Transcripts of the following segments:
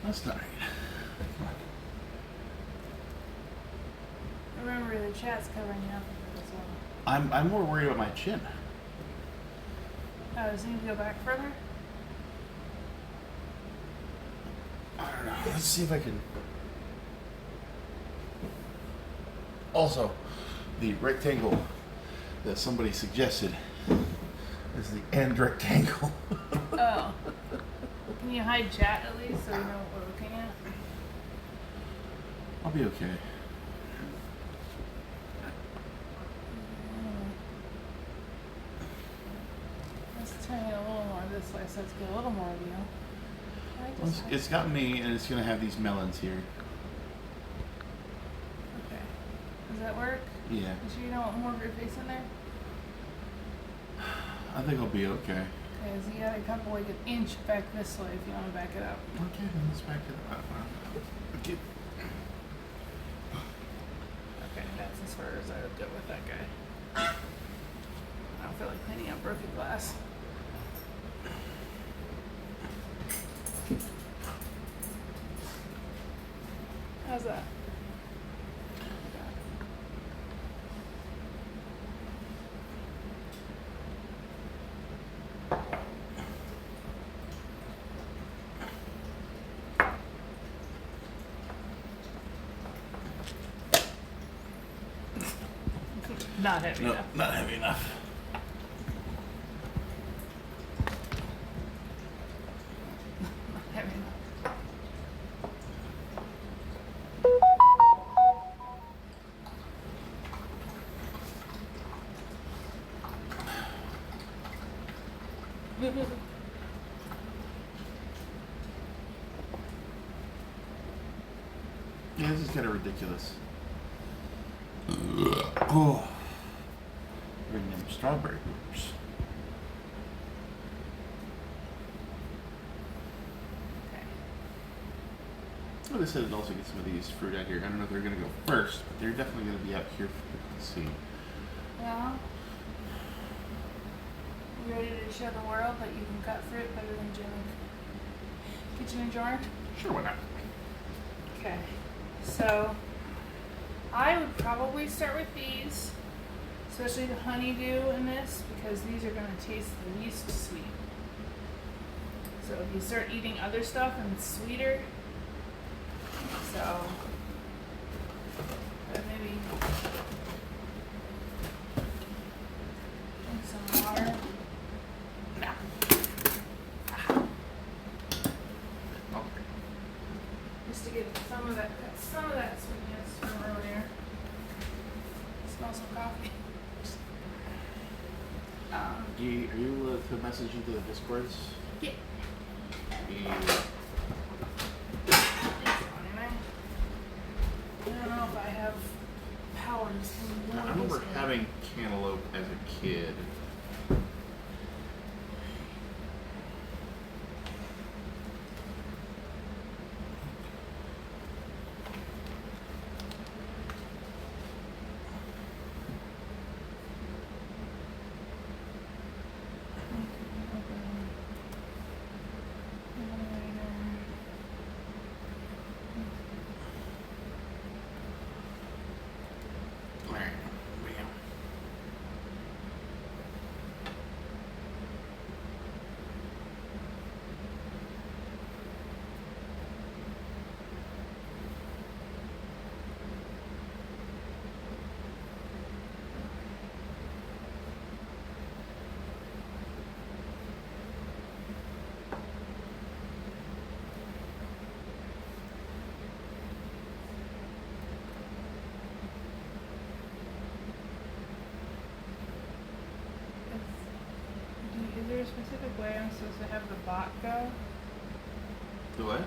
That's not right. Come on. Remember, the chat's covering you up as well. I'm more worried about my chin. Oh, does it need to go back further? I don't know. Let's see if I can. Also, the rectangle that somebody suggested is the end rectangle. Oh. Can you hide chat at least so we know what we're looking at? I'll be okay. Let's turn it a little more this way so it's get a little more view. Well, it's got me, and it's gonna have these melons here. Okay. Does that work? Yeah. You sure you don't want more of your face in there? I think I'll be okay. Okay, so you gotta come like an inch back this way if you want to back it up. Okay, then let's back it up. Okay. Okay, that's as far as I would go with that guy. I don't feel like cleaning up broken glass. How's that? Not heavy No, enough. not heavy enough. Not heavy enough. Yeah, this is kind of ridiculous. Oh, bring them strawberry burgers. Okay. Well, they said it also get some of these fruit out here. I don't know if they're gonna go first, but they're definitely gonna be out here for people to see. Well, you ready to show the world that you can cut fruit better than Jim Kitchen and Jar? Sure, why not? Okay. So, I would probably start with these, especially the honeydew in this, because these are going to taste the least sweet. So if you start eating other stuff and it's sweeter, so maybe drink some water. No. Okay. Just to get some of that sweetness from earlier. Smell some coffee. Are you to message into the Discords? Yeah. Yeah. I don't know if I have powers. I remember having cantaloupe as a kid. Alright, bam. Is there a specific way I'm supposed to have the bot go? The what? Alright.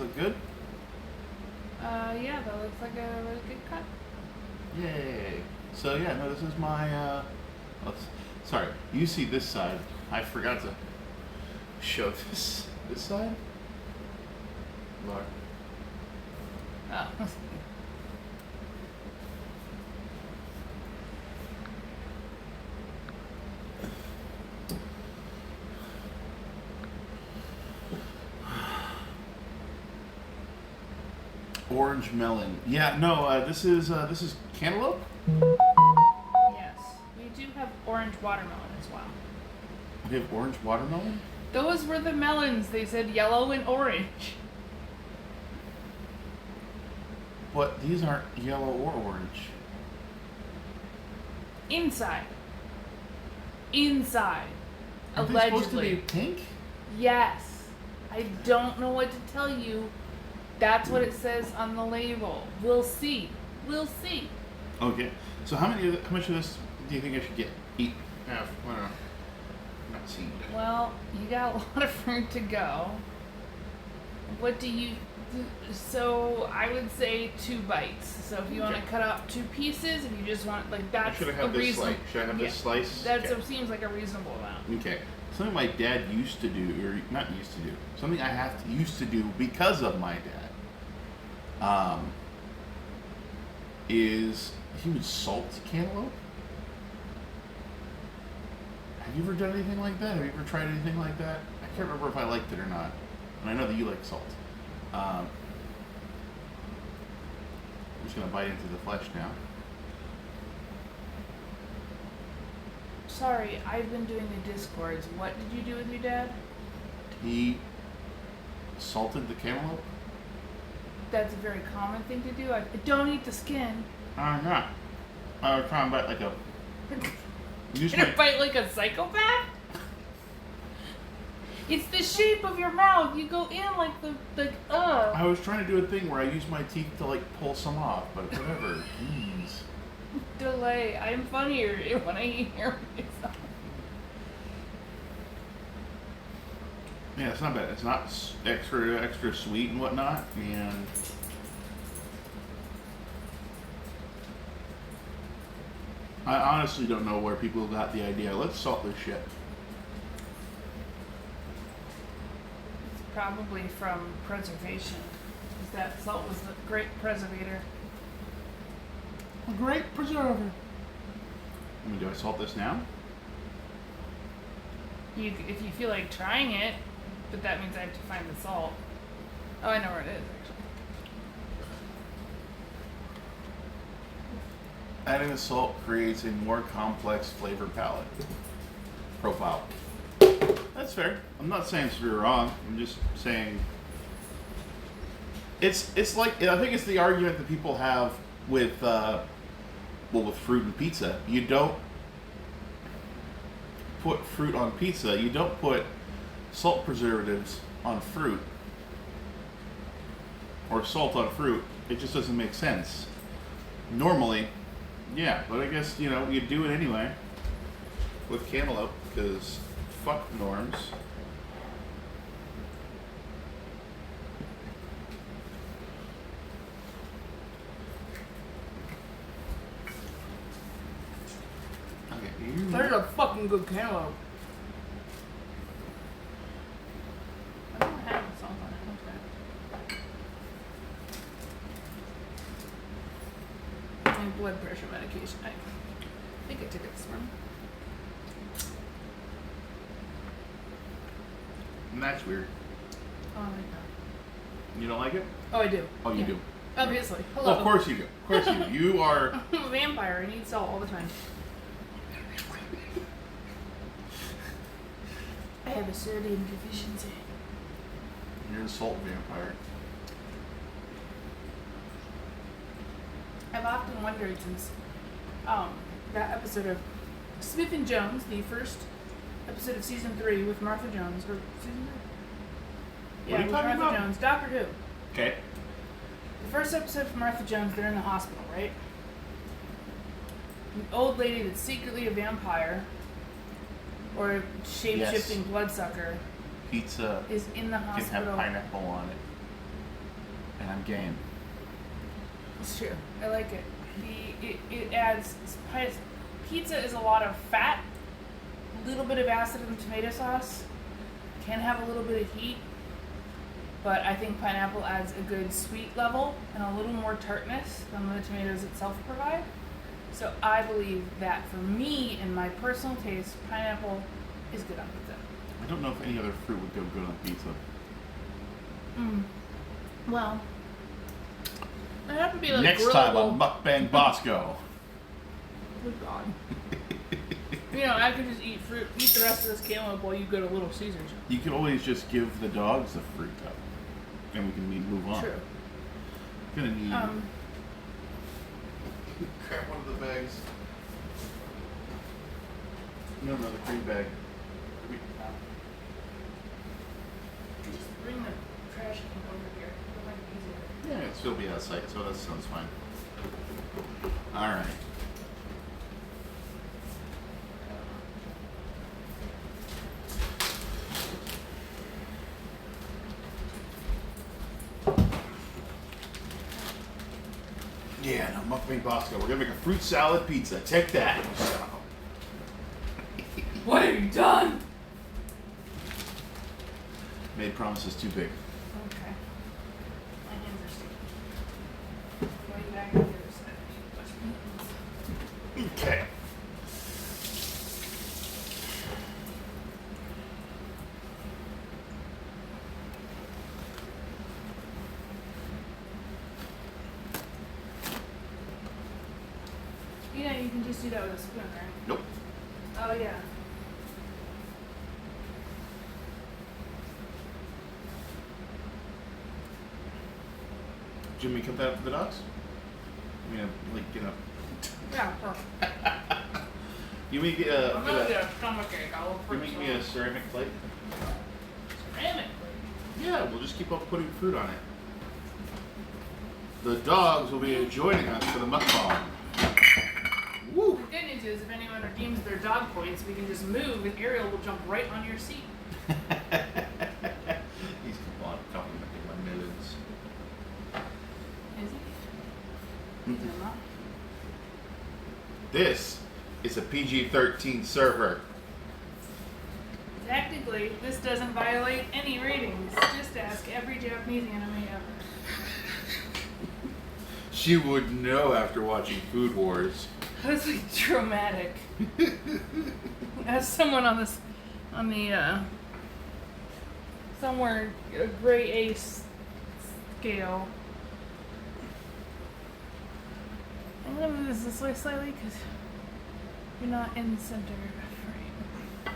look good? Yeah, that looks like a really good cut. Yay! So yeah, no, this is my. Sorry, you see this side. I forgot to show this side. Look. Oh. Orange melon. Yeah, no, this is cantaloupe. Yes. We do have orange watermelon as well. We have orange watermelon. Those were the melons. They said yellow and orange. But these aren't yellow or orange. Inside. Inside. Aren't they Allegedly. supposed to be pink? Yes. I don't know what to tell you. That's what it says on the label. We'll see. We'll see. Okay. So how much of this do you think I should get? Eat. Have. I don't know. Not seed. Well, you got a lot of fruit to go. What do you... So I would say 2 bites. So if you want to cut out 2 pieces, if you just want, like, that's Should I have a this reasonable... slice? Should I have this slice? That Okay. seems like a reasonable amount. Okay. Something my dad used to do, or not used to do, something I used to do because of my dad, is he would salt cantaloupe. Have you ever done anything like that? Have you ever tried anything like that? I can't remember if I liked it or not. And I know that you like salt. I'm just going to bite into the flesh now. Sorry, I've been doing the Discords. What did you do with your dad? He salted the cantaloupe? That's a very common thing to do. I don't eat the skin. I'm not. I was trying to bite like a... Use Gonna my... bite like a psychopath? It's the shape of your mouth. You go in like the I was trying to do a thing where I use my teeth to like pull some off, but whatever. Jeez. delay. I'm funnier when I hear myself. Yeah, it's not bad. It's not extra sweet and whatnot, and I honestly don't know where people got the idea. Let's salt this shit. It's probably from preservation. 'Cause that salt was a great preservator. A great preserver. I mean, do I salt this now? If you feel like trying it, but that means I have to find the salt. Oh, I know where it is, actually. Adding the salt creates a more complex flavor palette profile. That's fair. I'm not saying it's wrong. I'm just saying it's like, I think it's the argument that people have with with fruit and pizza. You don't put fruit on pizza. You don't put salt preservatives on fruit or salt on fruit. It just doesn't make sense. Normally, yeah, but I guess, you do it anyway with cantaloupe because fuck norms. There's a fucking good cantaloupe. I don't have salt on it. Okay. And blood pressure medication. I think I took it this morning. And that's weird. Oh, I like that. You don't like it? Oh, I do. Oh, you Yeah. do. Obviously. Hello. Well, of course you do. Of course you do. You are... I'm a vampire. I need salt all the time. I have a sodium deficiency. You're a salt vampire. I've often wondered since that episode of Smith and Jones, the first episode of season 3 with Martha Jones, or season 3? What are Yeah, you with talking Martha about? Jones, Doctor Who. Okay. The first episode of Martha Jones, they're in the hospital, right? An old lady that's secretly a vampire or a shape-shifting bloodsucker Pizza is in the can have hospital. pineapple on it. and I'm game. It's true. I like it. It adds pizza is a lot of fat, a little bit of acid in the tomato sauce, can have a little bit of heat, but I think pineapple adds a good sweet level and a little more tartness than the tomatoes itself provide. So I believe that for me, in my personal taste, pineapple is good on pizza. I don't know if any other fruit would go good on pizza. Well, it'd have to be like Next grillable. time on Mukbang Bosco. Good God. You know, I could just eat the rest of this cantaloupe while you go to Little Caesars. You can always just give the dogs the fruit though, and we can move on. True. Gonna need. Grab one of the bags. No, the green bag. Just bring the trash can over here. It might be easier. Yeah, it'll still be outside, so that sounds fine. All right. Yeah, no, Mukbang Bosco. We're gonna make a fruit salad pizza. Take that. What have you done? Made promises too big. Okay. My hands are sticky. Going back to the other side. Okay. You know, you can just do that with a spoon, right? Nope. Oh, yeah. Jimmy, cut that up for the dogs? Yeah, Yeah, perfect. You make I'm gonna get a stomachache. I'll you make me a ceramic plate? ceramic plate. Yeah, we'll just keep on putting fruit on it. The dogs will be joining us for the mukbang. Woo! The good news is, if anyone redeems their dog points, we can just move and Ariel will jump right on your seat. He's complimenting my millions. Is he? Is he not? This is a PG-13 server. Technically, this doesn't violate any ratings. Just ask every Japanese anime ever. She would know after watching Food Wars. That's like dramatic. As someone on this, on the somewhere a gray ace scale. I'm gonna move this way slightly because you're not in the center frame.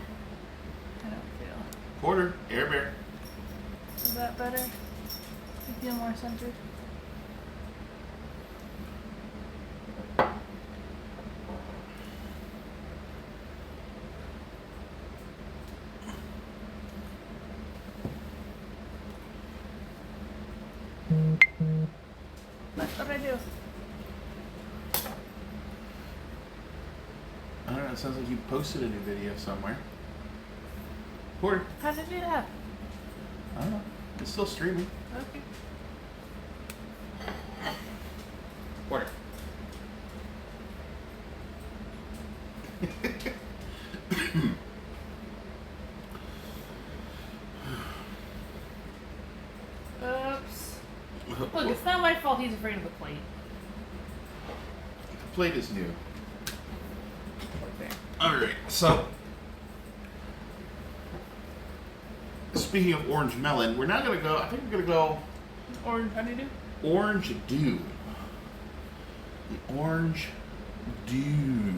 I don't feel. Porter, Air Bear. Is that better? You feel more centered? That's what I do. I don't know, it sounds like you posted a new video somewhere. Porter. How did you do that? I don't know. It's still streaming. Okay. Porter. Oops. Look, it's not my fault he's afraid of the plate. The plate is new. Right there. Alright, so speaking of orange melon, we're not gonna go, I think we're gonna go Orange honeydew? orange dew. The orange dew.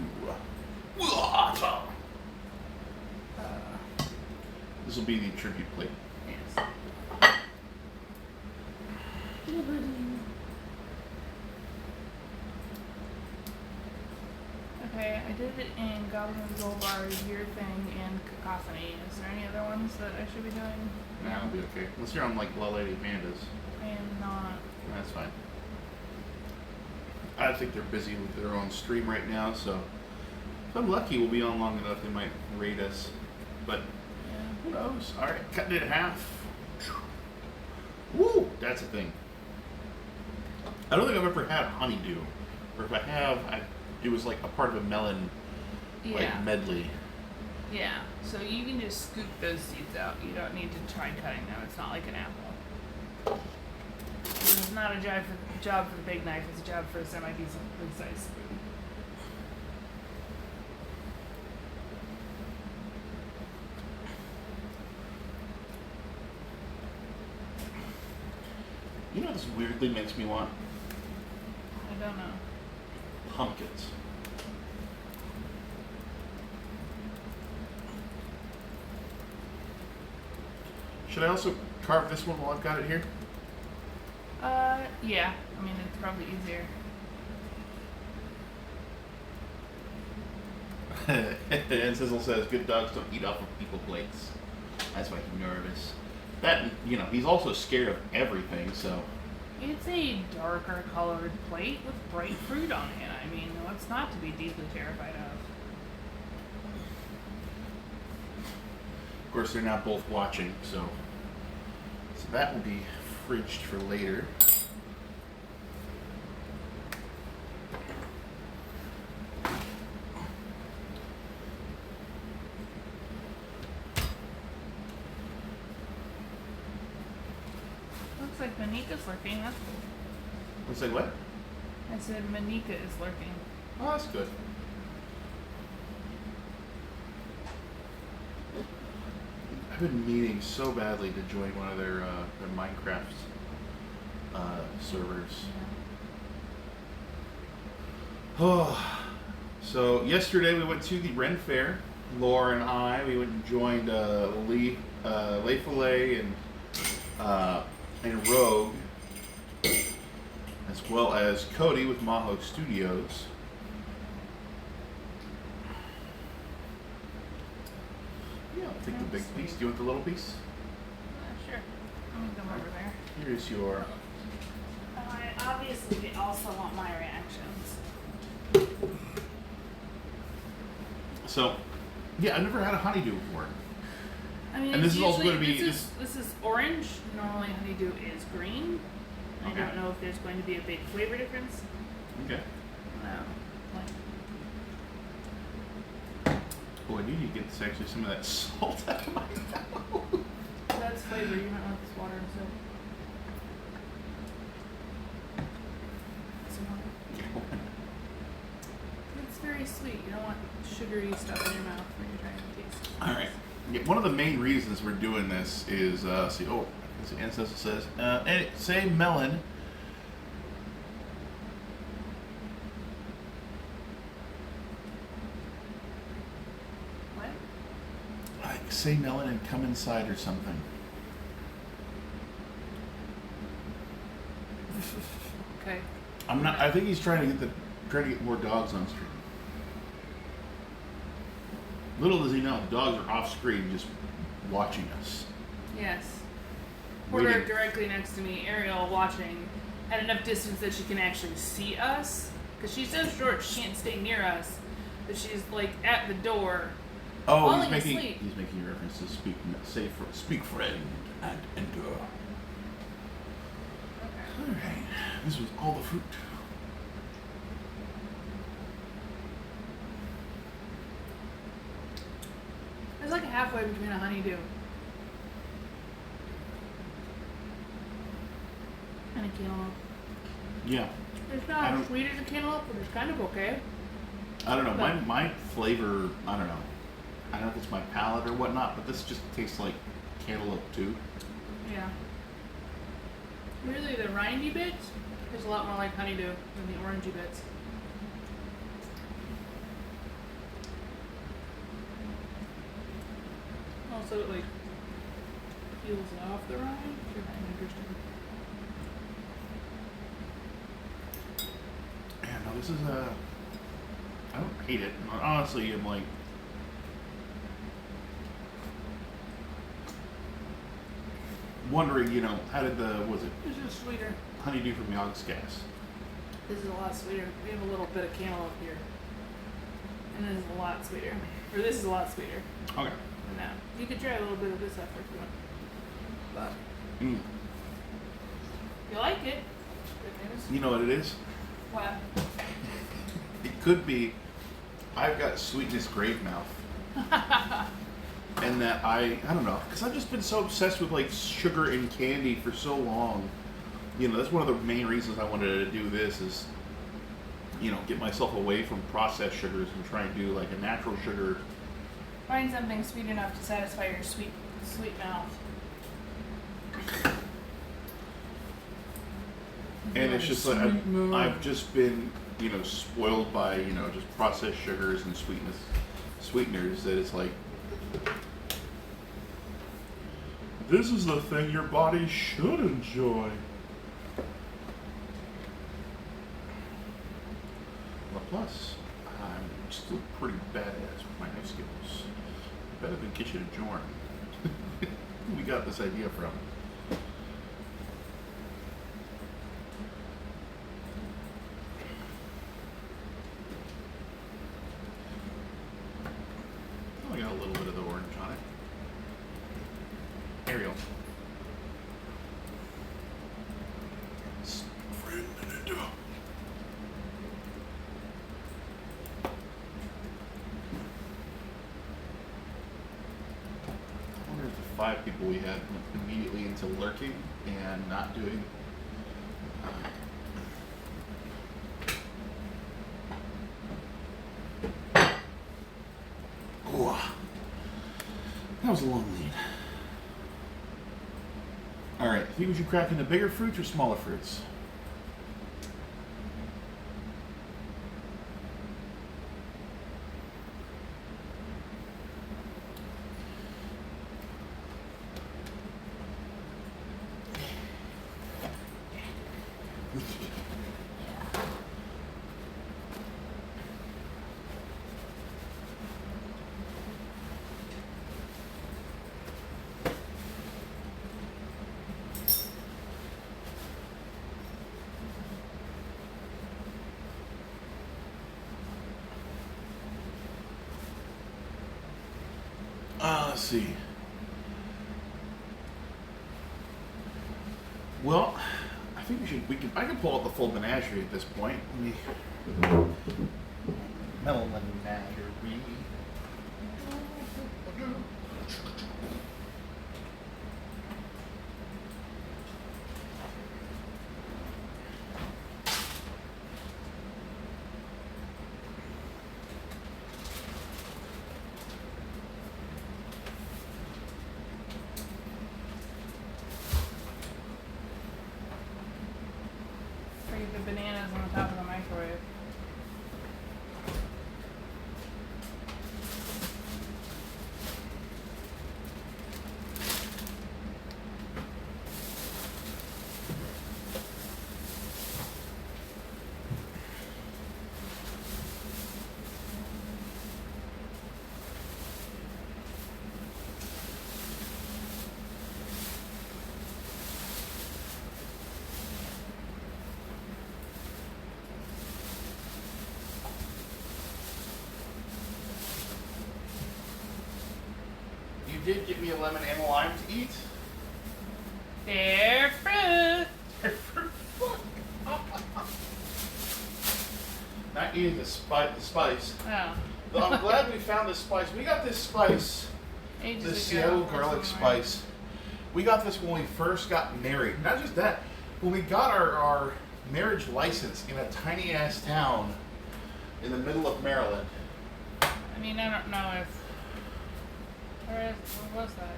This will be the tribute plate. Yes. Okay, I did it in Goblin Gold Bars, Your Thing, and Cacophony. Is there any other ones that I should be doing? No, it'll be okay. Unless you're on like La Lady Pandas. I am not. That's fine. I think they're busy with their own stream right now, so if I'm lucky, we'll be on long enough. They might raid us, but Yeah. who knows? All right, cutting it in half. Woo! That's a thing. I don't think I've ever had honeydew, or if I have, it was like a part of a melon like medley. Yeah. So you can just scoop those seeds out. You don't need to try cutting them. It's not like an apple. It's not a job for the big knife. It's a job for a semi-decent sized spoon. You know what this weirdly makes me want? I don't know. Pumpkins. Should I also carve this one while I've got it here? Yeah. I mean, it's probably easier. And Sizzle says, good dogs don't eat off of people's plates. That's why he's nervous. That, he's also scared of everything, so. It's a darker colored plate with bright fruit on it. I mean, what's not to be deeply terrified of? Of course, they're not both watching, so that will be fridged for later. Looks like Manika's lurking. That's cool. Looks like what? I said Manika is lurking. Oh, that's good. I've been meaning so badly to join one of their Minecraft servers. Oh, so yesterday we went to the Ren Fair. Laura and I, we went and joined Lee Filet and Rogue, as well as Cody with Maho Studios. Yeah, I'll take the big piece. Do you want the little piece? Sure. I'm gonna come over there. Here's your. Obviously, they also want my reactions. So, yeah, I've never had a honeydew before. I mean, and this is also going to be this is orange. Normally, honeydew is green. I Okay. don't know if there's going to be a big flavor difference. Okay. Like, Oh, I need to get actually some of that salt out of my mouth. that's flavor. You might want this water and soap. Some water. It's very sweet. You don't want sugary stuff in your mouth when you're trying to taste. All right. Yeah, one of the main reasons we're doing this is Ancestor says say melon. What? Say melon and come inside or something. Okay. I'm not. I think he's trying to get more dogs on stream. Little does he know, dogs are off screen just watching us. Yes. Porter Waiting. directly next to me, Ariel watching at enough distance that she can actually see us. Because she's so short, she can't stay near us. But she's like at the door. Oh, falling he's making asleep. reference to speak friend and endure. Okay. All right, this was all the fruit. It's like halfway between a honeydew and a cantaloupe. Yeah, It's I not don't- as sweet as a cantaloupe, but it's kind of okay. I don't know. But- My flavor, I don't know. I don't know if it's my palate or whatnot, but this just tastes like cantaloupe too. Yeah. Really, the rindy bits is a lot more like honeydew than the orangey bits. Also, it like peels off the rind, which is kind of interesting. Yeah, no, this is I don't hate it. Honestly, I'm like. Wondering, how did This is sweeter. honeydew from Yogg's gas? This is a lot sweeter. We have a little bit of cantaloupe here. And this is a lot sweeter. Or this is a lot sweeter Okay. than that. You could try a little bit of this after if you want. But Mm. if you like it, Good news. You know what it is? What? It could be I've got sweetness grave mouth. And that I don't know, because I've just been so obsessed with like sugar and candy for so long. You know, that's one of the main reasons I wanted to do this is, you know, get myself away from processed sugars and try and do like a natural sugar. Find something sweet enough to satisfy your sweet mouth. And it's just like I've just been, you know, spoiled by, you know, just processed sugars and sweeteners that it's like, this is the thing your body should enjoy. But plus, I'm still pretty badass with my knife skills. Better than Kitchen and Jorn. We got this idea from. Oh, I got a little bit of the orange on it. Ariel. Friend Ninja. I wonder if the 5 people we had went immediately into lurking and not doing. Ooh, that was a long lead. All right, I think we should crack into bigger fruits or smaller fruits. Let's see. Well, I think I can pull out the full menagerie at this point. Melon menagerie. The bananas on the top of the microwave. You did get me a lemon and a lime to eat. They're fruit. They're fruit. Not eating the spice. Oh. Though I'm glad we found this spice. We got this spice, Ages the ago, Seattle garlic somewhere. spice. We got this when we first got married. Not just that, when we got our marriage license in a tiny ass town in the middle of Maryland. I mean, I don't know if. What was that?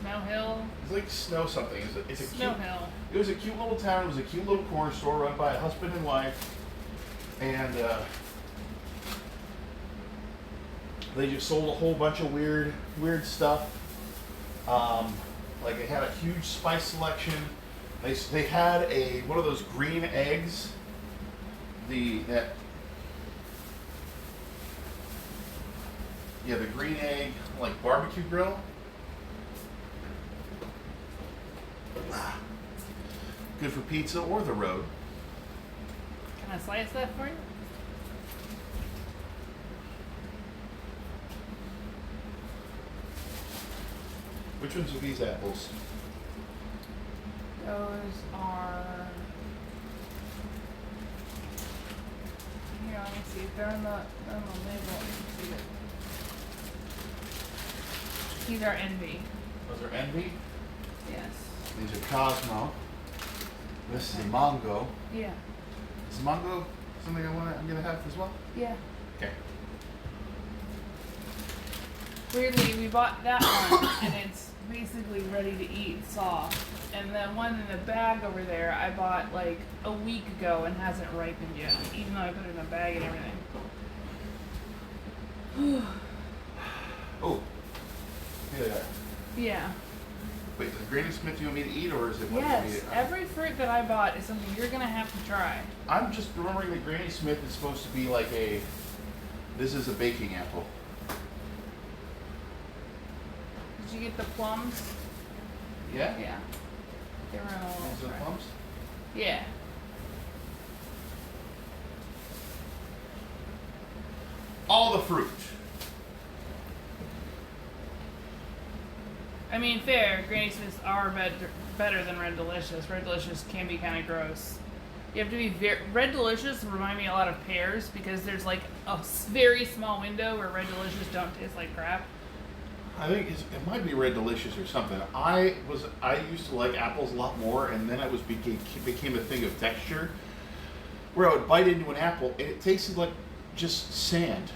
Snow Hill? It's like Snow something. It's a Snow cute, Hill. It was a cute little town. It was a cute little corner store run by a husband and wife. And they just sold a whole bunch of weird stuff. Like they had a huge spice selection. They had one of those green eggs. The green egg like barbecue grill. Good for pizza or the road. Can I slice that for you? Which ones are these apples? Those are Here, let me see. They're on the label. You can see it. These are Envy. Those are Envy. Yes. These are Cosmo. This is a Mongo. Yeah. Is Mongo something I'm gonna have as well? Yeah. Okay. Weirdly, we bought that one, and it's basically ready to eat soft. And the one in the bag over there, I bought like a week ago and hasn't ripened yet, even though I put it in a bag and everything. Oh. Here they are. Yeah. Wait, is Granny Smith you want me to eat, or is it what you want me Yes. to eat? Every fruit that I bought is something you're gonna have to try. I'm just remembering that Granny Smith is supposed to be like a. This is a baking apple. Did you get the plums? Yeah? Yeah. They were in a little These are tray. plums? Yeah. All the fruit. I mean, fair. Granny Smiths are better than Red Delicious. Red Delicious can be kind of gross. You have to be Red Delicious remind me a lot of pears because there's like a very small window where Red Delicious don't taste like crap. I think it might be Red Delicious or something. I used to like apples a lot more, and then it became a thing of texture, where I would bite into an apple and it tasted like just sand.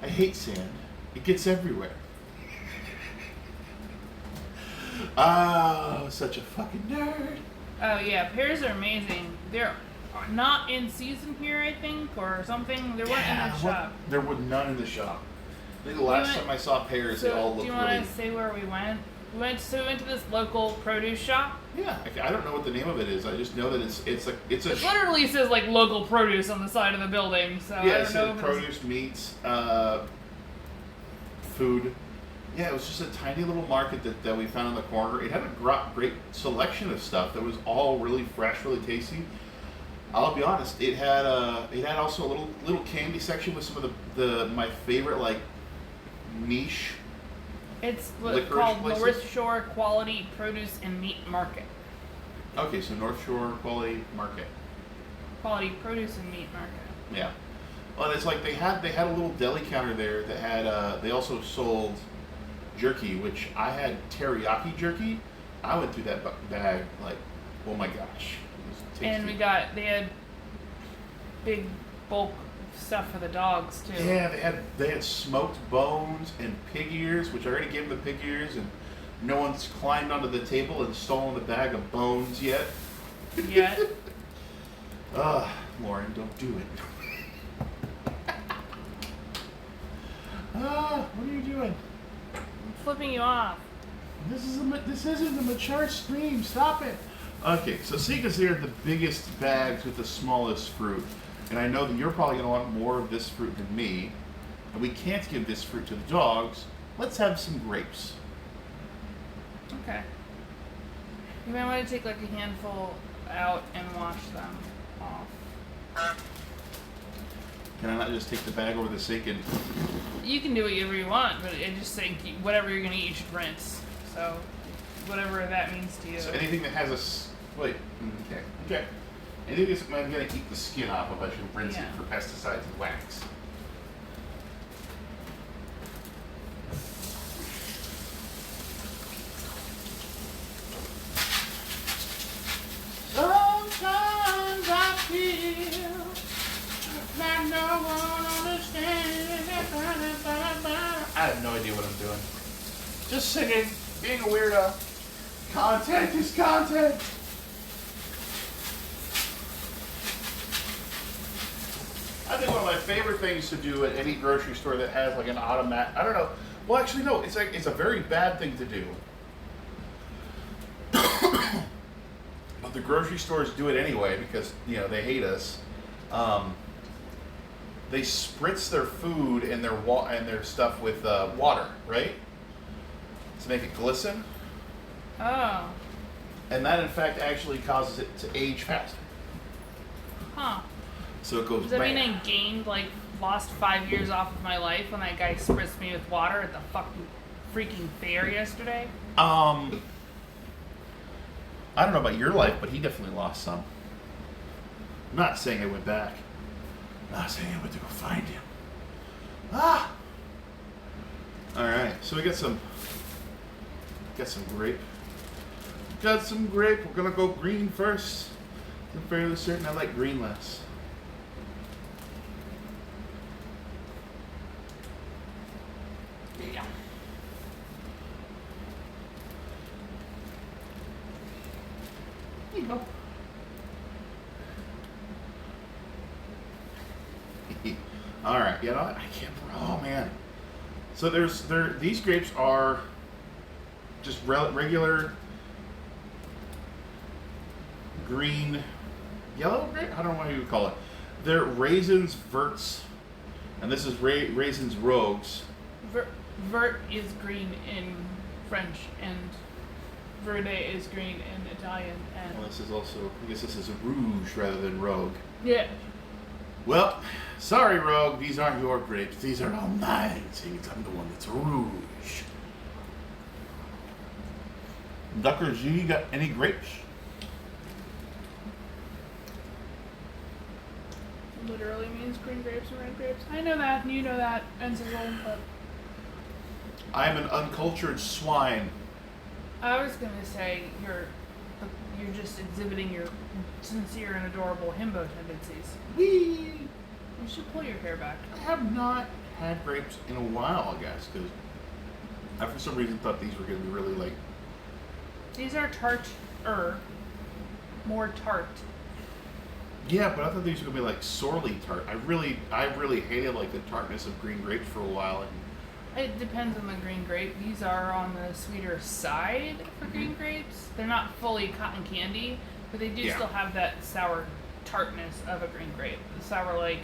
I hate sand. It gets everywhere. Oh, such a fucking nerd. Oh yeah, pears are amazing. They're not in season here, I think, or something. There weren't in the shop. There were none in the shop. I think the last time I saw pears, they all Do looked you really. want to say where we went? We went to this local produce shop. Yeah, I don't know what the name of it is. I just know that it's a. It literally says like local produce on the side of the building. So Yeah, I it don't know said if produce, meats, food. Yeah, it was just a tiny little market that we found in the corner. It had a great selection of stuff that was all really fresh, really tasty. I'll be honest, it had also a little candy section with some of my favorite like niche. It's licorice called places? North Shore Quality Produce and Meat Market. Okay, so North Shore Quality Market. Quality Produce and Meat Market. Yeah. Well, it's like they had a little deli counter there that had they also sold jerky, which I had teriyaki jerky. I went through that bag like, oh my gosh, it was tasty. And they had big bulk stuff for the dogs too. Yeah, they had smoked bones and pig ears, which I already gave them the pig ears, and no one's climbed onto the table and stolen a bag of bones yet. Yet. Lauren, don't do it. What are you doing? I'm flipping you off. This isn't a mature stream. Stop it. Okay, so Sika's here are the biggest bags with the smallest fruit. And I know that you're probably going to want more of this fruit than me. And we can't give this fruit to the dogs. Let's have some grapes. Okay. You might want to take like a handful out and wash them off. Can I not just take the bag over the sink and... You can do whatever you want, but I just think whatever you're going to eat, you should rinse. So, whatever that means to you. So anything that has a... Wait. Okay. Anything that I'm going to eat the skin off of, I should rinse it for pesticides and wax. Sometimes I feel like no one understands. I have no idea what I'm doing. Just singing, being a weirdo. Content is content. I think one of my favorite things to do at any grocery store that has like an automatic, I don't know. Well, actually, no. It's a very bad thing to do. But the grocery stores do it anyway because they hate us. They spritz their food and their stuff with water, right? To make it glisten. Oh. And that, in fact, actually causes it to age faster. Huh. So it goes. Does that bam. mean I lost 5 years off of my life when that guy spritzed me with water at the freaking fair yesterday? I don't know about your life, but he definitely lost some. I'm not saying I went back. I was saying I went to go find him. Ah! Alright, so we got some grape. Got some grape. We're gonna go green first. I'm fairly certain I like green less. Yeah. There you go. All right, you know what? I can't. Oh man. So these grapes are just regular green, yellow grape. I don't know what you would call it. They're raisins verts, and this is raisins rogues. Vert is green in French, and verde is green in Italian. And well, this is also. I guess this is a rouge rather than rogue. Yeah. Well, sorry, Rogue. These aren't your grapes. These are all mine. See, I'm the one that's rouge. Dr. G, got any grapes? Literally means green grapes and red grapes. I know that, and you know that, and sizzle, but I'm an uncultured swine. I was gonna say you're just exhibiting your sincere and adorable himbo tendencies. Whee! You should pull your hair back. I have not had grapes in a while, I guess, because I for some reason thought these were going to be really like. These are more tart. Yeah, but I thought these were going to be like sorely tart. I really hated like the tartness of green grapes for a while. And It depends on the green grape. These are on the sweeter side for green grapes. They're not fully cotton candy, but they do still have that sour tartness of a green grape. The sour, like,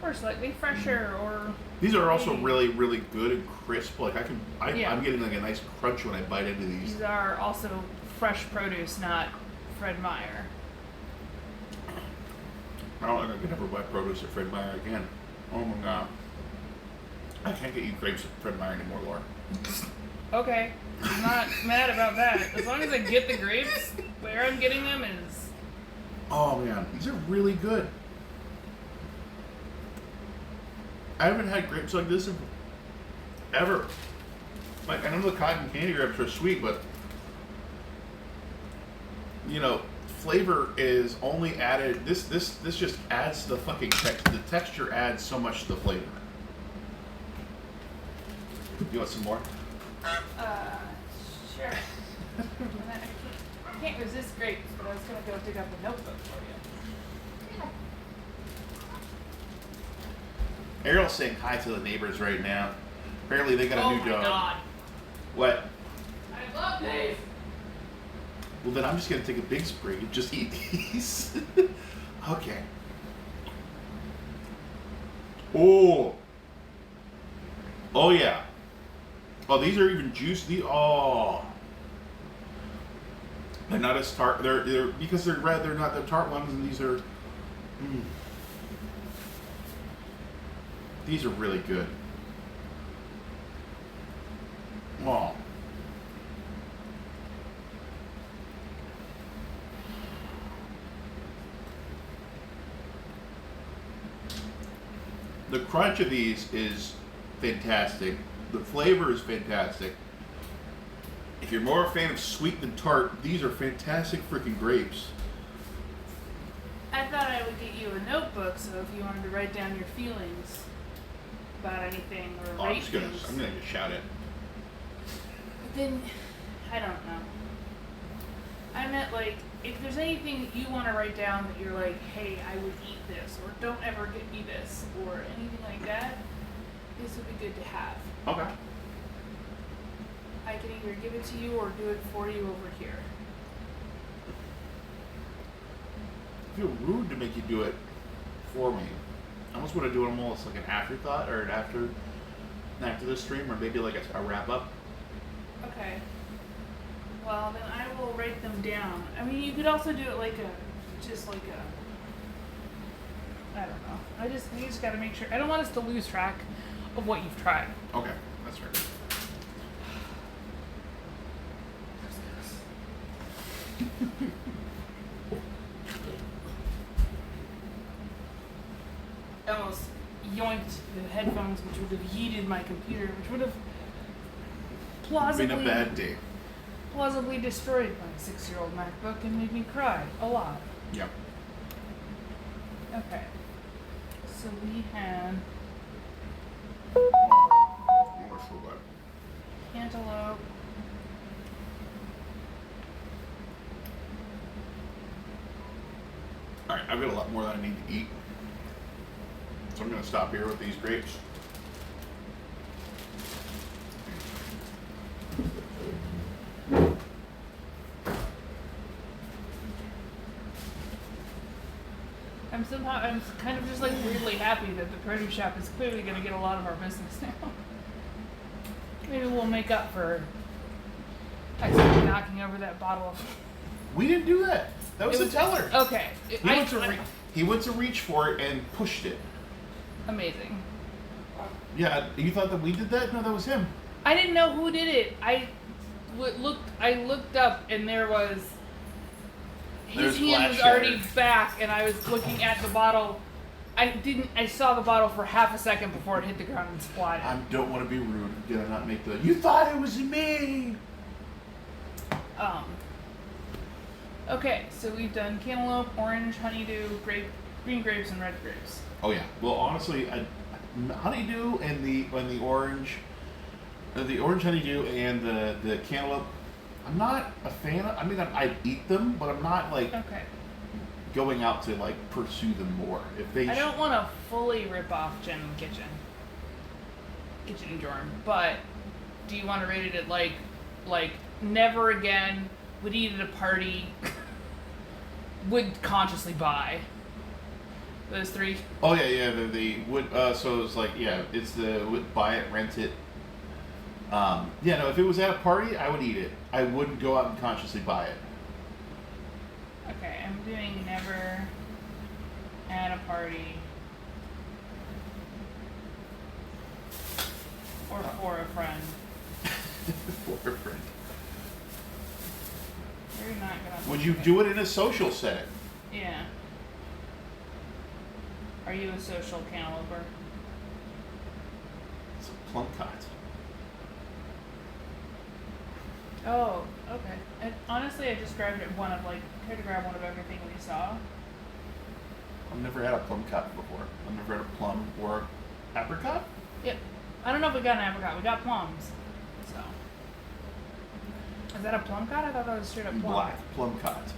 or slightly fresher, or these are also really, really good and crisp. Like I'm getting like a nice crunch when I bite into these. These are also fresh produce, not Fred Meyer. I don't think I could ever buy produce at Fred Meyer again. Oh my god. I can't get you grapes at Fred Meyer anymore, Laura. Okay, I'm not mad about that. As long as I get the grapes, where I'm getting them is... Oh man, these are really good. I haven't had grapes like this ever. Like, I know the cotton candy grapes are sweet, but you know, flavor is only added. This just adds the fucking the texture adds so much to the flavor. You want some more? Sure. I can't resist grapes, but I was gonna go dig up a notebook for you. Ariel's saying hi to the neighbors right now. Apparently they got a new dog. God. What? I love these. Well, then I'm just gonna take a big spree and just eat these. Okay. Oh. Oh yeah. Oh, these are even juicy. Oh. They're not as tart. They're because they're red. They're not the tart ones, and these are. These are really good. Oh. The crunch of these is fantastic. The flavor is fantastic. If you're more a fan of sweet than tart, these are fantastic freaking grapes. I thought I would get you a notebook, so if you wanted to write down your feelings about anything or rate things. I'm gonna just shout it. But then, I don't know. I meant, like, if there's anything that you want to write down that you're like, hey, I would eat this, or don't ever get me this, or anything like that, this would be good to have. Okay. I can either give it to you or do it for you over here. I feel rude to make you do it for me. I almost want to do it almost like an afterthought or an after the stream, or maybe like a wrap up. Okay. Well, then I will write them down. I mean, you could also do it like I don't know. You just gotta make sure. I don't want us to lose track of what you've tried. Okay, that's fair. electrons, which would have yeeted my computer, which would have Been a bad day. plausibly destroyed my 6-year-old MacBook and made me cry a lot. Yeah. Okay. So we had cantaloupe. Alright, I've got a lot more than I need to eat. So I'm going to stop here with these grapes. I'm kind of just like weirdly happy that the produce shop is clearly going to get a lot of our business now. Maybe we'll make up for accidentally knocking over that bottle of. We didn't do that. That was the teller. Okay. He went to reach for it and pushed it. Amazing. Yeah, you thought that we did that? No, that was him. I didn't know who did it. I looked up and there was. His hand was already back, and I was looking at the bottle. I saw the bottle for half a second before it hit the ground and splattered. I don't want to be rude. Did I not make the? You thought it was me. Okay, so we've done cantaloupe, orange, honeydew, green grapes, and red grapes. Oh yeah. Well, honestly, honeydew and the orange honeydew and the cantaloupe. I'm not a fan of. I mean, I eat them, but I'm not like going out to like pursue them more. If they, I don't want to fully rip off Jen Kitchen Jorm, but do you want to rate it at like never again? Would eat at a party? Would consciously buy? Those three. Oh yeah. The would. So it's like it's the would buy it, rent it. No, if it was at a party, I would eat it. I wouldn't go out and consciously buy it. Okay, I'm doing never at a party or for a friend. For a friend. You're not gonna. Would you do it in a social setting? Yeah. Are you a social cantalouper? It's a plum cot. Oh, okay. And honestly, I just grabbed one of tried to grab one of everything we saw. I've never had a plum cot before. I've never had a plum or apricot. Yep. I don't know if we got an apricot. We got plums. So. Is that a plum cot? I thought that was a straight up plum. Black plum cot.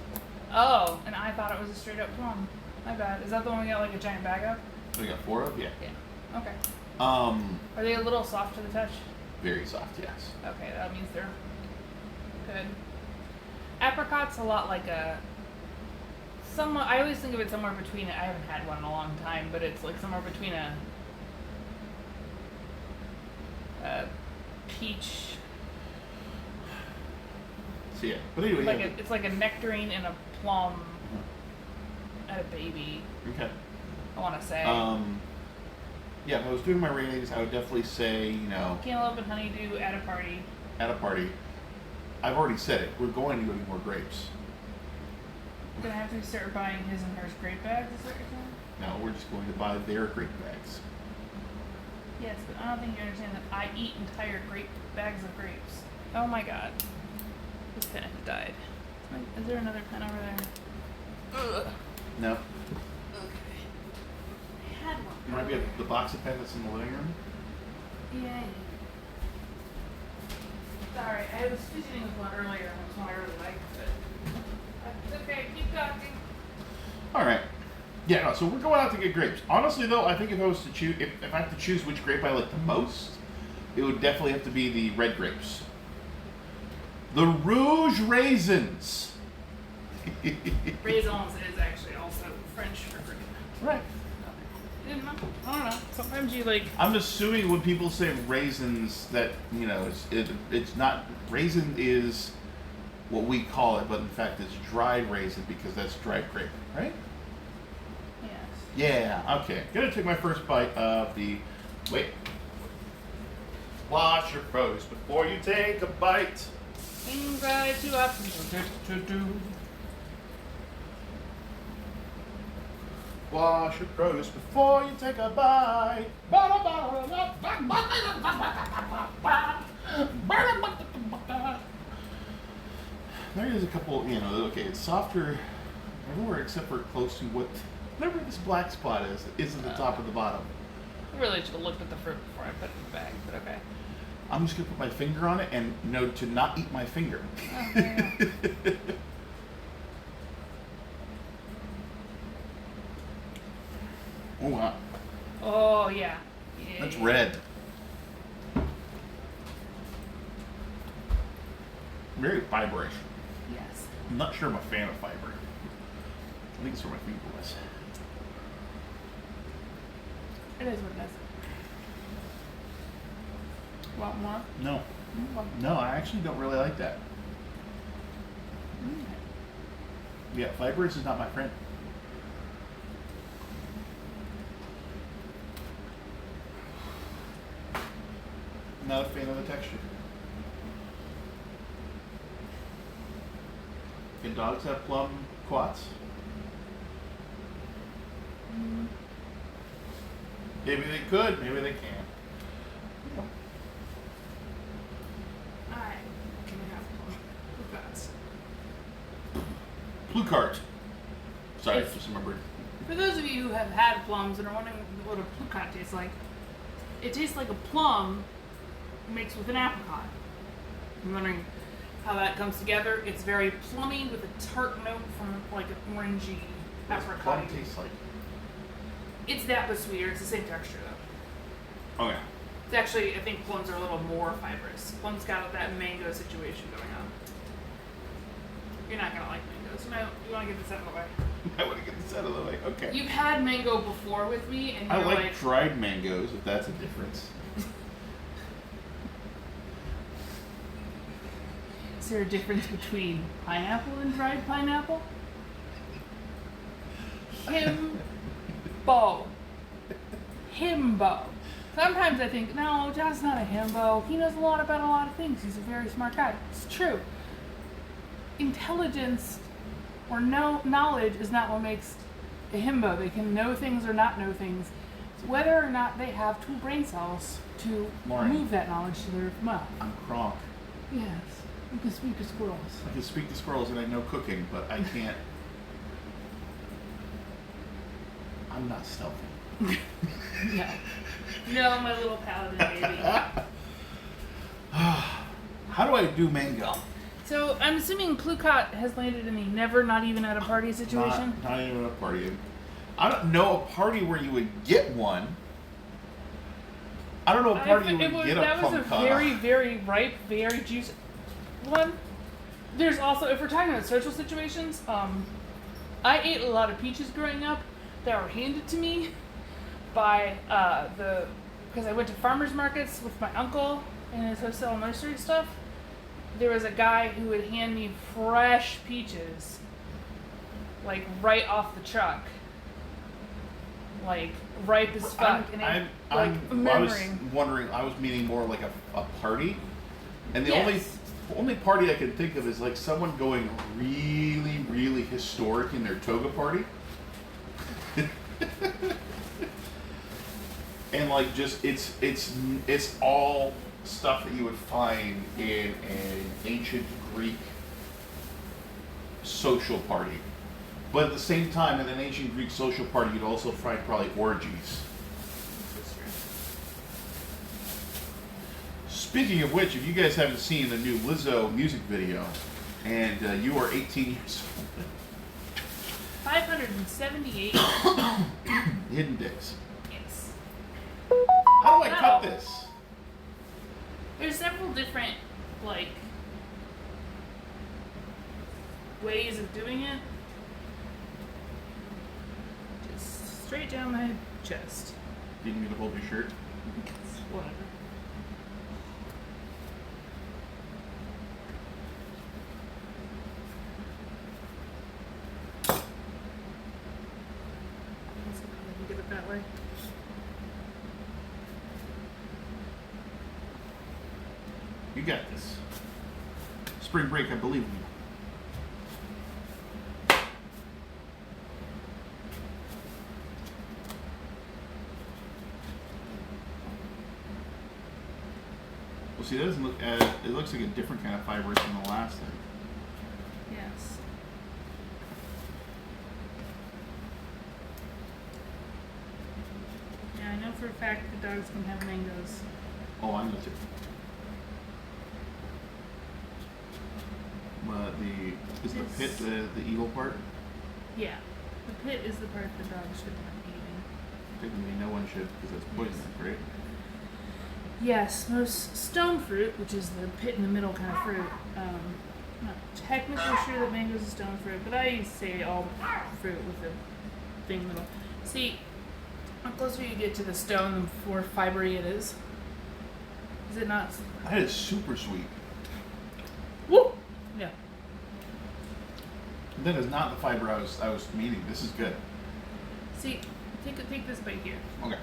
Oh, and I thought it was a straight up plum. My bad. Is that the one we got like a giant bag of? We got 4 of? Yeah. Yeah. Okay. Are they a little soft to the touch? Very soft, yes. Okay, that means they're good. Apricot's a lot like a. I always think of it somewhere between. I haven't had one in a long time, but it's like somewhere between a peach. So yeah, but anyway, it's like a nectarine and a plum at a baby. Okay. I want to say. Yeah, if I was doing my ratings, I would definitely say, cantaloupe and honeydew at a party. At a party. I've already said it. We're going to go get more grapes. We're gonna have to start buying his and hers grape bags. Is that what you're saying? No, we're just going to buy their grape bags. Yes, but I don't think you understand that I eat entire bags of grapes. Oh my god. This pen has died. Is there another pen over there? Ugh. No. Okay. I had one. You might be the box of pen that's in the living room? Yeah. Sorry, I was fidgeting with one earlier and it was one I really liked, but that's okay, keep talking. Alright. Yeah, no, so we're going out to get grapes. Honestly though, I think if I was to choose if I have to choose which grape I like the most, it would definitely have to be the red grapes. The Rouge Raisins. Raisins is actually also French for grape. Right. I didn't know. I don't know. Sometimes you like. I'm assuming when people say raisins that, it's not. Raisin is what we call it, but in fact it's dried raisin because that's dried grape, right? Yes. Yeah, okay. Gonna take my first bite of the. Wait. Wash your produce before you take a bite. Things I too often forget to do. Wash your produce before you take a bite. There is a couple, okay, it's softer everywhere except for close to whatever this black spot is at the top of the bottom. I really should have looked at the fruit before I put it in the bag, but okay. I'm just going to put my finger on it and know to not eat my finger. Oh, there you go. Oh, wow. Oh, yeah. That's red. Very fiberish. Yes. I'm not sure I'm a fan of fiber. I think it's where my finger was. It is what it is. Want more? No. Mm-hmm. No, I actually don't really like that. Yeah, fibrous is not my friend. Not a fan of the texture. Can dogs have plum quats? Maybe they could, maybe they can't. Alright. Can we have plum? Who got? Plucart. Sorry, If- just remembered. For those of you who have had plums and are wondering what a plucart tastes like, it tastes like a plum mixed with an apricot. I'm wondering how that comes together. It's very plummy with a tart note from like an orangey What does apricot. plum taste like? It's that but sweeter. It's the same texture though. Okay. It's actually, I think plums are a little more fibrous. Plums got that mango situation going on. You're not gonna like mangoes. No, you want to get this out of the way. I want to get this out of the way. Okay. You've had mango before with me, and I you're like dried mangoes, if that's a difference. Is there a difference between pineapple and dried pineapple? Himbo. Sometimes I think, no, John's not a himbo. He knows a lot about a lot of things. He's a very smart guy. It's true. Intelligence or knowledge is not what makes a himbo. They can know things or not know things. It's whether or not they have two brain cells to Lauren. move that knowledge to their mouth. I'm Kronk. Yes. You can speak to squirrels. I can speak to squirrels and I know cooking, but I can't. I'm not stealthy. No. No, my little paladin baby. How do I do mango? So I'm assuming Plucot has landed in the never, not even at a party situation. Not even a party. I don't know a party where you would get one. I don't know a party you would get a that was plum a cod. very, very ripe, very juicy one. There's also, if we're talking about social situations, I ate a lot of peaches growing up that were handed to me by because I went to farmers markets with my uncle and his wholesale nursery stuff. There was a guy who would hand me fresh peaches, like right off the truck, like ripe as fuck. I was meaning more like a party, and the Yes. only party I can think of is like someone going really, really historic in their toga party. And like just it's all stuff that you would find in an ancient Greek social party. But at the same time, in an ancient Greek social party, you'd also find probably orgies. Speaking of which, if you guys haven't seen the new Lizzo music video, and you are 18 years old, 578. hidden dicks. Yes. How do I cut this? There's several different, like, ways of doing it. Just straight down my chest. Do you need me to hold your shirt? Whatever. Get it that way. You got this. Spring break, I believe in you. Well, see, that doesn't look as. It looks like a different kind of fiber than the last thing. Yes. Yeah, I know for a fact the dogs can have mangoes. Oh, I know too. But is the pit the evil part? Yeah. The pit is the part the dogs should not be eating. Technically, no one should because it's poisonous, right? Yes, most stone fruit, which is the pit in the middle kind of fruit, not technically sure that mango is a stone fruit, but I say all fruit with the thing in the middle. See, the closer you get to the stone, the more fibery it is. Is it not? That is super sweet. Woo! Yeah. That is not the fiber I was meaning. This is good. See, take this bite here. Okay.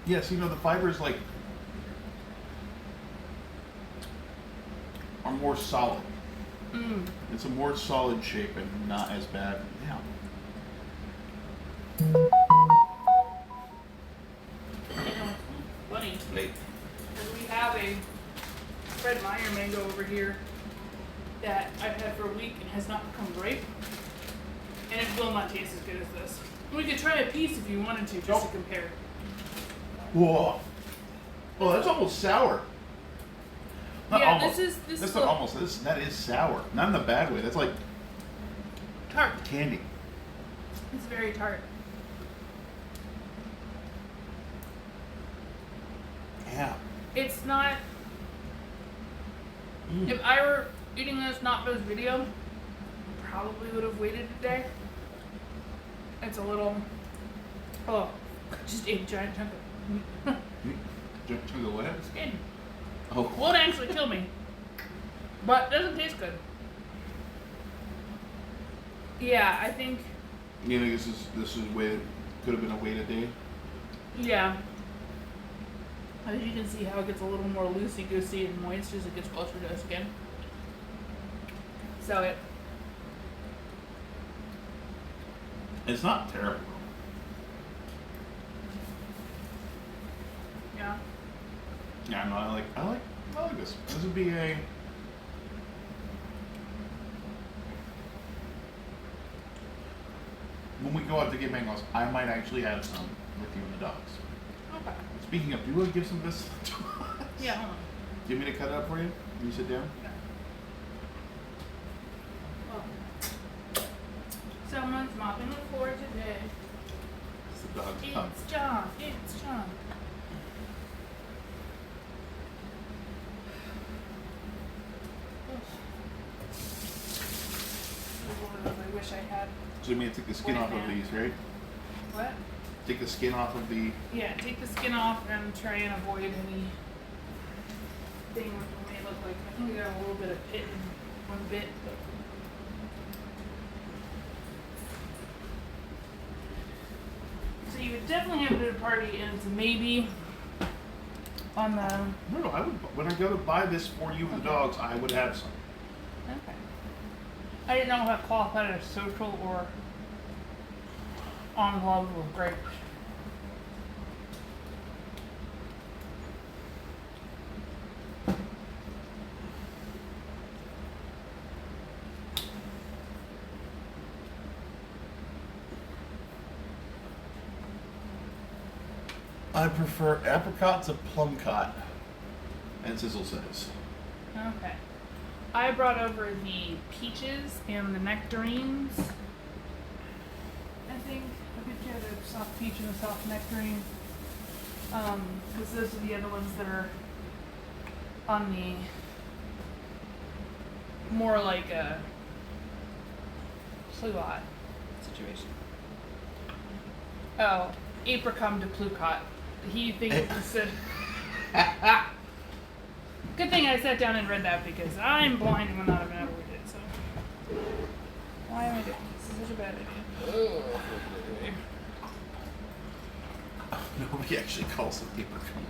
Yes, the fibers are more solid. Mm. It's a more solid shape and not as bad. Yeah. Funny. Late. We have a Fred Meyer mango over here that I've had for a week and has not become ripe. And it will not taste as good as this. We could try a piece if you wanted to, just to compare. Whoa. Oh, that's almost sour. Not Yeah, almost. this That's is not almost. That is sour. Not in a bad way. That's like tart. candy. It's very tart. Yeah. It's not. If I were eating this not for this video, probably would have waited a day. It's a little. Oh, just ate a giant chunk of To the what? skin. Oh. Won't actually kill me, but doesn't taste good. Yeah, I think. You think this is way could have been a wait a day? Yeah. As you can see how it gets a little more loosey-goosey and moist as it gets closer to the skin. So It's not terrible. yeah. Yeah, no, I like this. This would be a. When we go out to get mangoes, I might actually have some with you and the dogs. Okay. Speaking of, do you want to give some of this to us? Yeah, hold on. Do you want me to cut it up for you? You sit down. Yeah. Well, someone's mopping the floor today. It's the dog's tongue. It's John. It's John. I wish I had. So you may take the skin off of these, right? What? Take the skin off of the. Yeah, take the skin off and try and avoid any thing what it may look like. I think we got a little bit of pit in one bit, but so you would definitely have it at a party, and it's maybe on the. No, I would. When I go to buy this for you and the dogs, I would have some. Okay. I didn't know if it qualified as social or on the level of grapes. I prefer apricot to plumcot, and Sizzle says. Okay. I brought over the peaches and the nectarines. I think I could get a soft peach and a soft nectarine. Because those are the other ones that are on the more like a pluot situation. Oh, apricot to plucot. He thinks it's a. Good thing I sat down and read that because I'm blind and would not have been able to read it. So why am I doing this? This is such a bad idea. Nobody actually calls them apricot.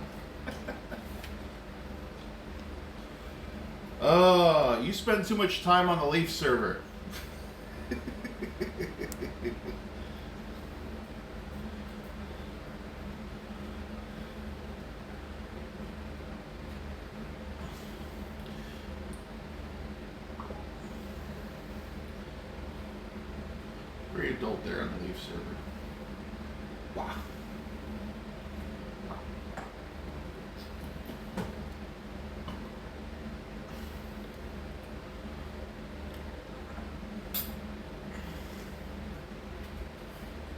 Oh, you spend too much time on the Leaf server. out there on the Leaf server. Wow.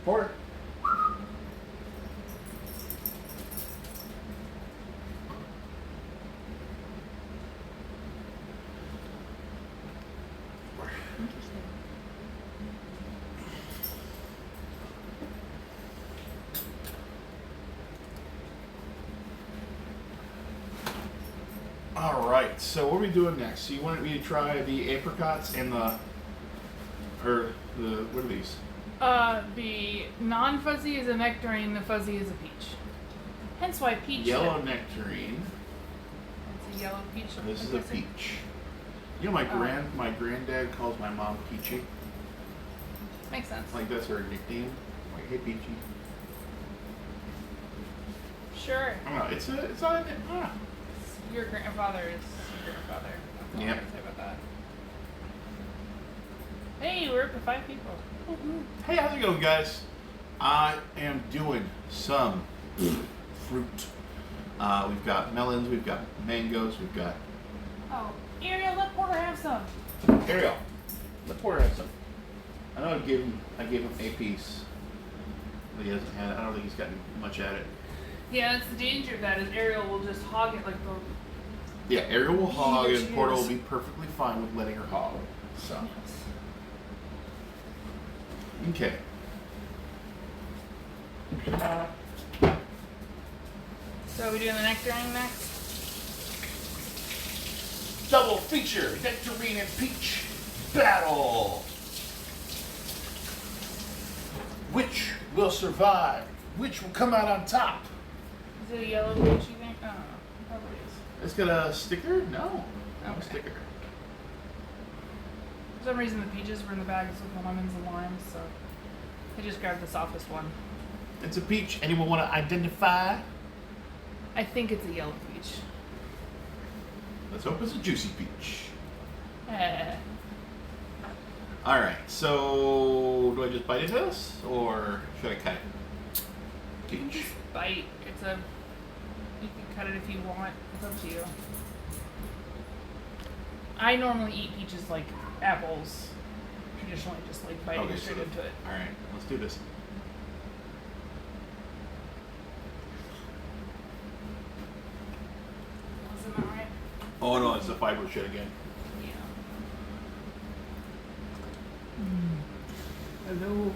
Porter. Interesting. All right. So what are we doing next? So you wanted me to try the apricots and what are these? The non-fuzzy is a nectarine, the fuzzy is a peach. Hence why peach. Yellow nectarine. It's a yellow peach. And this is a peach. You know, my granddad calls my mom Peachy. Makes sense. Like that's her nickname. Like, hey Peachy. Sure. I don't know. It's on. Your grandfather is your grandfather. That's all I Yep. can say about that. Hey, we're up to 5 people. Hey, how's it going, guys? I am doing some fruit. We've got melons, we've got mangoes, we've got. Oh, Ariel, let Porter have some. Ariel, let Porter have some. I know I gave him a piece, but he hasn't had it. I don't think he's gotten much at it. Yeah, that's the danger of that. Is Ariel will just hog it like the. Yeah, Ariel will hog, Yes, and she Porter is. will be perfectly fine with letting her hog. So. Okay. So are we doing the nectarine next? Double feature, nectarine and peach battle. Which will survive? Which will come out on top? Is it a yellow peach, you think? I don't know. Probably is. It's got a sticker? No. No Okay. sticker. For some reason, the peaches were in the bags with the lemons and limes, so I just grabbed the softest one. It's a peach. Anyone want to identify? I think it's a yellow peach. Let's hope it's a juicy peach. Eh. Alright, so do I just bite into this? Or should I cut it? You can Peach. just bite. It's a. You can cut it if you want. It's up to you. I normally eat peaches like apples. Traditionally, just like biting Okay, straight into it. Alright, let's do this. Wasn't that right? Oh no, it's the fiber shit again. Yeah. Hello.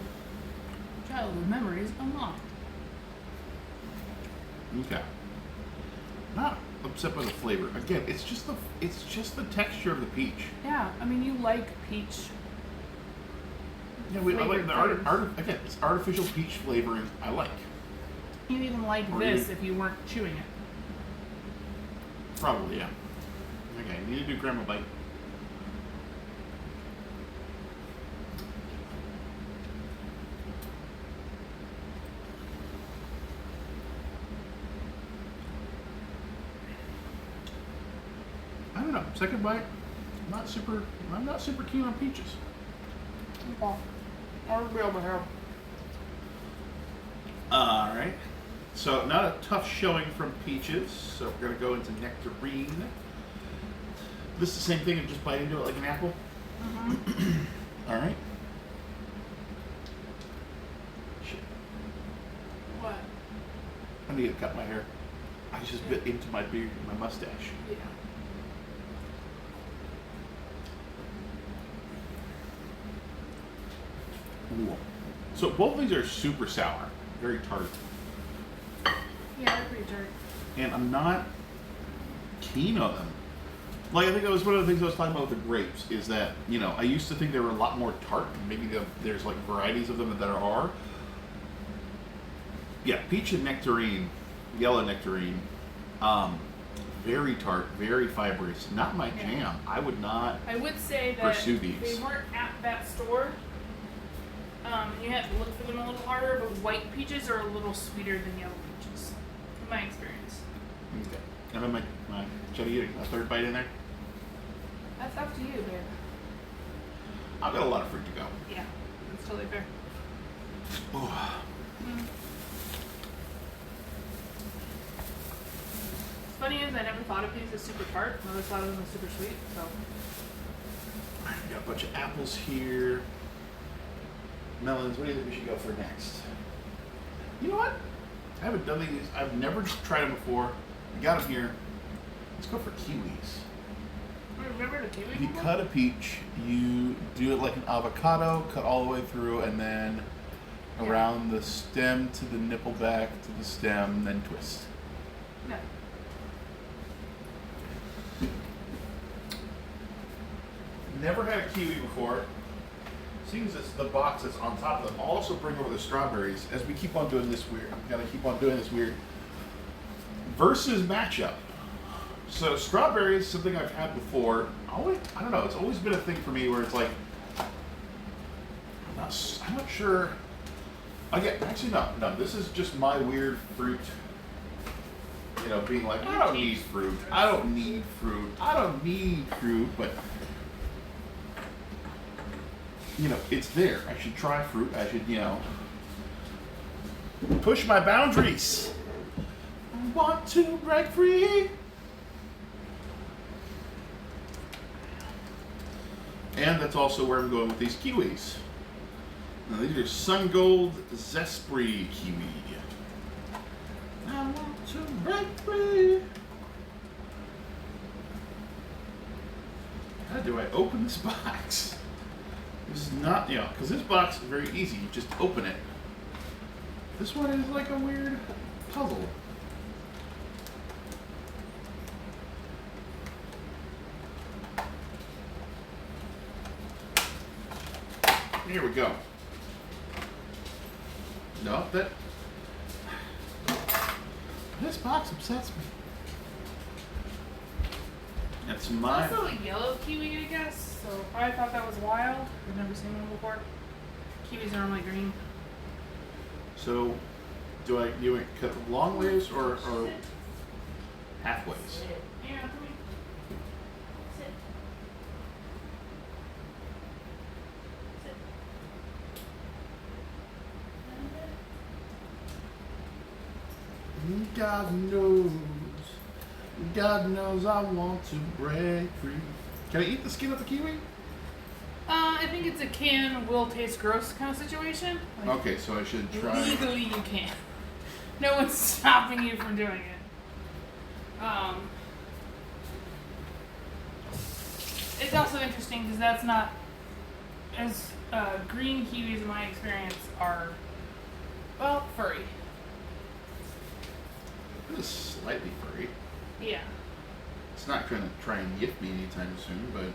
Childhood memories unlocked. Okay. Not upset by the flavor. Again, it's just the texture of the peach. Yeah, I mean, you like peach. Yeah, I like Flavored foods. again, it's artificial peach flavoring I like. You even like Or this you- if you weren't chewing it. Probably, yeah. Okay, need to do grandma bite. I don't know. Second bite, I'm not super keen on peaches. Okay. I'll be able to help. Alright. So not a tough showing from peaches. So we're gonna go into nectarine. This is the same thing, and just bite into it like an apple. Alright. Shit. What? I need to cut my hair. I just bit into my beard, my mustache. Yeah. Ooh. So both of these are super sour, very tart, Yeah, they're pretty tart. and I'm not keen on them. Like I think that was one of the things I was talking about with the grapes is that I used to think they were a lot more tart. Maybe there's like varieties of them that there are. Yeah, peach and nectarine, yellow nectarine, very tart, very fibrous. Not my jam. I would not. I would say that Pursue these. they weren't at that store. You had to look for them a little harder, but white peaches are a little sweeter than yellow peaches, in my experience. Okay. And then should I eat a third bite in there? That's up to you, babe. I've got a lot of fruit to go. Yeah, that's totally fair. Oh. Funny is, I never thought of these as super tart. I always thought of them as super sweet. So. Alright, we got a bunch of apples here. Melons. What do you think we should go for next? You know what? I haven't done these. I've never tried them before. We got them here. Let's go for kiwis. Remember the kiwi? You cut a peach, you do it like an avocado, cut all the way through, and then around the stem to the nipple back to the stem, then twist. No. Never had a kiwi before. Seeing as it's the box that's on top of them, I'll also bring over the strawberries as we keep on doing this weird. I'm gonna keep on doing this weird versus matchup. So strawberries, something I've had before. I don't know. It's always been a thing for me where it's like I'm not sure. Again, actually no. This is just my weird fruit. You know, being like I don't need fruit. I don't need fruit. I don't need fruit, but. You know, it's there. I should try fruit. I should, you know, push my boundaries. I want to break free. And that's also where I'm going with these kiwis. Now, these are Sun Gold Zespri kiwi. I want to break free. How do I open this box? This is not, you know, because this box is very easy. You just open it. This one is like a weird puzzle. Here we go. No, this box upsets me. That's mine. Also a yellow kiwi, I guess. So I thought that was wild. I've never seen one before. Kiwis are normally green. So, do I cut long ways or half ways? Yeah, come here. Sit. Sit. God knows I want to break free. Can I eat the skin of the kiwi? I think it's a can will taste gross kind of situation. Like, Okay, so I should try. legally, you can. No one's stopping you from doing it. It's also interesting because that's not as green kiwis in my experience are furry. This is slightly furry. Yeah. It's not going to try and yip me anytime soon, but.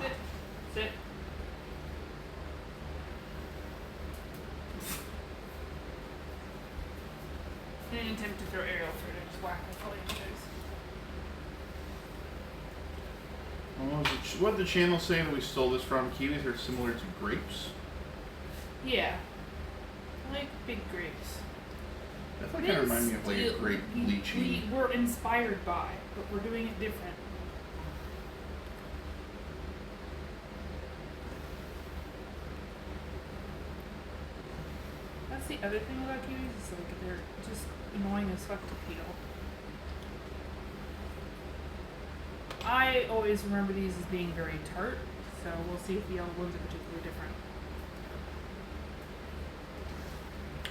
Sit. Sit. I didn't attempt to throw aerial fruit. I just whacked it fully in the face. What did the channel say that we stole this from? Kiwis are similar to grapes? Yeah. I like big grapes. That kind of reminds me of like a grape lychee. We were inspired by, but we're doing it different. That's the other thing about kiwis is like they're just annoying as fuck to peel. I always remember these as being very tart, so we'll see if the other ones are particularly different.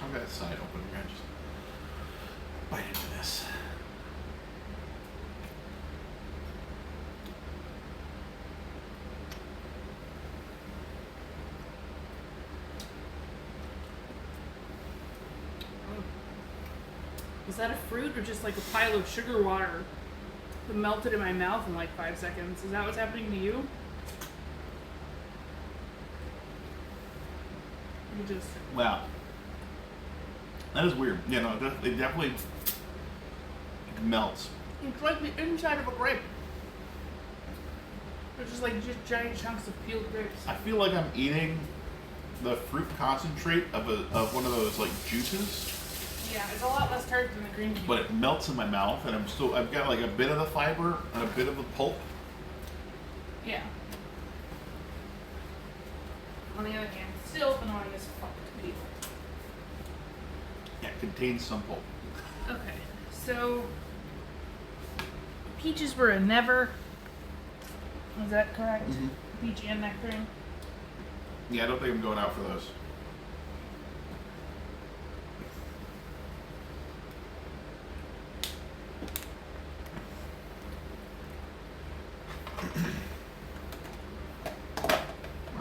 I've got a side open. We're gonna just bite into this. Was that a fruit or just like a pile of sugar water that melted in my mouth in like 5 seconds? Is that what's happening to you? You just... Wow. That is weird. Yeah, no, it definitely melts. It's like the inside of a grape. They're just like just giant chunks of peeled grapes. I feel like I'm eating the fruit concentrate of one of those like juices. Yeah, it's a lot less tart than the green tea. But it melts in my mouth, and I've got like a bit of the fiber and a bit of the pulp. Yeah. on the other hand, still annoying as fuck to people. Yeah, contains some pulp. Okay, so peaches were a never. Is that correct? Mm-hmm. Peach and nectarine. Yeah, I don't think I'm going out for those.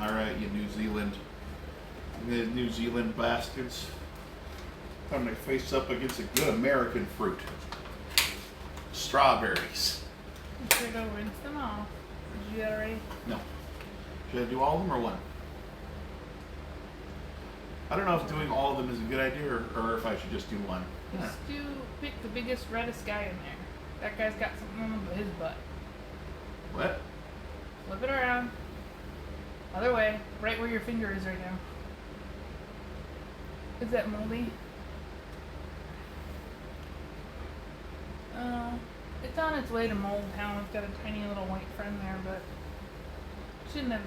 Alright, you New Zealand bastards. Put my face up against a good American fruit. Strawberries. You should go rinse them off. Did you do that already? No. Should I do all of them or one? I don't know if doing all of them is a good idea or if I should just do one. Just pick the biggest, reddest guy in there. That guy's got something on his butt. What? Flip it around. Other way. Right where your finger is right now. Is that moldy? It's on its way to Mold Town. It's got a tiny little white friend there, but shouldn't have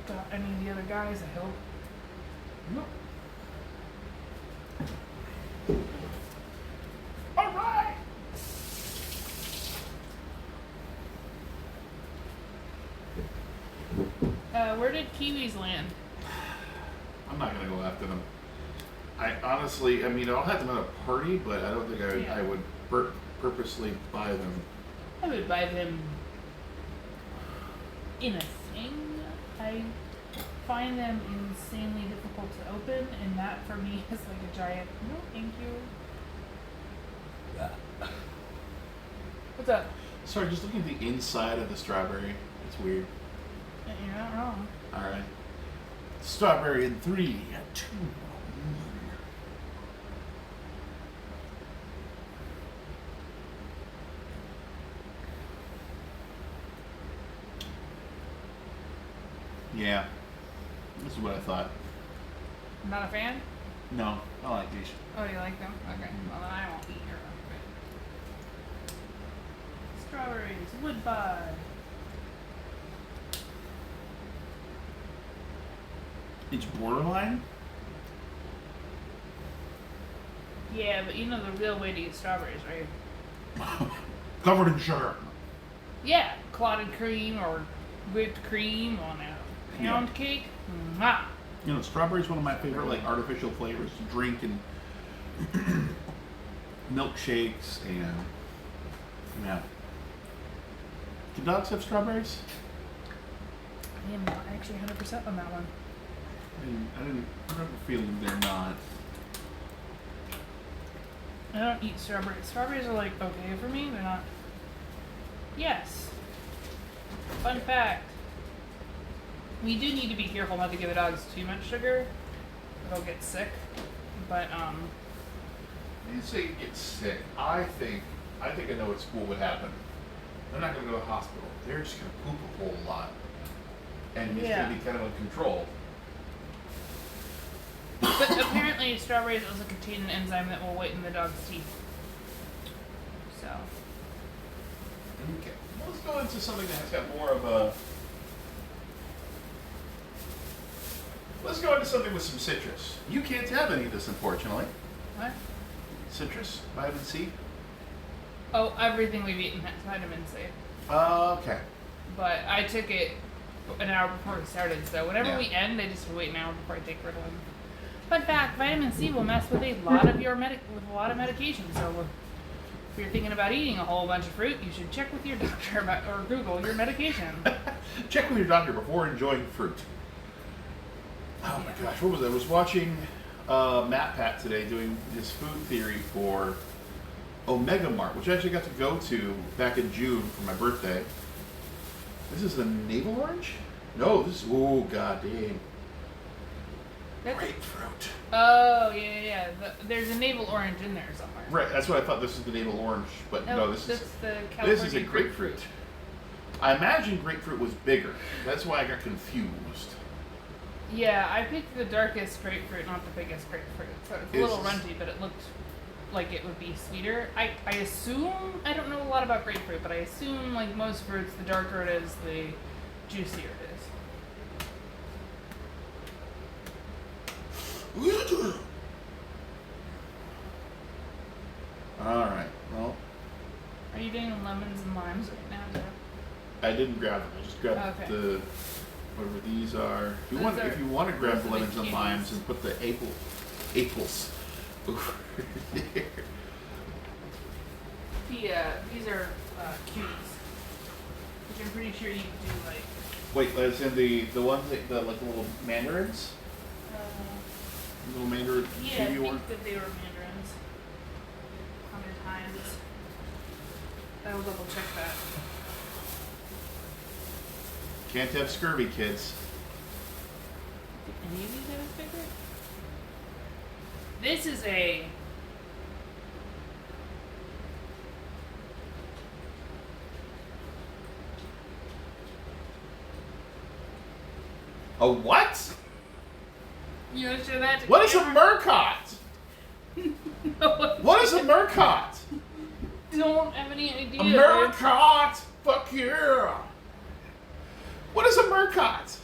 got any of the other guys, I hope. Nope. Alright! Where did kiwis land? I'm not gonna go after them. I honestly, I'll have them at a party, but I don't think I would purposely buy them. I would buy them in a thing. I find them insanely difficult to open, and that for me is like a giant no thank you. What's up? Sorry, just looking at the inside of the strawberry. It's weird. You're not wrong. Alright. Strawberry in 3, 2, 1. Yeah. This is what I thought. Not a fan? No, I like these. Oh, you like them? Okay. Well, then I won't eat your strawberries, Woodbine. It's borderline? Yeah, but you know the real way to eat strawberries, right? Covered in sugar. Yeah, clotted cream or whipped cream on a pound cake. Mwah. You know, strawberry is one of my favorite artificial flavors to drink and milkshakes and yeah. Do dogs have strawberries? I am not actually 100% on that one. I didn't I have a feeling they're not. I don't eat strawberries. Strawberries are okay for me. They're not. Yes. Fun fact. We do need to be careful not to give the dogs too much sugar. They'll get sick. But You say you get sick. I think I know what would happen. They're not going to go to the hospital. They're just going to poop a whole lot, and it's going to be kind of uncontrolled. But apparently, strawberries also contain an enzyme that will whiten the dog's teeth. So. Okay. Well, let's go into something that's got more of a. Let's go into something with some citrus. You can't have any of this, unfortunately. What? Citrus, vitamin C. Oh, everything we've eaten has vitamin C. Okay. But I took it an hour before we started, so whenever we Yeah. end, I just wait an hour before I take Ritalin. Fun fact: vitamin C will mess with a lot of your with a lot of medication. So if you're thinking about eating a whole bunch of fruit, you should check with your doctor or Google your medication. Check with your doctor before enjoying fruit. Oh my gosh, what was I? I was watching Matt Pat today doing his food theory for Omega Mart, which I actually got to go to back in June for my birthday. This is the navel orange? No, this is, oh god dang. Grapefruit. Oh, yeah. There's a navel orange in there somewhere. Right, that's what I thought. This is the navel orange, but no, this is the California this is a grapefruit. I imagine grapefruit was bigger. That's why I got confused. Yeah, I picked the darkest grapefruit, not the biggest grapefruit. So it's a little runty, but it looked like it would be sweeter. I assume, I don't know a lot about grapefruit, but I assume like most fruits, the darker it is, the juicier it is. Alright, well, Are you doing lemons and limes right now, Joe? I didn't grab them. I just grabbed Okay. the whatever these are. If you Those want, are- if you want to grab those are the lemons and cuties. limes and put the apples over there. These are cuties, which I'm pretty sure you can do like. Wait, as in the ones that the like the little mandarins, Uh, little mandarin yeah, I kiwi one. think that they were mandarins. 100 times. I will double check that. Can't have scurvy, kids. Did any of these have a sticker? This is a. A what? You want to show that to What is a camera? murcot? No, What is a murcot? don't have any idea. A dude. murcot! Fuck yeah! What is a murcot?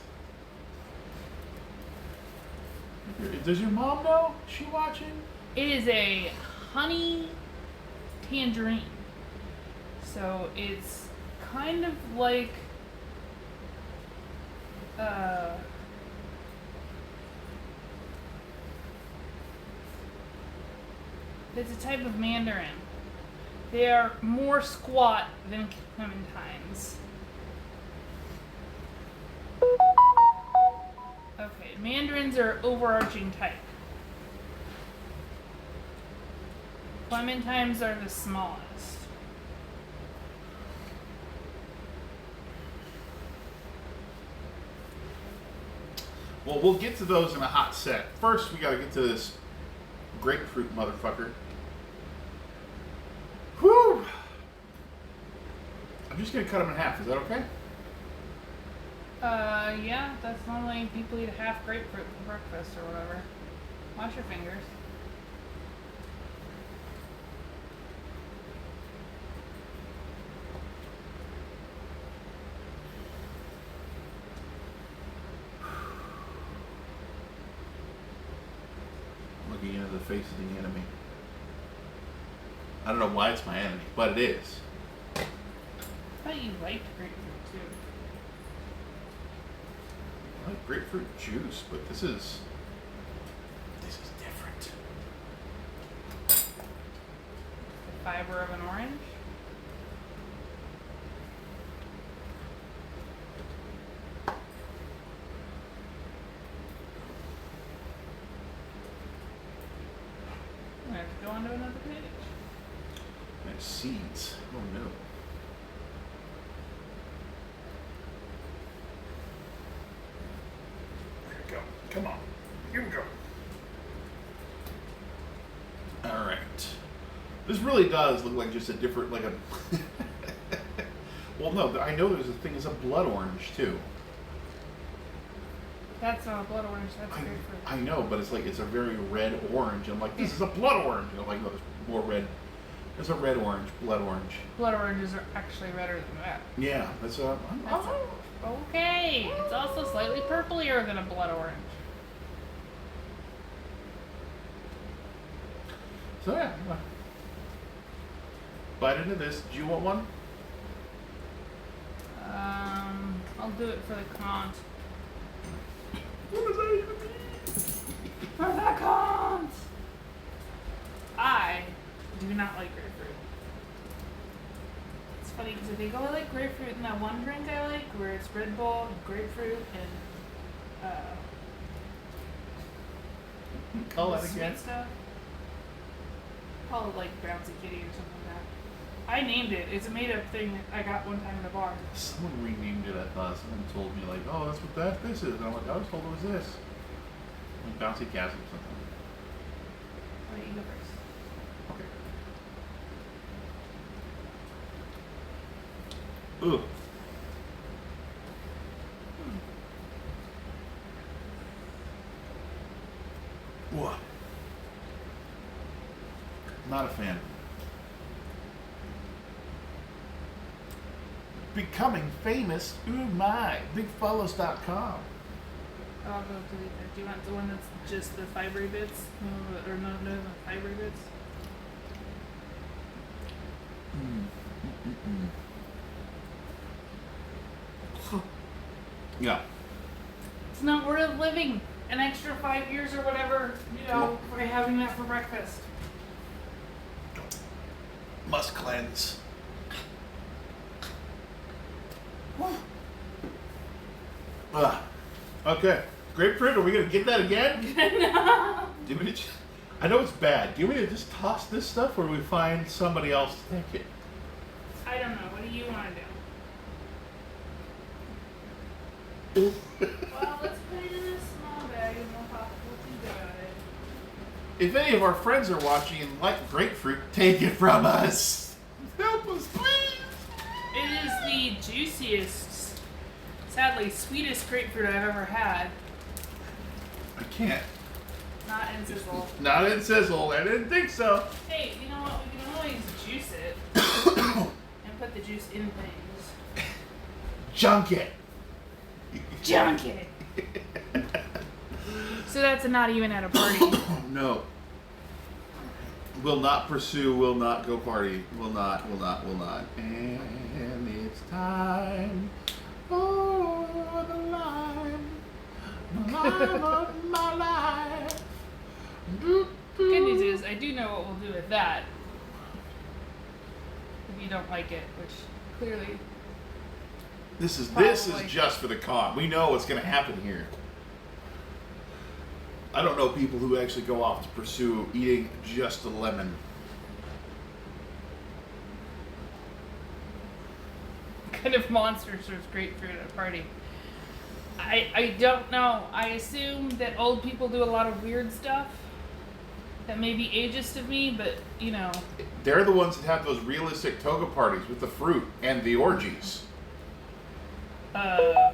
Does your mom know? Is she watching? It is a honey tangerine. So it's kind of like it's a type of mandarin. They are more squat than clementines. Okay, mandarins are overarching type. Clementines are the smallest. Well, we'll get to those in a hot sec. First, we gotta get to this grapefruit motherfucker. Whew! I'm just gonna cut them in half. Is that okay? Yeah, that's normally people eat a half grapefruit for breakfast or whatever. Wash your fingers. Looking into the face of the enemy. I don't know why it's my enemy, but it is. I thought you liked grapefruit too. I like grapefruit juice, but this is different. The fiber of an orange. I'm gonna have to go on to another page. There's seeds. Oh no. There we go. Come on. Here we go. Alright. This really does look like just a different, like a... Well, no, I know there's a thing, it's a blood orange, too. That's not a blood orange, that's grapefruit. I know, but it's like, it's a very red orange. I'm like, this is a blood orange. And I'm like, no, there's more red. There's a red orange, blood orange. Blood oranges are actually redder than that. Yeah, that's a... Okay, it's also slightly purplier than a blood orange. So yeah, bite into this. Do you want one? I'll do it for the cont. What does that even mean? For the cont! I do not like grapefruit. It's funny because I think, oh, I like grapefruit in that one drink I like, where it's Red Bull, grapefruit, and Call that sweet again. stuff. Call it like Bouncy Kitty or something like that. I named it. It's a made-up thing that I got one time in a bar. Someone renamed it. I thought someone told me like, oh, that's what this is. And I'm like, I was told it was this. Like Bouncy Castle or something. I'll let you go first. Okay. Ugh. What? Not a fan. Becoming famous. Ooh my. Bigfollows.com. I'll go delete that. Do you want the one that's just the fibery bits? Or no, the fibery bits? Yeah. It's not worth living an extra 5 years or whatever, for having that for breakfast. Must cleanse. Okay. Grapefruit, are we going to get that again? No. Do we just, I know it's bad. Do you want me to just toss this stuff or do we find somebody else to take it? I don't know. What do you want to do? Well, let's put it in a small bag and we'll talk about it. If any of our friends are watching and like grapefruit, take it from us. Help us, please. It is the juiciest, sadly sweetest grapefruit I've ever had. I can't. Not in sizzle. Not in sizzle. I didn't think so. Hey, you know what? We can always juice it and put the juice in things. Junk it. Junk it. So that's a not even at a party. No. Will not pursue, will not go party. Will not. And it's time for the lime. The lime of my life. Good news is, I do know what we'll do with that. If you don't like it, which clearly. This is Probably. just for the con. We know what's going to happen here. I don't know people who actually go off to pursue eating just a lemon. What kind of monster serves grapefruit at a party? I don't know. I assume that old people do a lot of weird stuff. That may be ageist of me, but They're the ones that have those realistic toga parties with the fruit and the orgies. What?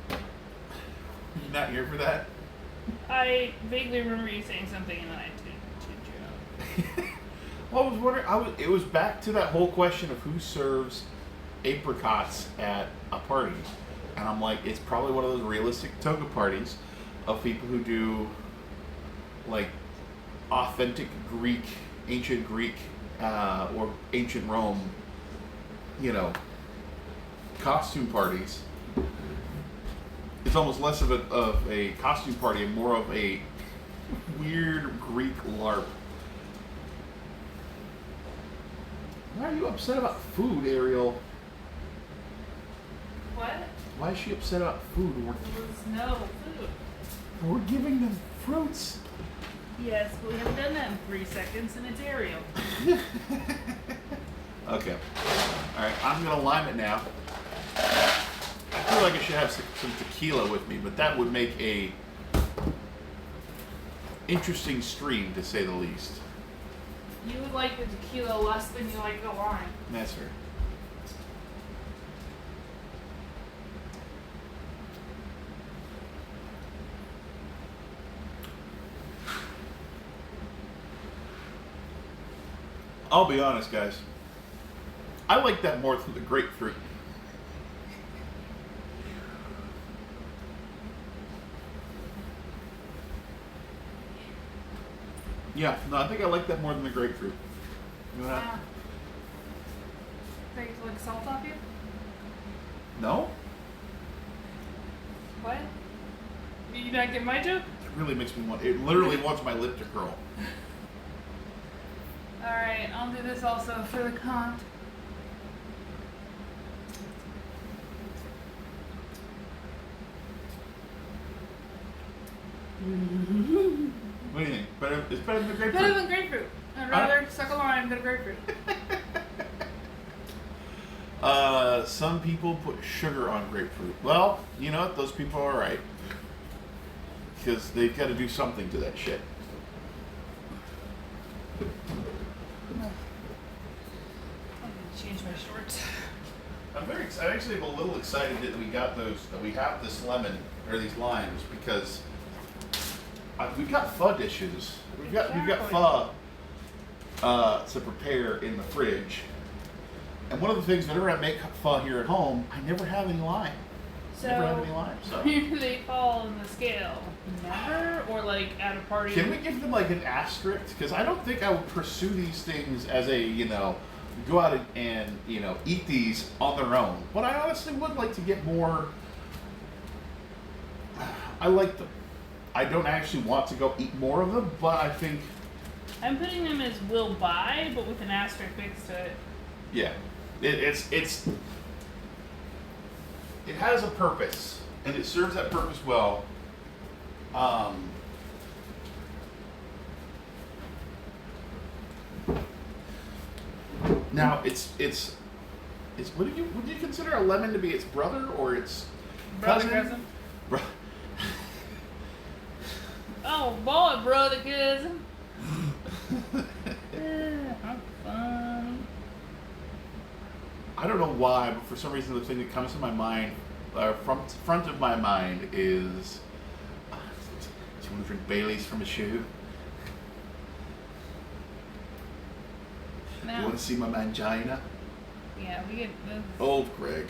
You not here for that? I vaguely remember you saying something and then I tuned you out. Well, I was wondering. It was back to that whole question of who serves apricots at a party, and I'm like, it's probably one of those realistic toga parties of people who do like authentic Greek, ancient Greek, or ancient Rome, costume parties. It's almost less of a costume party and more of a weird Greek LARP. Why are you upset about food, Ariel? What? Why is she upset about food? There was no food. We're giving them fruits. Yes, but we haven't done that in 3 seconds and it's Ariel. Okay. Alright, I'm going to lime it now. I feel like I should have some tequila with me, but that would make a interesting stream, to say the least. You would like the tequila less than you like the lime. That's fair. I'll be honest, guys. I like that more than the grapefruit. Yeah, no, I think I like that more than the grapefruit. You know what? Wow. Ready to lick salt off you? No? What? You not get my joke? It really makes me want. It literally wants my lip to curl. Alright, I'll do this also for the con. What do you think? It's better than the grapefruit. Better than grapefruit. I'd rather suck a lime than a grapefruit. Some people put sugar on grapefruit. Well, you know what? Those people are right. Because they've got to do something to that shit. I'm gonna change my shorts. I actually am a little excited that we got that we have this lemon, or these limes, because we've got pho dishes. We've got pho to prepare in the fridge. And one of the things, whenever I make pho here at home, I never have any lime. So, never had any lime. So where do they fall in the scale? Never? Or like at a party? can we give them like an asterisk? Because I don't think I would pursue these things as a, go out and eat these on their own. But I honestly would like to get more. I like them. I don't actually want to go eat more of them, but I think. I'm putting them as will buy, but with an asterisk next to it. Yeah, it has a purpose, and it serves that purpose well. Now it's would you consider a lemon to be its brother or its cousin? Oh boy, brother cousin. How fun. I don't know why, but for some reason the thing that comes to my mind, front of my mind is, do you want to drink Bailey's from a shoe? No. You want to see my mangina? Yeah, we get this. Old Greg.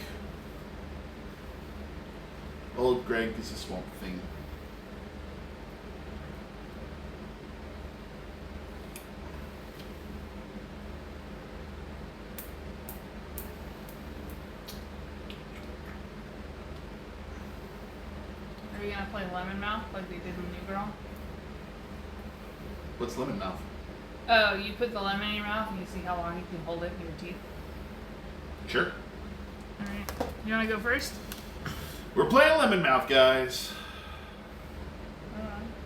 Old Greg is a swamp thing. Are we gonna play lemon mouth like they did in New Girl? What's lemon mouth? Oh, you put the lemon in your mouth and you see how long you can hold it in your teeth. Sure. Alright. You wanna go first? We're playing lemon mouth, guys.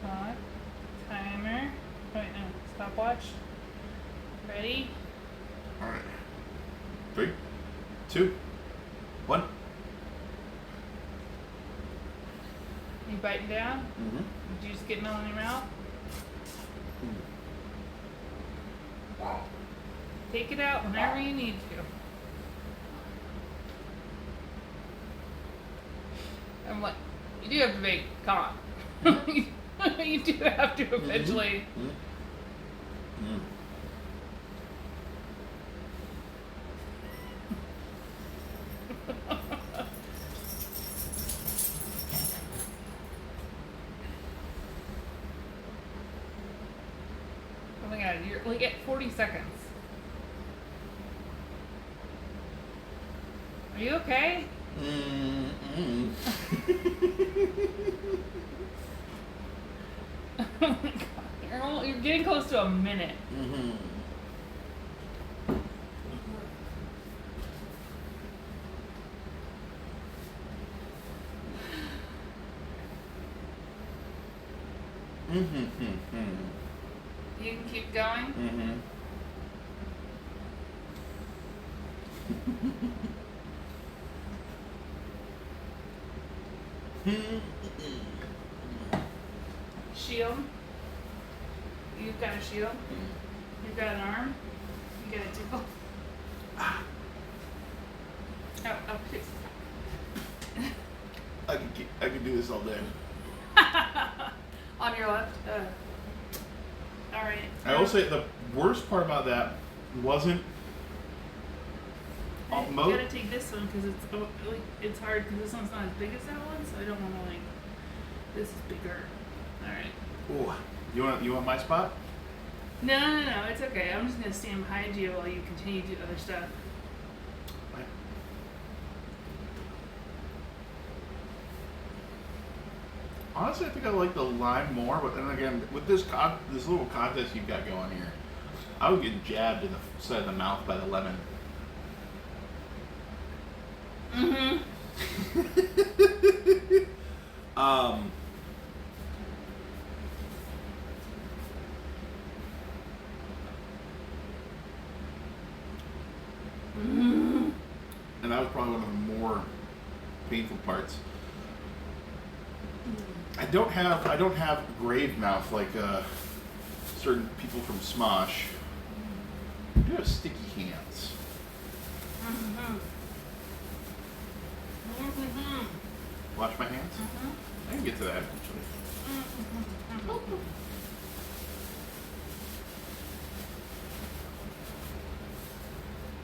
Clock. Timer. Wait, no. Stopwatch. Ready? All right. 3, 2, 1. You biting down? Mm-hmm. Did you just get melon in your mouth? Wow. Take it out whenever you need to. I'm like, you do have to make, come on. You do have to eventually. Mm-hmm. Mm. Oh my god, you're like at 40 seconds. Are you okay? Mm-mm. Oh my god, you're getting close to a minute. Mm-hmm. Mm-hmm. You can keep going. Mm-hmm. Shield. You've got a shield. You've got an arm. You got a tickle. Oh, okay. I can do this all day. On your left. All right. I will say the worst part about that wasn't. You gotta take this one because it's hard because this one's not as big as that one, so I don't want to this is bigger. All right. Ooh, you want my spot? No, it's okay. I'm just gonna stand behind you while you continue to do other stuff. Right. Honestly, I think I like the lime more, but then again, with this little contest you've got going here, I would get jabbed in the side of the mouth by the lemon. Mm-hmm. And that was probably one of the more painful parts. I don't have grave mouth like certain people from Smosh. I do have sticky hands. Mm-hmm. Mm-hmm. Wash my hands? Mm-hmm. I can get to that eventually. Mm-hmm.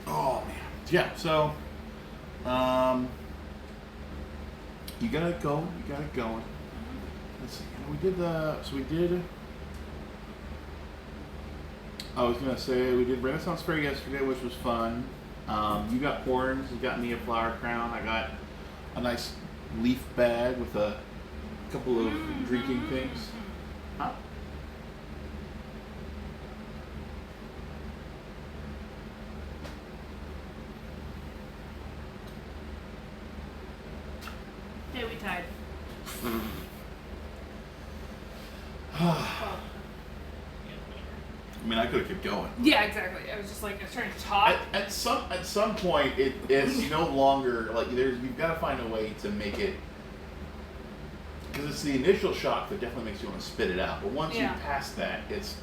Oh man. Yeah, so You got it going. You got it going. Let's see. We did the. So we did. I was gonna say we did Renaissance Fair yesterday, which was fun. You got horns. You got me a flower crown. I got a nice leaf bag with a couple of drinking things. Huh? Hey, we tied. I mean, I could have kept going. Yeah, exactly. I was just like, I was trying to talk. At some point, it's no longer like you've got to find a way to make it, because it's the initial shock that definitely makes you want to spit it out. But once you pass that, it's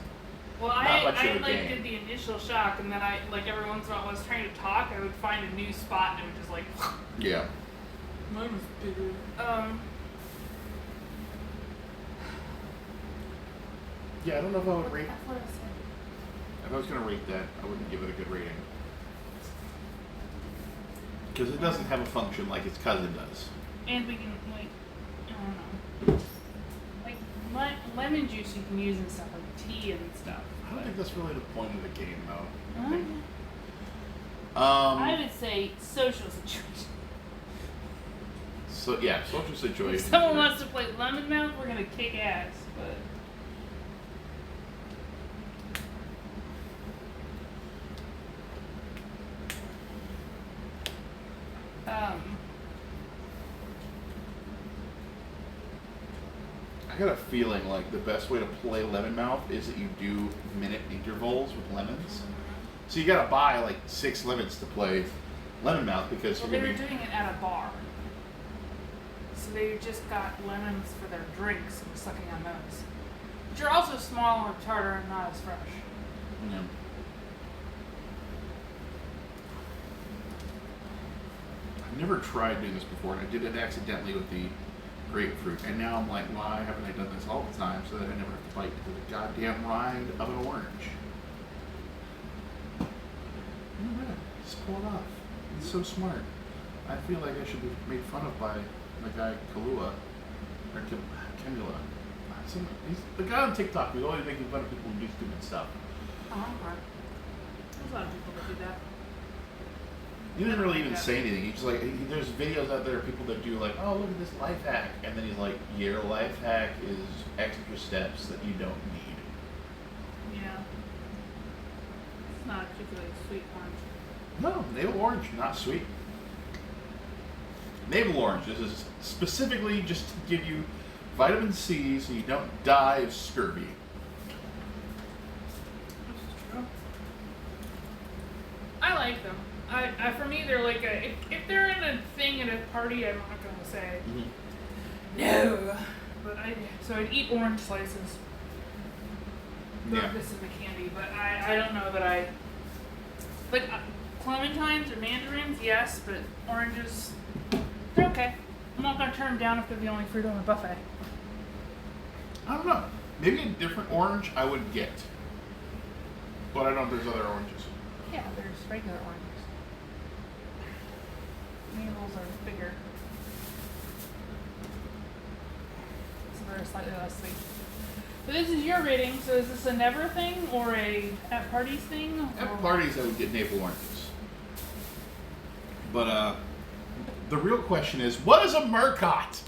well, not much I of a like game. did the initial shock, and then I like every once in a while when I was trying to talk, I would find a new spot and it would just like. Yeah. Mine was bigger. Yeah, I don't know if I would rate. That's what I said. If I was going to rate that, I wouldn't give it a good rating. Because it doesn't have a function like its cousin does. And we can, like, I don't know. Like, lemon juice you can use in stuff like tea and stuff. I don't think that's really the point of the game, though. I would say social situation. So, yeah, social situation. If someone wants to play lemon mouth, we're going to kick ass, but. I got a feeling like the best way to play lemon mouth is that you do minute intervals with lemons. So you gotta buy like 6 lemons to play lemon mouth because Well, they were doing it at a bar. So they just got lemons for their drinks and were sucking on those. Which are also smaller, tartar, and not as fresh. Yeah. I've never tried doing this before, and I did it accidentally with the grapefruit, and now I'm like, why haven't I done this all the time so that I never have to bite into the goddamn rind of an orange? Alright, just pull it off. It's so smart. I feel like I should be made fun of by the guy Kalua, or Kemula. The guy on TikTok who's always making fun of people who do stupid stuff. Oh, okay. There's a lot of people that do that. He didn't really even say anything. He's just like, there's videos out there of people that do like, oh, look at this life hack. And then he's like, your life hack is extra steps that you don't need. Yeah. It's not a particularly sweet orange. No, navel orange, not sweet. Navel orange, this is specifically just to give you vitamin C so you don't die of scurvy. This is true. I like them. I for me, they're like a. If they're in a thing at a party, I'm not gonna say no. But I'd eat orange slices. Yeah. This is the candy, but I don't know that I like clementines or mandarins. Yes, but oranges, they're okay. I'm not gonna turn them down if they're the only fruit on the buffet. I don't know. Maybe a different orange I would get. But I don't know if there's other oranges. Yeah, there's regular oranges. Maples are bigger. So they're slightly less sweet. But this is your rating, so is this a never thing or a at parties thing? At parties I would get navel oranges. But the real question is, what is a Murcott?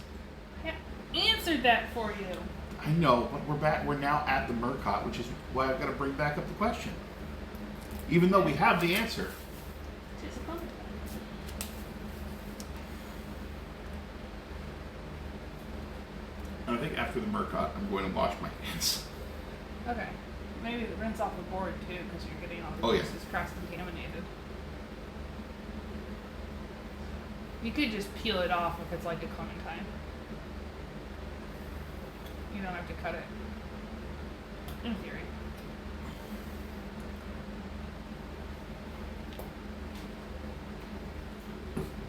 I answered that for you. I know, but we're now at the Murcott, which is why I've got to bring back up the question. Even though we have the answer. Just a comment. And I think after the Murcott, I'm going to wash my hands. Okay. Maybe rinse off the board too, because you're getting all the Oh, yeah. juices cross-contaminated. You could just peel it off if it's like a clementine. You don't have to cut it. In theory.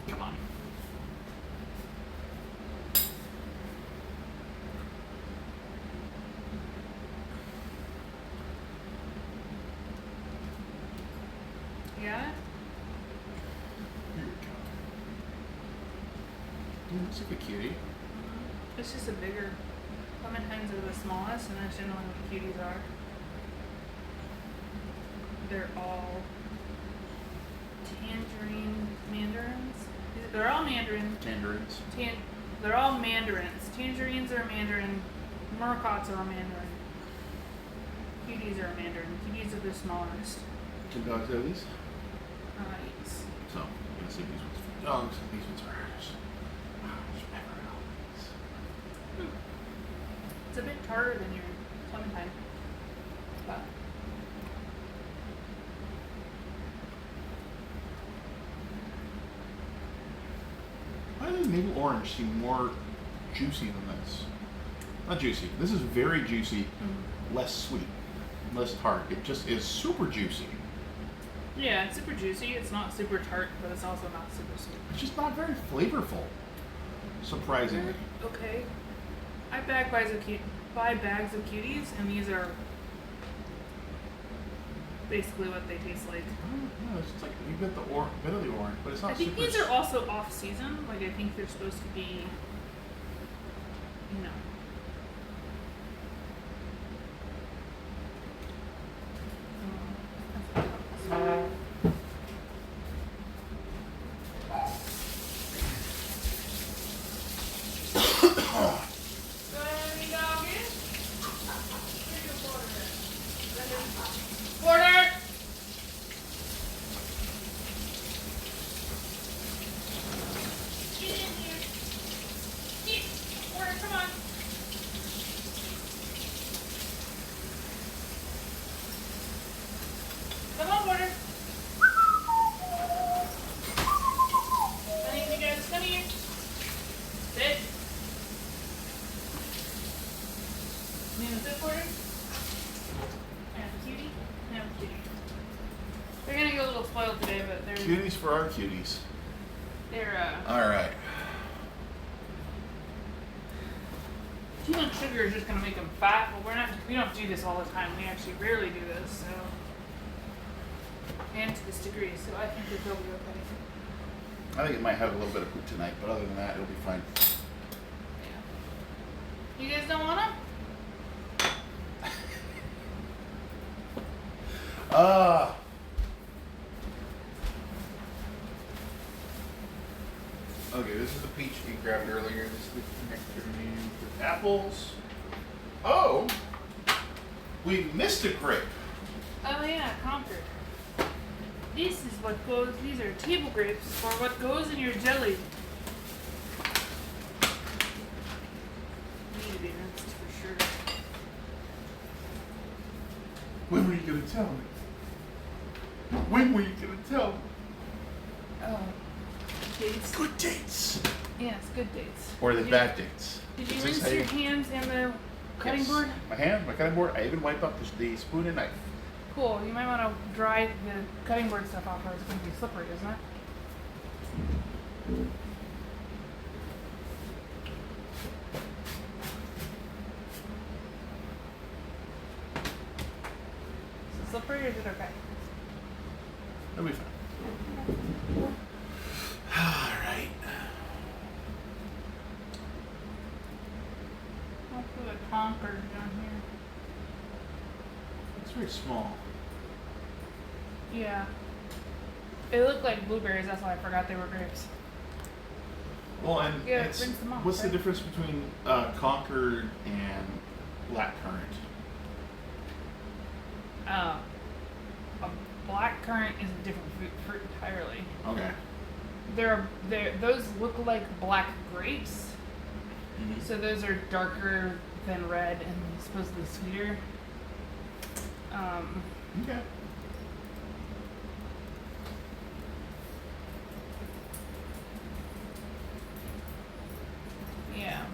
Come on. Yeah? Here we go. Looks like a cutie. It's just a bigger. Clementines are the smallest, and that's generally what the cuties are. They're all tangerine mandarins. They're all mandarin. Mandarins. They're all mandarins. Tangerines are a mandarin. Muricots are a mandarin. Cuties are a mandarin. Cuties are the smallest. Can dogs have these? Yes. So, I'm going to see these ones for dogs, and these ones are ours. There's pepper and all these. It's a bit tartar than your clementine. But Why does navel orange seem more juicy than this? Not juicy. This is very juicy, less sweet, less tart. It just is super juicy. yeah, it's super juicy. It's not super tart, but it's also not super sweet. It's just not very flavorful, surprisingly. Okay. I buy bags of cuties, and these are basically what they taste like. No, it's just like you get the bit of the orange, but it's not. I think super these are also off season. Like I think they're supposed to be, you know. Porter! Get in here. Get. Porter, come on. Come on, Porter. I need you guys to come here. Sit. You need to sit, Porter? And a cutie? And a cutie. They're gonna get a little spoiled today, but cuties for our cuties. they're All right. too much sugar is just gonna make them fat. But we don't do this all the time. We actually rarely do this, so and to this degree. So I think that they'll be okay. I think it might have a little bit of poop tonight, but other than that, it'll be fine. Yeah. You guys don't want them? Okay, this is the peach you grabbed earlier. This is the nectarine with apples. Oh, we missed a grape. Oh yeah, Concord. This is what goes. These are table grapes for what goes in your jelly. Need to be rinsed for sure. When were you gonna tell me? When were you gonna tell me? Oh, dates. Good dates. Yes, good dates. Or the Did bad dates. Did you Is this rinse how you- your hands and the cutting Yes. board? My hand, my cutting board. I even wipe up the spoon and knife. Cool. You might want to dry the cutting board stuff off, or it's going to be slippery, isn't it? Is it slippery or is it okay? It'll be fine. All right. I'll put a Concord down here. It's very small. Yeah. They look like blueberries, that's why I forgot they were grapes. Well, and Yeah, it's, rinse them off, what's the right? difference between Concord and blackcurrant? A blackcurrant is a different fruit entirely. Okay. Those look like black grapes. Mm-hmm. So those are darker than red and supposedly sweeter. Okay. Yeah.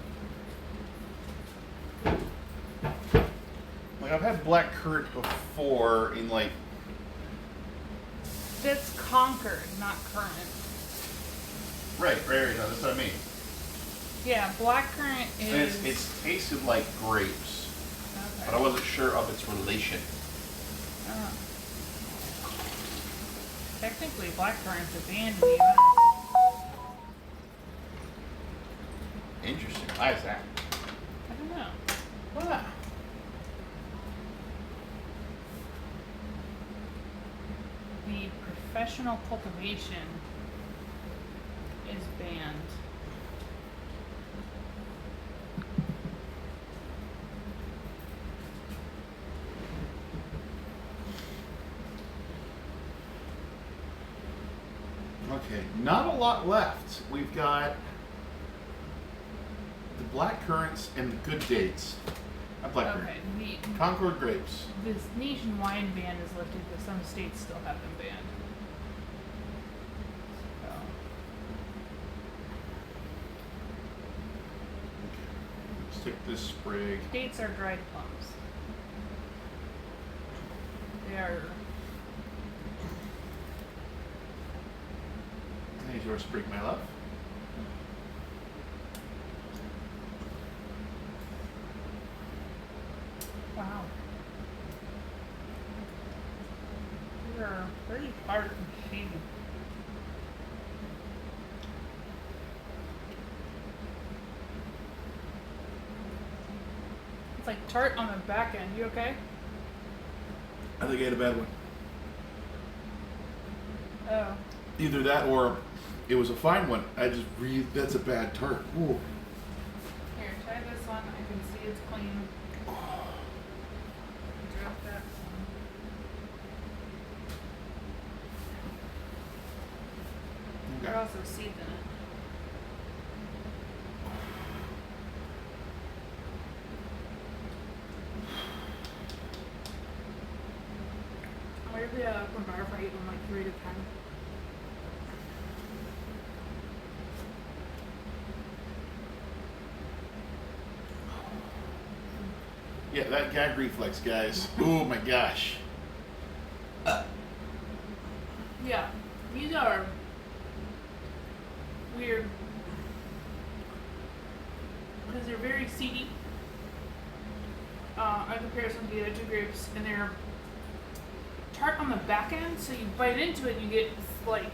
Like I've had blackcurrant before in like. That's Concord, not currant. Right. That's what I mean. Yeah, blackcurrant is. And it's tasted like grapes, Okay. but I wasn't sure of its relation. Oh. Technically, blackcurrant's a band name. Interesting. Why is that? I don't know. Wow. The professional cultivation is banned. Okay, not a lot left. We've got the black currants and the good dates. Not black Okay, currant. Concord grapes. this nationwide ban is lifted, but some states still have them banned. So, Stick this sprig. dates are dried plums. They are. Here's your sprig, my love. Wow. These are pretty hard and cheesy. It's like tart on the back end. You okay? I think I had a bad one. Oh. Either that or it was a fine one. That's a bad tart. Ooh. Here, try this one. I can see it's clean. Drop that one. There are also seeds in it. Where's the compare if I eat them like 3 to 10? Yeah, that gag reflex, guys. Oh my gosh. Yeah, these are weird because they're very seedy. I comparison to the other two grapes, and they're tart on the back end. So you bite into it, and you get like,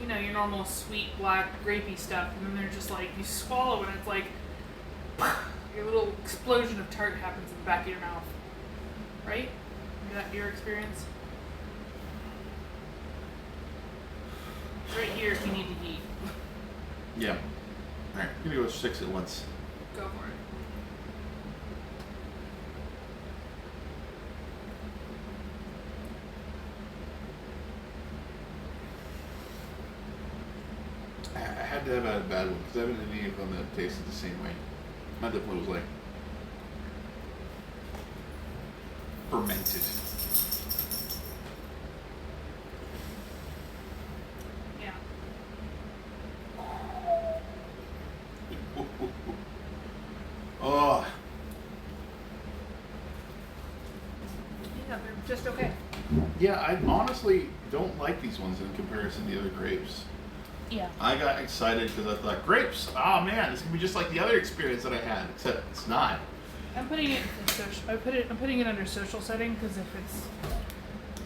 you know, your normal sweet black grapey stuff, and then they're just like you swallow, and it's like your little explosion of tart happens in the back of your mouth. Right? Is that your experience? Right here if you need to eat. Yeah. Alright, I'm gonna go 6 at once. Go for it. I had to have had a bad one because I haven't had any of them that tasted the same way. My diplo was like fermented. Yeah. Oh, Yeah, they're just okay. yeah. I honestly don't like these ones in comparison to the other grapes. Yeah. I got excited because I thought grapes. Oh man, this can be just like the other experience that I had, except it's not. I'm putting it in social. I'm putting it under social setting because if it's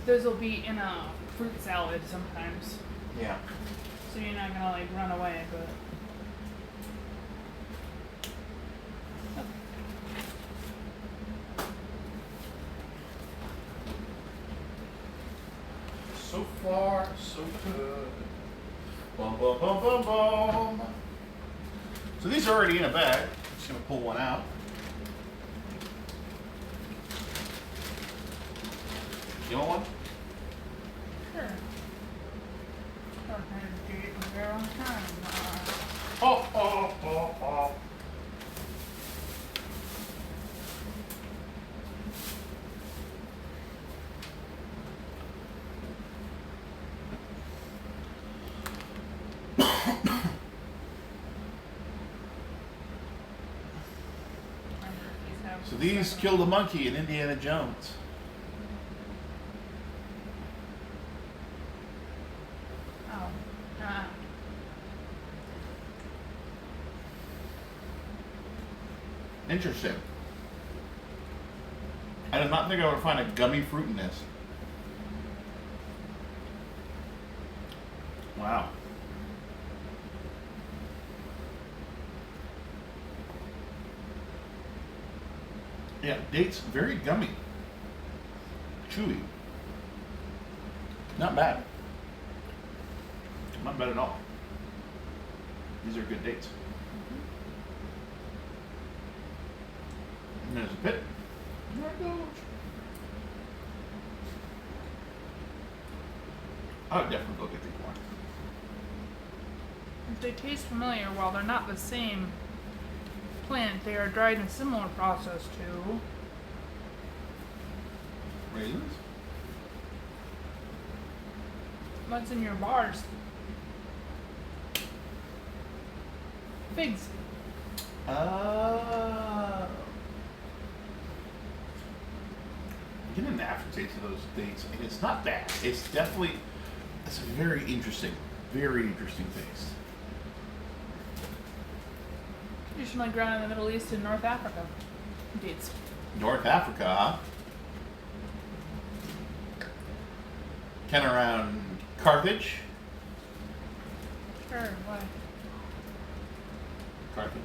those will be in a fruit salad sometimes, Yeah. so you're not gonna like run away. But So far, so good. Bum, bum, bum, bum, bum. So these are already in a bag. I'm just gonna pull one out. You want one? sure. Oh, oh, oh, oh. So these killed a monkey in Indiana Jones. Oh. Interesting. I did not think I would find a gummy fruit in this. Wow. Yeah, dates very gummy, chewy. Not bad. Not bad at all. These are good dates. And there's a bit. There it goes. I would definitely go get these more. They taste familiar. While they're not the same plant, they are dried in a similar process to Raisins? what's in your bars. Figs. Getting an aftertaste of those dates, and it's not bad. It's definitely, it's a very interesting taste. Traditionally grown in the Middle East and North Africa. Dates. North Africa, huh? Kind of around Carthage. Sure, why? Carthage.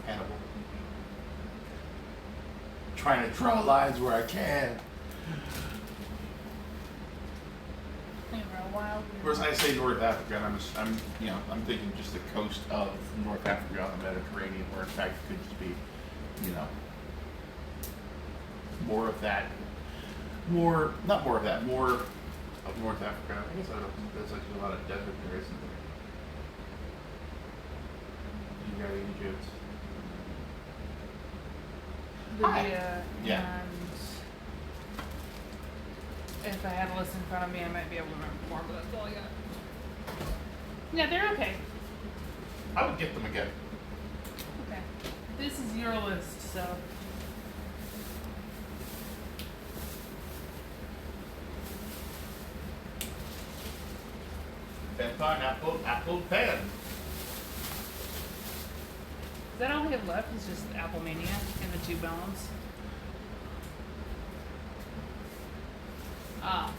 Hannibal. Trying to draw lines where I can. Think about wild. Of course, I say North Africa, and I'm thinking just the coast of North Africa on the Mediterranean, where in fact it could just be, more of that, more of North Africa. I guess I don't think there's actually a lot of desert there, isn't there? You got Egypt. Libya, Yeah. and if I had a list in front of me, I might be able to remember more, but that's all I got. Yeah, they're okay. I would get them again. Okay. This is your list, so. And pineapple, apple pan. Is that all we have left? Is just Apple Mania and the 2 bones? Ah.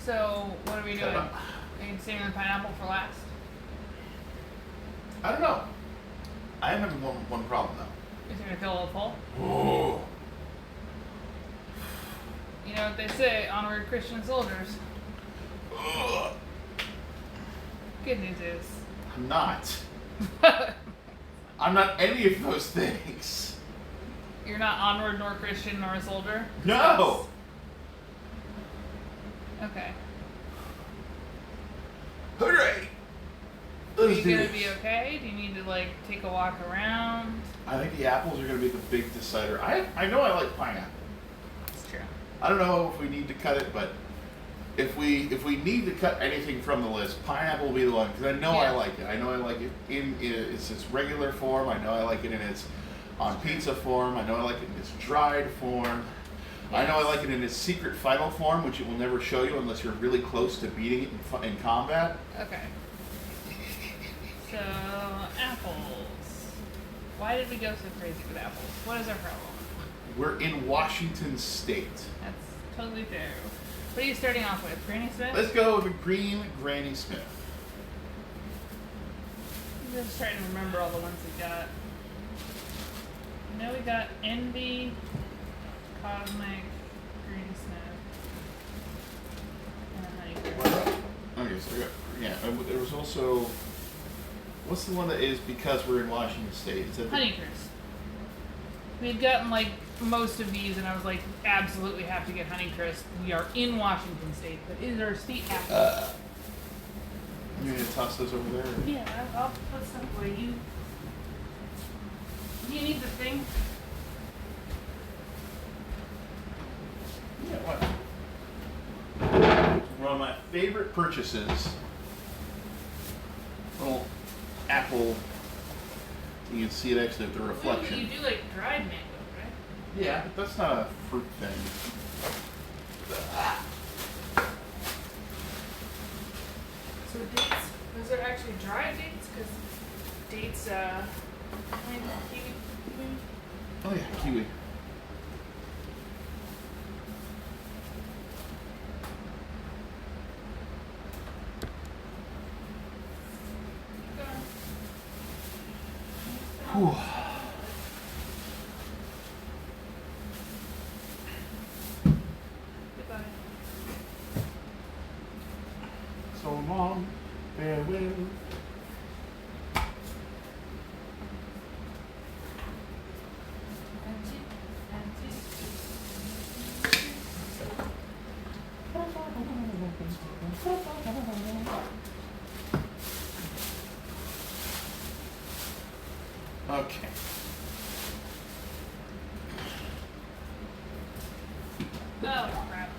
So, what are we doing? Are you saving the pineapple for last? I don't know. I am having one problem though. Is it gonna feel a little full? Oh. You know what they say, onward Christian soldiers. Ugh. Good news is. I'm not. I'm not any of those things. You're not onward nor Christian nor a soldier? No. Okay. Hooray! Are Let's you do gonna this. be okay? Do you need to like take a walk around? I think the apples are going to be the big decider. I know I like pineapple. It's true. I don't know if we need to cut it, but if we need to cut anything from the list, pineapple will be the one because I know I Yeah. like it. I know I like it in its regular form. I know I like it in its on pizza form. I know I like it in its dried form. I know I like it in its secret final form, which it will never show you unless you're really close to beating it in combat. Okay. So, apples. Why did we go so crazy with apples? What is our problem? We're in Washington State. That's totally fair. What are you starting off with? Granny Smith? Let's go with a green Granny Smith. I'm just trying to remember all the ones we got. I know we got Envy, Cosmic, Granny Smith, and a Honeycrisp. Okay, so we got, there was also, what's the one that is because we're in Washington State? Is that the, Honeycrisp. We had gotten like most of these, and I was like, absolutely have to get Honeycrisp. We are in Washington State, but is our state capital? You need to toss those over there? Or? Yeah, I'll put some away. Do you need the thing? Yeah, what? One of my favorite purchases. Little apple. You can see it actually with the reflection. You do like dried mango, right? Yeah, but that's not a fruit thing. So dates, those are actually dried dates? Because dates, kiwi. Oh yeah, kiwi. Whew. Goodbye. So long, farewell. Okay. Oh crap.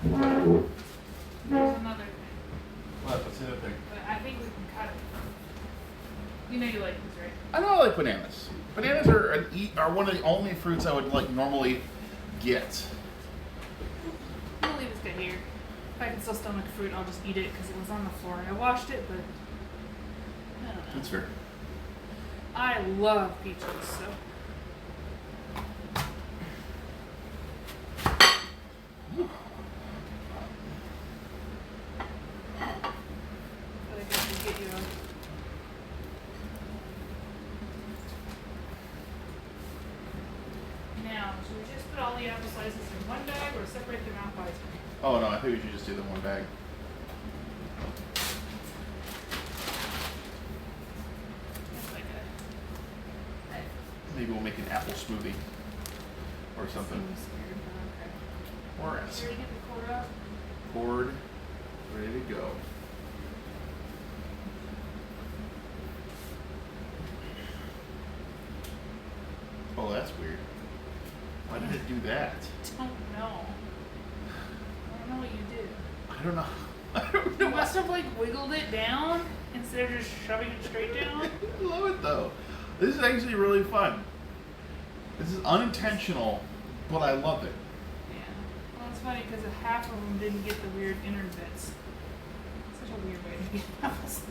There's another thing. What's the other thing? But I think we can cut it. You know you like these, right? I know I like bananas. Bananas are one of the only fruits I would like normally get. I'm gonna leave this guy here. If I can still stomach fruit, I'll just eat it because it was on the floor. I washed it, but I don't know. That's fair. I love peaches, so. But I guess we get you a. Now, should we just put all the apple slices in one bag or separate them out by time? Oh no, I think we should just do the one bag. It's like a. Maybe we'll make an apple smoothie or something. Seems weird, but okay. Or You ready to get the cord out? cord ready to go. Oh, that's weird. Why did it do that? Don't know. I don't know what you did. I don't know. I don't know. You must have like wiggled it down instead of just shoving it straight down. I love it though. This is actually really fun. This is unintentional, but I love it. Yeah. Well, it's funny because half of them didn't get the weird inner bits. Such a weird way to get apple slice.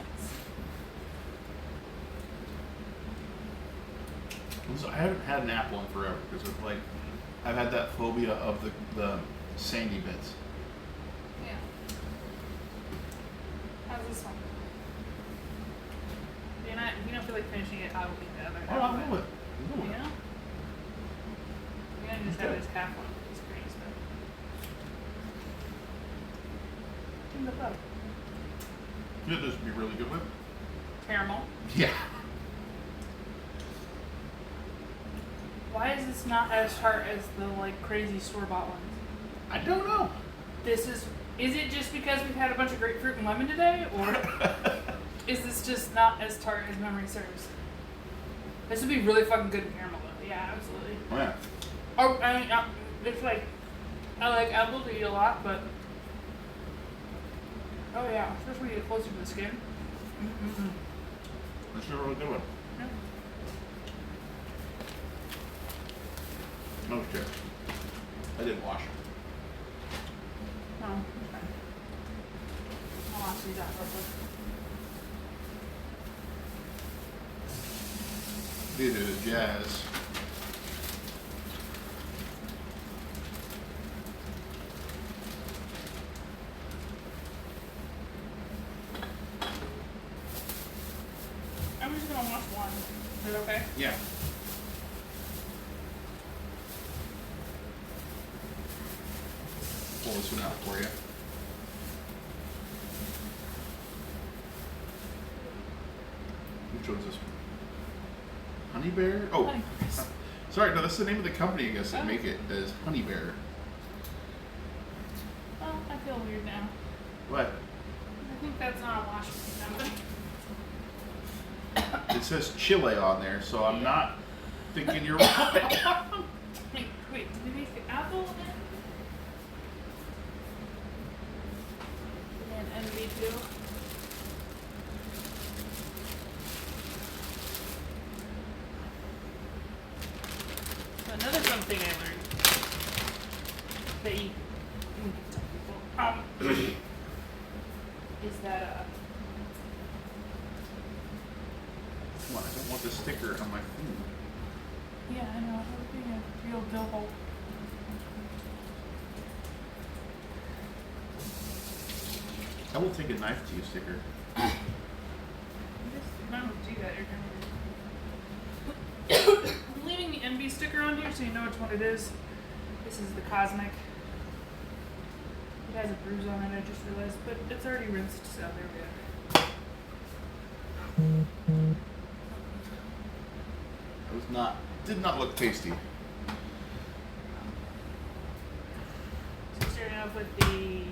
I haven't had an apple in forever because of like I've had that phobia of the sandy bits. Yeah. How's this one? If you don't feel like finishing it, I will eat the other half. Oh, I'll of do it. You know? We're gonna just have this half one of these greens, but. In the boat. Yeah, this would be really good with. Caramel. Yeah. Why is this not as tart as the like crazy store-bought ones? I don't know. Is it just because we've had a bunch of grapefruit and lemon today, or is this just not as tart as memory serves? This would be really fucking good in caramel though. Yeah, absolutely. Oh yeah. Oh, I mean, it's like, I like apples to eat a lot, but oh yeah, especially when you get closer to the skin. Mm-mm-mm. This is a really good one. Yeah. No shit. I didn't wash. Oh, okay. I'll wash these out real quick. These are the jazz. I'm just gonna wash one. Is that okay? Yeah. Pull this one out for you. Which one's this one? Honey Bear? Oh, Honey Bears. sorry. No, that's the name of the company. I guess that Oh. make it as Honey Bear. Oh, I feel weird now. What? I think that's not a wash something. It says Chile on there, so I'm not thinking you're right. Wait, did we make the apple and envy too? So another fun thing I learned that you can tell people is that Come on, I don't want the sticker on my food. yeah, I know, it would be a real dill hole. I will take a knife to you sticker. This mom would do that every time. here so you know which one it is. This is the Cosmic. It has a bruise on it, I just realized, but it's already rinsed, so there we go. Did not look tasty. So starting off with the,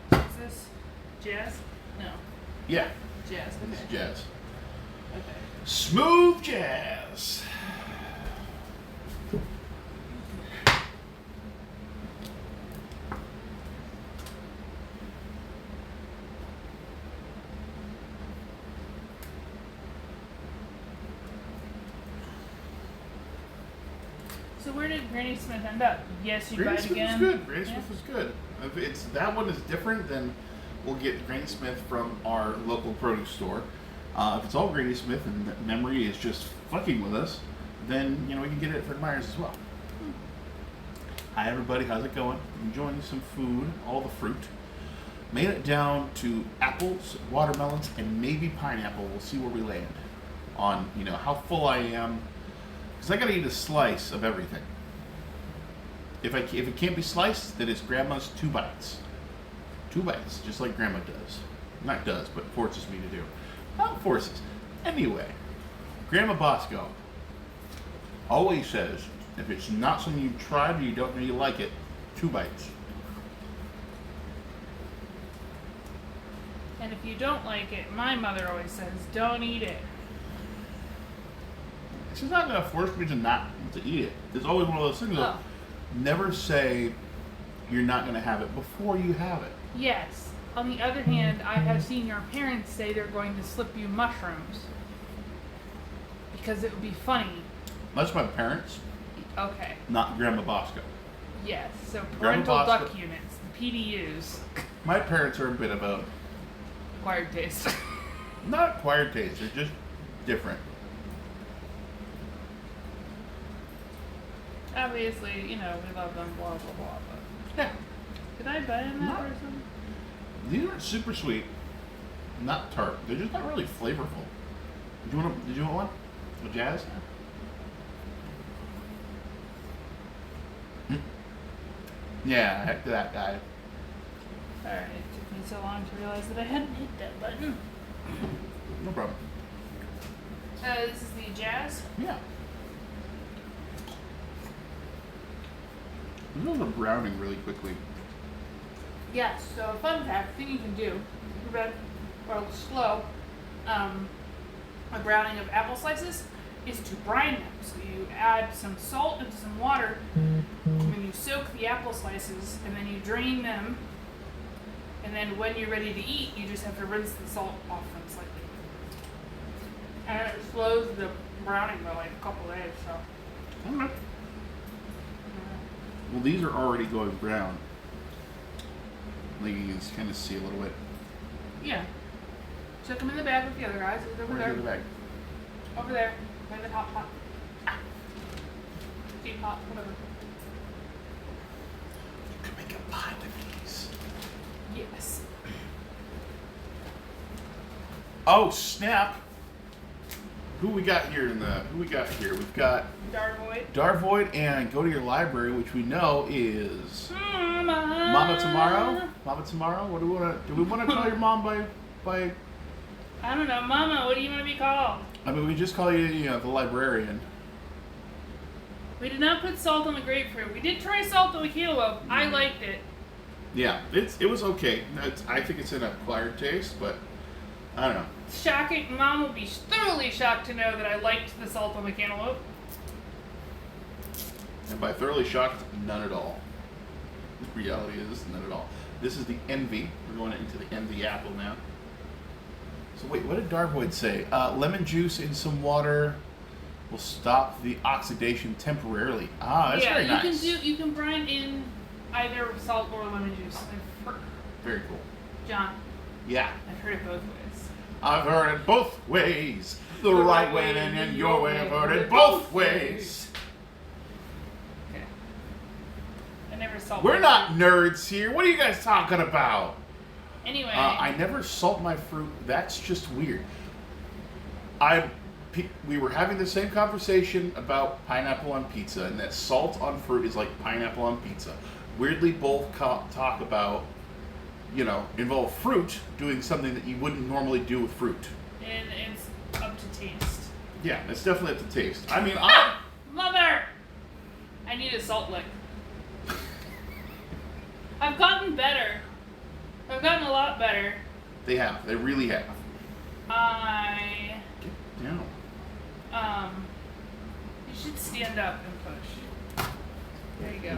what's this? Jazz? No. Yeah, Jazz, okay. this is jazz. Okay. Smooth jazz. So where did Granny Smith end up? Yes, you buy Granny it Smith again? was good. Granny Smith was good. If it's that one is different, then we'll get Granny Smith from our local produce store. If it's all Granny Smith and that memory is just fucking with us, then we can get it at Fred Meyer's as well. Hi everybody, how's it going? Enjoying some food, all the fruit. Made it down to apples, watermelons, and maybe pineapple. We'll see where we land on how full I am. Because I gotta eat a slice of everything. If it can't be sliced, then it's Grandma's 2 bites. 2 bites, just like Grandma does. Not does, but forces me to do. Not forces. Anyway, Grandma Bosco always says, if it's not something you've tried or you don't know you like it, 2 bites. And if you don't like it, my mother always says, don't eat it. She's not gonna force me to eat it. There's always one of those things. Oh. Never say you're not gonna have it before you have it. Yes. On the other hand, I have seen your parents say they're going to slip you mushrooms. Because it would be funny. That's my parents, Okay. not Grandma Bosco. Yes. So Grandma parental Bosco. duck units, the PDUs. My parents are a bit of a Acquired taste. not acquired taste. They're just different. Obviously, we love them, blah, blah, blah. But Yeah. did I buy in that Not- person? These aren't super sweet, not tart. They're just not really flavorful. Did you want one? A jazz? Yeah, heck to that guy. Alright, it took me so long to realize that I hadn't hit that button. No problem. This is the Jazz. Yeah. This is a browning really quickly. Yes, so a fun fact, thing you can do, red or slow, a browning of apple slices is to brine them. So you add some salt into some water, and then you soak the apple slices, and then you drain them, and then when you're ready to eat, you just have to rinse the salt off them slightly. And it slows the browning by like a couple days, so. Okay. Well, these are already going brown. Like you can kind of see a little bit. Yeah. Chuck them in the bag with the other guys. It's over Where's there. the bag? Over there. By the top pot. Teapot, whatever. You could make a pie with these. Yes. Oh snap! Who we got here? We've got Darvoid. Darvoid and Go to Your Library, which we know is Mama. Mama Tomorrow. Mama Tomorrow. What do we want to call your mom by? I don't know, Mama. What do you want to be called? I mean, we just call you, the librarian. We did not put salt on the grapefruit. We did try salt on the cantaloupe. I liked it. Yeah, it was okay. I think it's an acquired taste, but I don't know. Shocking. Mom will be thoroughly shocked to know that I liked the salt on the cantaloupe. And by thoroughly shocked, none at all. The reality is none at all. This is the Envy. We're going into the Envy apple now. So wait, what did Darvoid say? Lemon juice in some water will stop the oxidation temporarily. Ah, that's very nice. You can brine in either salt or lemon juice. Very cool. John, Yeah. I've heard it both ways. I've heard it both ways. The right way and your way. I've heard it both ways. Okay. I never salt. We're not nerds here. What are you guys talking about? Anyway. I never salt my fruit. That's just weird. I we were having the same conversation about pineapple on pizza, and that salt on fruit is like pineapple on pizza. Weirdly, both talk about, involve fruit doing something that you wouldn't normally do with fruit. And it's up to taste. Yeah, it's definitely up to taste. I mean, Mother! I need a salt lick. I've gotten better. I've gotten a lot better. They have. They really have. Get down. You should stand up and push. There you go.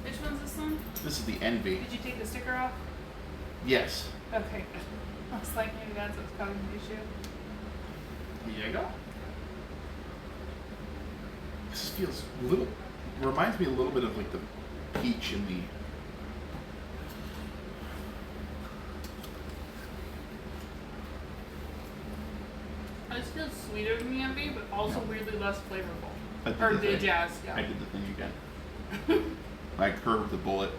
Which one's this one? This is the Envy. Did you take the sticker off? Yes. Okay, good. I was like, maybe that's what's causing the issue. Here you go. This feels reminds me a little bit of like the peach in the. This feels sweeter than the Envy, but also weirdly less flavorful. Or the Jazz, yeah. I did the thing again. I curved the bullet.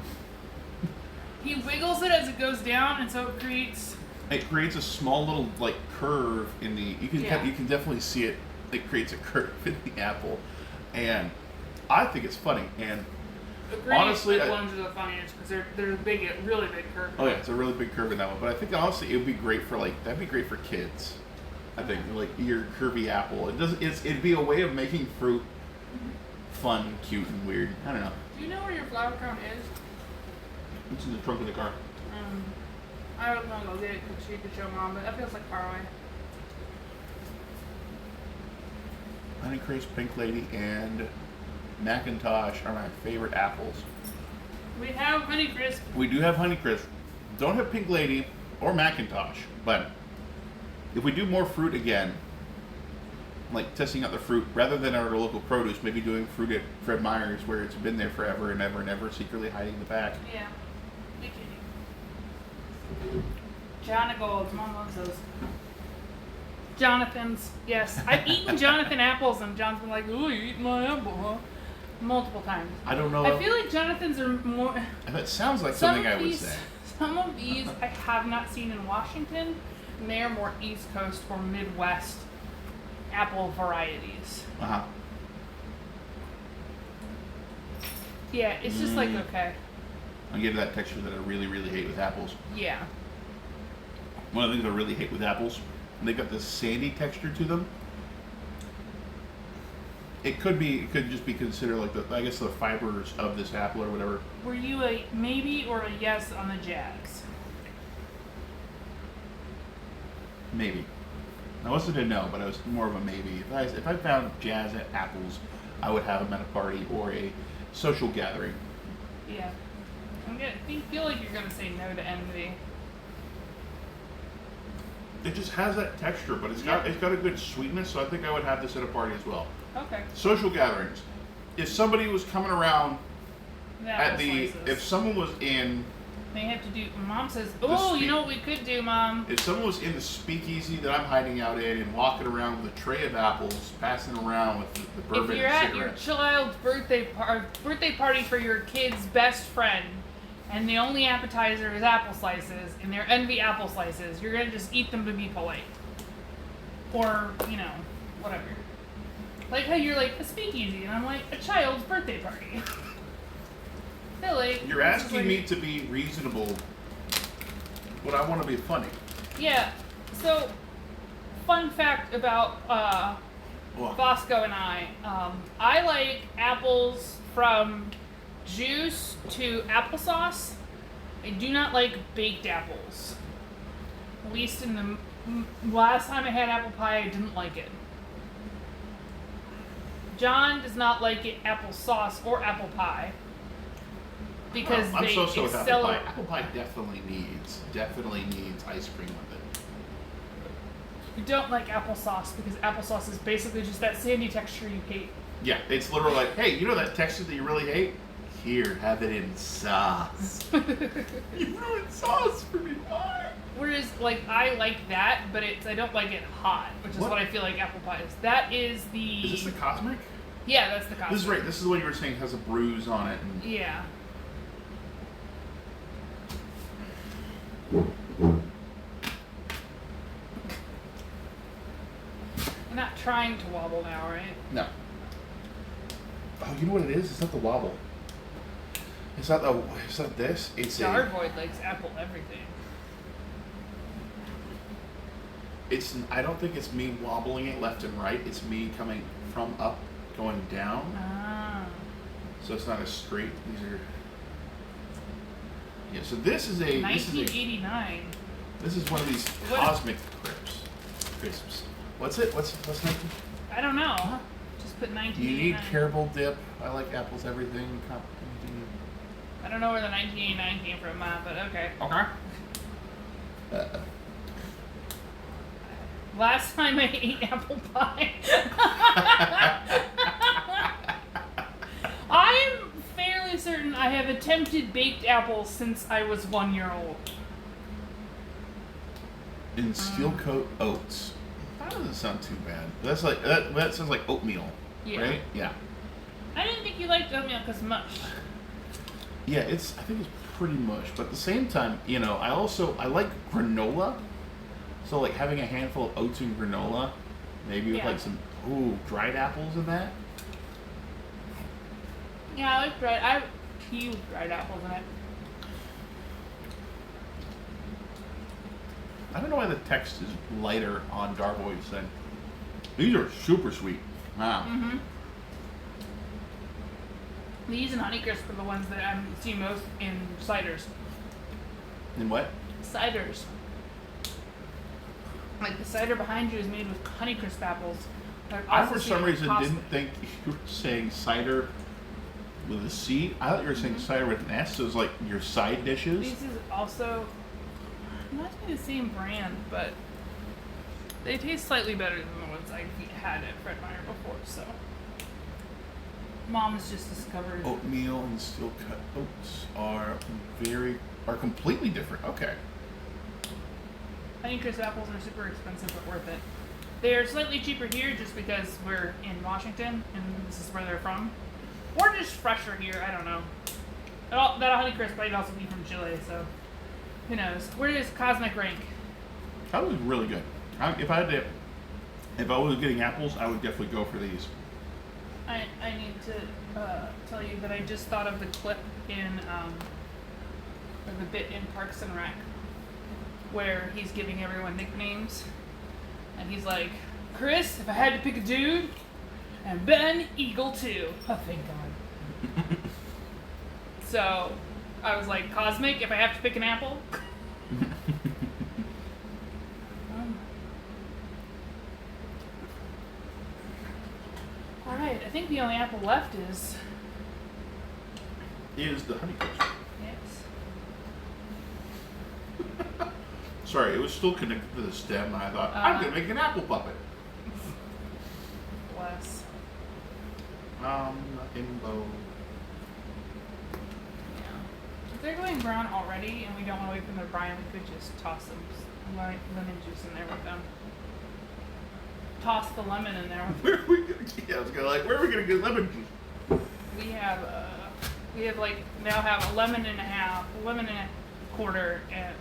He wiggles it as it goes down, and so it creates. It creates a small little like curve in the. You can definitely see it. It creates a curve in the apple, and I think it's funny. And honestly, the ones are the funniest because they're big, really big curve. Oh yeah, it's a really big curve in that one. But I think honestly, it would be great for that'd be great for kids. I think like your curvy apple. It'd be a way of making fruit fun, cute, and weird. I don't know. Do you know where your flower crown is? It's in the trunk of the car. I don't know. Go get it because she could show Mom, but that feels like far away. Honeycrisp, Pink Lady, and Macintosh are my favorite apples. We have Honeycrisp. We do have Honeycrisp. Don't have Pink Lady or Macintosh, but if we do more fruit again, like testing out the fruit rather than our local produce, maybe doing fruit at Fred Meyer's where it's been there forever and ever and ever, secretly hiding in the back. Yeah. Jonah Golds, Mom loves those. Jonathan's, yes. I've eaten Jonathan apples, and John's been like, "Ooh, you eating my apple, huh?" Multiple times. I don't know. I feel like Jonathan's are more. That sounds like something I would say. Some of these I have not seen in Washington, and they are more East Coast or Midwest apple varieties. Yeah, it's just like okay. I get that texture that I really, really hate with apples. Yeah. One of the things I really hate with apples, they got this sandy texture to them. It could just be considered like the fibers of this apple or whatever. Were you a maybe or a yes on the Jazz? Maybe. I wasn't a no, but I was more of a maybe. If I found Jazz at apples, I would have them at a party or a social gathering. Yeah. I feel like you're gonna say no to Envy. It just has that texture, but it's got a good sweetness, so I think I would have this at a party as well. Okay. Social gatherings. If somebody was coming around if someone was in. They have to do. Mom says, "Oh, you know what we could do, Mom." If someone was in the speakeasy that I'm hiding out in and walking around with a tray of apples, passing around with the bourbon and cigarettes. If you're at your child's birthday party for your kid's best friend, and the only appetizer is apple slices, and they're Envy apple slices, you're gonna just eat them to be polite, or whatever. Like how you're like a speakeasy, and I'm like a child's birthday party. Like, you're asking me to be reasonable, but I want to be funny. Yeah. So, fun fact about Bosco and I like apples from juice to applesauce. I do not like baked apples. At least in the last time I had apple pie, I didn't like it. John does not like it applesauce or apple pie. Because I'm so with apple pie. Apple pie definitely needs ice cream with it. You don't like applesauce because applesauce is basically just that sandy texture you hate. Yeah, it's literally like, hey, you know that texture that you really hate? Here, have it in sauce. You ruined sauce for me. Why? Whereas, I like that, but I don't like it hot, which is what I feel like apple pie is. That is the. Is this the Cosmic? Yeah, that's the Cosmic. This is right. This is the one you were saying has a bruise on it. Yeah. You're not trying to wobble now, right? No. Oh, you know what it is? It's not the wobble. It's not the. It's not this. It's Darvoid likes apple everything. It's. I don't think it's me wobbling it left and right. It's me coming from up, going down. Ah. So it's not as straight. These are. Yeah. So this is a. 1989. This is one of these What? cosmic crisps. What's it? What's 19? I don't know. Just put You 1989. need caramel dip. I like apples. Everything. I don't know where the 1989 came from, but okay. Okay. Last time I ate apple pie. I'm fairly certain I have attempted baked apples since I was 1 year old. In steel coat oats. That doesn't sound too bad. That's like that sounds like oatmeal, Yeah. right? Yeah. I didn't think you liked oatmeal because mush. Yeah, I think it's pretty mush, but at the same time, you know, I like granola. So like having a handful of oats and granola, maybe with Yeah. like some dried apples in that. Yeah, I like dried. I use dried apples in it. I don't know why the text is lighter on Darboys than these are super sweet. Wow. Mm-hmm. These and Honeycrisp are the ones that I see most in ciders. And what? Ciders. Like the cider behind you is made with Honeycrisp apples. I for some reason didn't think you were saying cider with a C. I thought you were saying cider with an S. So it's like your side dishes. These is also must be the same brand, but they taste slightly better than the ones I had at Fred Meyer before. So, Mom has just discovered. Oatmeal and steel cut oats are completely different. Okay. Honeycrisp apples are super expensive but worth it. They're slightly cheaper here just because we're in Washington and this is where they're from, or just fresher here. I don't know. That Honeycrisp might also be from Chile, so who knows? Where does Cosmic rank? That was really good. If I was getting apples, I would definitely go for these. I need to tell you that I just thought of the clip in or the bit in Parks and Rec where he's giving everyone nicknames, and he's like, Chris, if I had to pick a dude, and Ben, Eagle too. Oh, thank God. So I was like, Cosmic, if I have to pick an apple. All right, I think the only apple left is the Honeycrisp. yes. Sorry, it was still connected to the stem, and I thought, I'm going to make an apple puppet. Bless. Nothing low. Yeah. If they're going brown already and we don't want to wait for them to brine, we could just toss some lemon juice in there with them. Toss the lemon in there. Where are we going to get? I was where are we going to get lemon juice? We have like now have a lemon and a quarter, and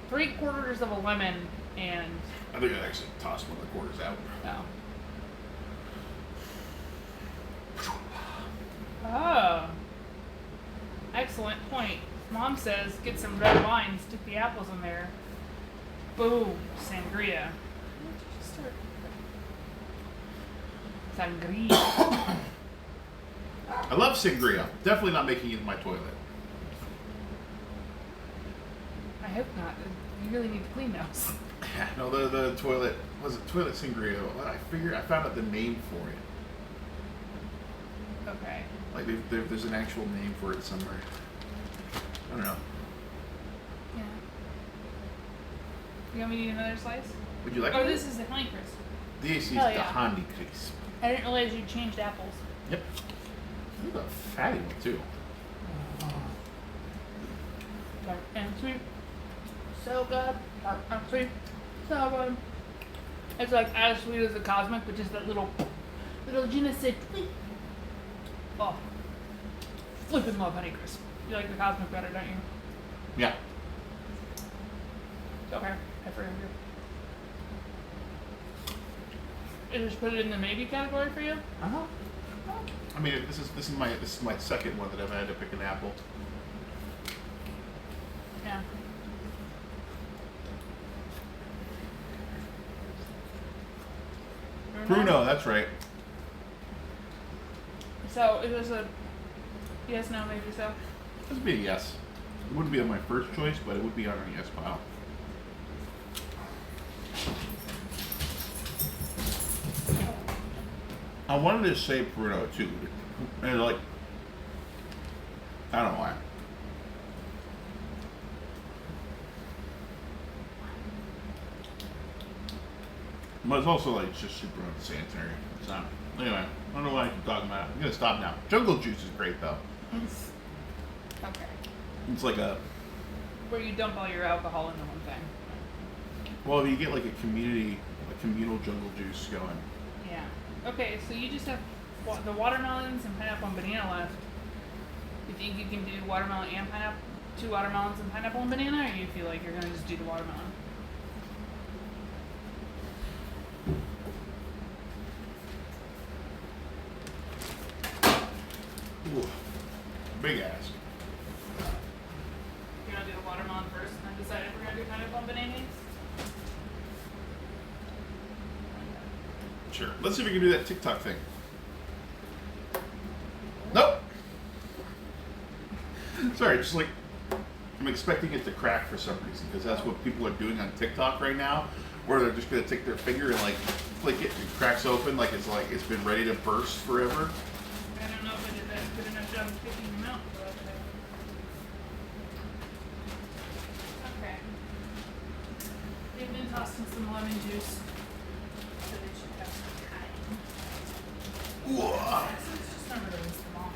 3/4 of a lemon, and I think I'd actually toss one of the quarters out. Oh, excellent point. Mom says get some red wine, stick the apples in there. Boom, sangria. Sangria. I love sangria. Definitely not making it in my toilet. I hope not. You really need to clean those. No, the toilet was it toilet sangria? I found out the name for it. Okay. Like there's an actual name for it somewhere. I don't know. Yeah. You want me to eat another slice? Would you like? Oh, this is the Honeycrisp. This is Hell the yeah. Honeycrisp. I didn't realize you changed apples. Yep. This is a fatty one too. Dark and sweet. So good. Dark and sweet. So good. It's like as sweet as the Cosmic, which is that little je ne sais quoi. Oh. Flippin' love Honeycrisp. You like the Cosmic better, don't you? Yeah. Okay. I forgive just put it in the maybe category for you? Uh-huh. I mean, this is my second one that I've had to pick an apple. Yeah. Bruno, that's right. So is this a yes, no, maybe so? This would be a yes. It wouldn't be on my first choice, but it would be on a yes pile. I wanted to say Bruno too, and like, I don't know why. But it's also like just super unsanitary. So anyway, I don't know why I keep talking about it. I'm gonna stop now. Jungle juice is great though. Okay. It's like a Where you dump all your alcohol into one thing. well, you get like a communal jungle juice going. Yeah. Okay, so you just have the watermelons and pineapple and banana left. You think you can do watermelon and pineapple, 2 watermelons and pineapple and banana, or you feel like you're gonna just do the watermelon? Ooh, big ask. You're gonna do the watermelon first and then decide if we're gonna do pineapple and bananas? Sure. Let's see if we can do that TikTok thing. Nope. Sorry, just like I'm expecting it to crack for some reason because that's what people are doing on TikTok right now, where they're just gonna take their finger and like flick it and it cracks open like it's been ready to burst forever. I don't know if I did that good enough job of picking them out. Okay. They've been tossed in some lemon juice. So they should have some time. Whoa. It's just not really small.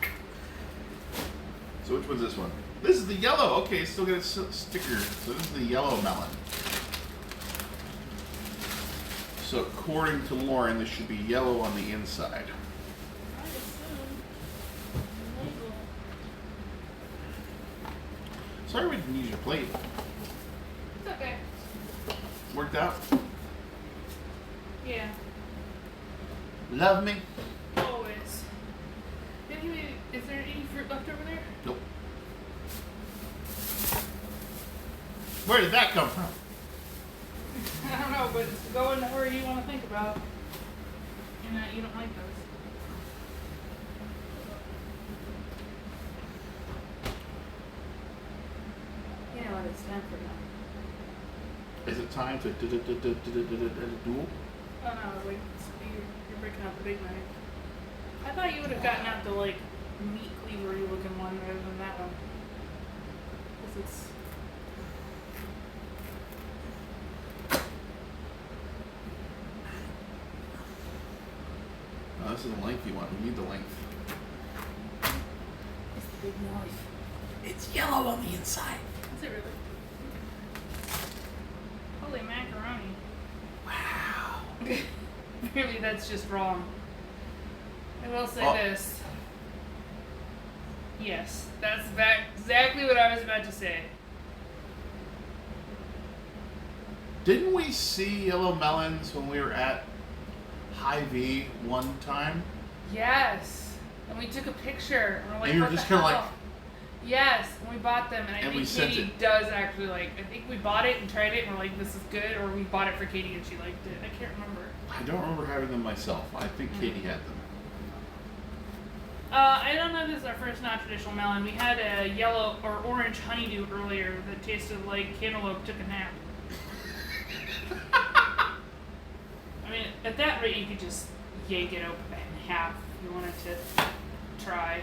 So which one's this one? This is the yellow. Okay, it's still got its sticker. So this is the yellow melon. So according to Lauren, this should be yellow on the inside. I assume. Label. Sorry we didn't use your plate. It's okay. Worked out. Yeah. Love me. Always. Anyway, is there any fruit left over there? Nope. Where did that come from? I don't know, but it's going to where you want to think about. And you don't like those. You know what it's time for now. Is it time to duel? Oh no, wait, you're breaking out the big knife. I thought you would have gotten out the like meat cleavery looking one rather than that one. Because it's No, this is the lengthy one. We need the length. the big knife. It's yellow on the inside. Is it really? Holy macaroni. Wow. Really, that's just wrong. I will say this. Yes, that's exactly what I was about to say. Didn't we see yellow melons when we were at Hy-Vee one time? Yes. And we took a picture. And we're like, And you were what just the kinda hell? like- Yes, and we bought them, and I And we think sent Katie it. does actually like. I think we bought it and tried it, and we're like, "This is good," or we bought it for Katie and she liked it. I can't remember. I don't remember having them myself. I think Katie had them. I don't know if this is our first non-traditional melon. We had a yellow or orange honeydew earlier that tasted like cantaloupe took a nap. I mean, at that rate, you could just yank it open in half if you wanted to try.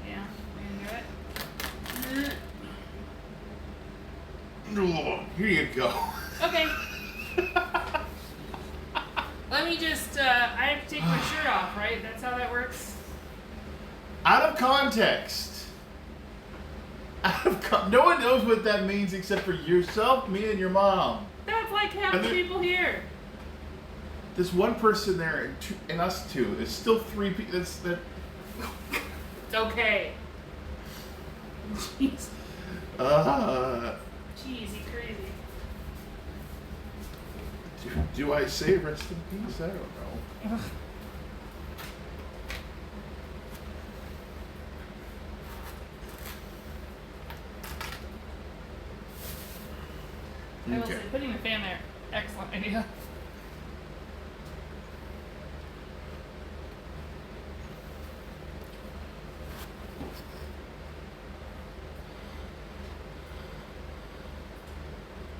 Yeah, we can do it. Oh, here you go. Okay. Let me just, I have to take my shirt off, right? That's how that works? Out of context. No one knows what that means except for yourself, me, and your mom. That's like half the people here. There's one person there, and us two. There's still 3 people. It's okay. Jeez. Jeez, you crazy. Do I say rest in peace? I don't know. Ugh. I will Okay. say, putting the fan there, excellent idea.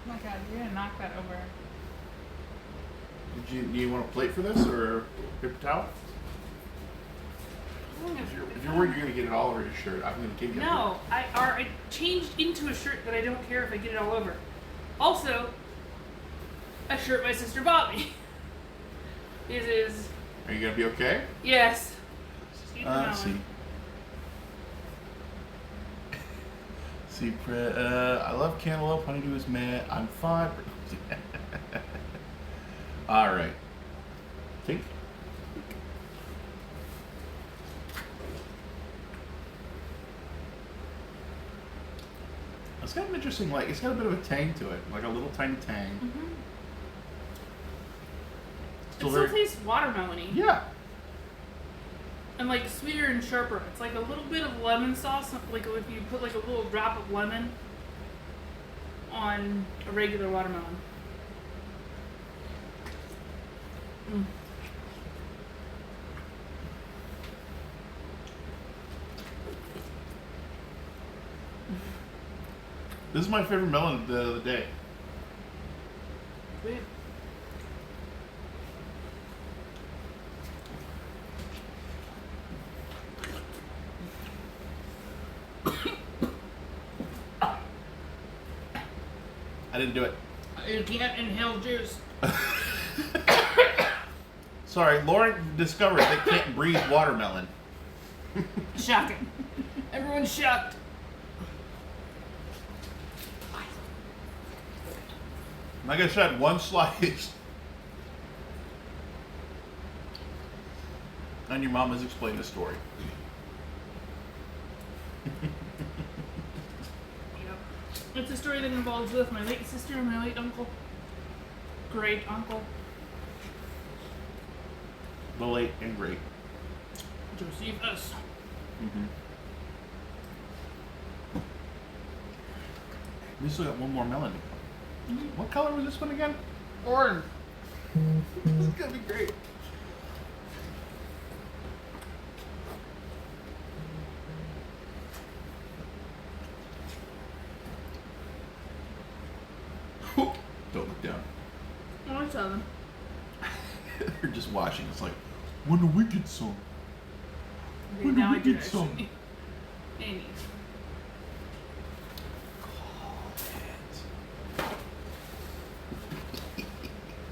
Oh my god, you're gonna knock that over. Do you want a plate for this or paper towel? If you're worried you're gonna get it all over your shirt, I'm gonna give you. No, I changed into a shirt that I don't care if I get it all over. Also, a shirt my sister bought me. This is. Are you gonna be okay? Yes. Let's see. I love cantaloupe. Honeydew is mad. I'm fine. All right. Think. It's got an interesting, like, it's got a bit of a tang to it, like a little tiny tang. Mm-hmm. It Still still very- tastes watermelon-y. Yeah. And like sweeter and sharper. It's like a little bit of lemon sauce, like if you put like a little drop of lemon on a regular watermelon. Mm. This is my favorite melon of the day. Sweet. I didn't do it. You can't inhale juice. Sorry, Lauren discovered they can't breathe watermelon. Shocking. Everyone's shocked. Like I said, one slice. And your mom has explained the story. It's a story that involves both my late sister and my late uncle. Great uncle. The late and great. Josephus. Mm-hmm. We still got one more melon. What color was this one again? Orange. This is gonna be great. Don't look down. Oh, I saw them. They're just watching. It's like, when do we get some? Okay, When do now we I do get some? actually. Amy.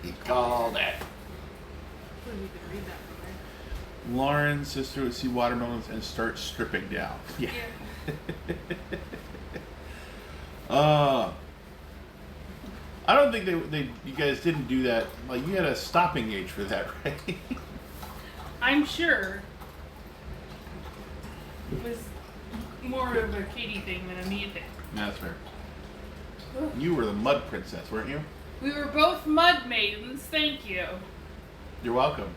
He called it. Couldn't even read that from Lauren's sister would see watermelons and start stripping down. Yeah. there. I don't think you guys didn't do that. Like, you had a stopping age for that, right? I'm sure it was more of a Katie thing than a me thing. That's fair. You were the mud princess, weren't you? We were both mud maidens, thank you. You're welcome.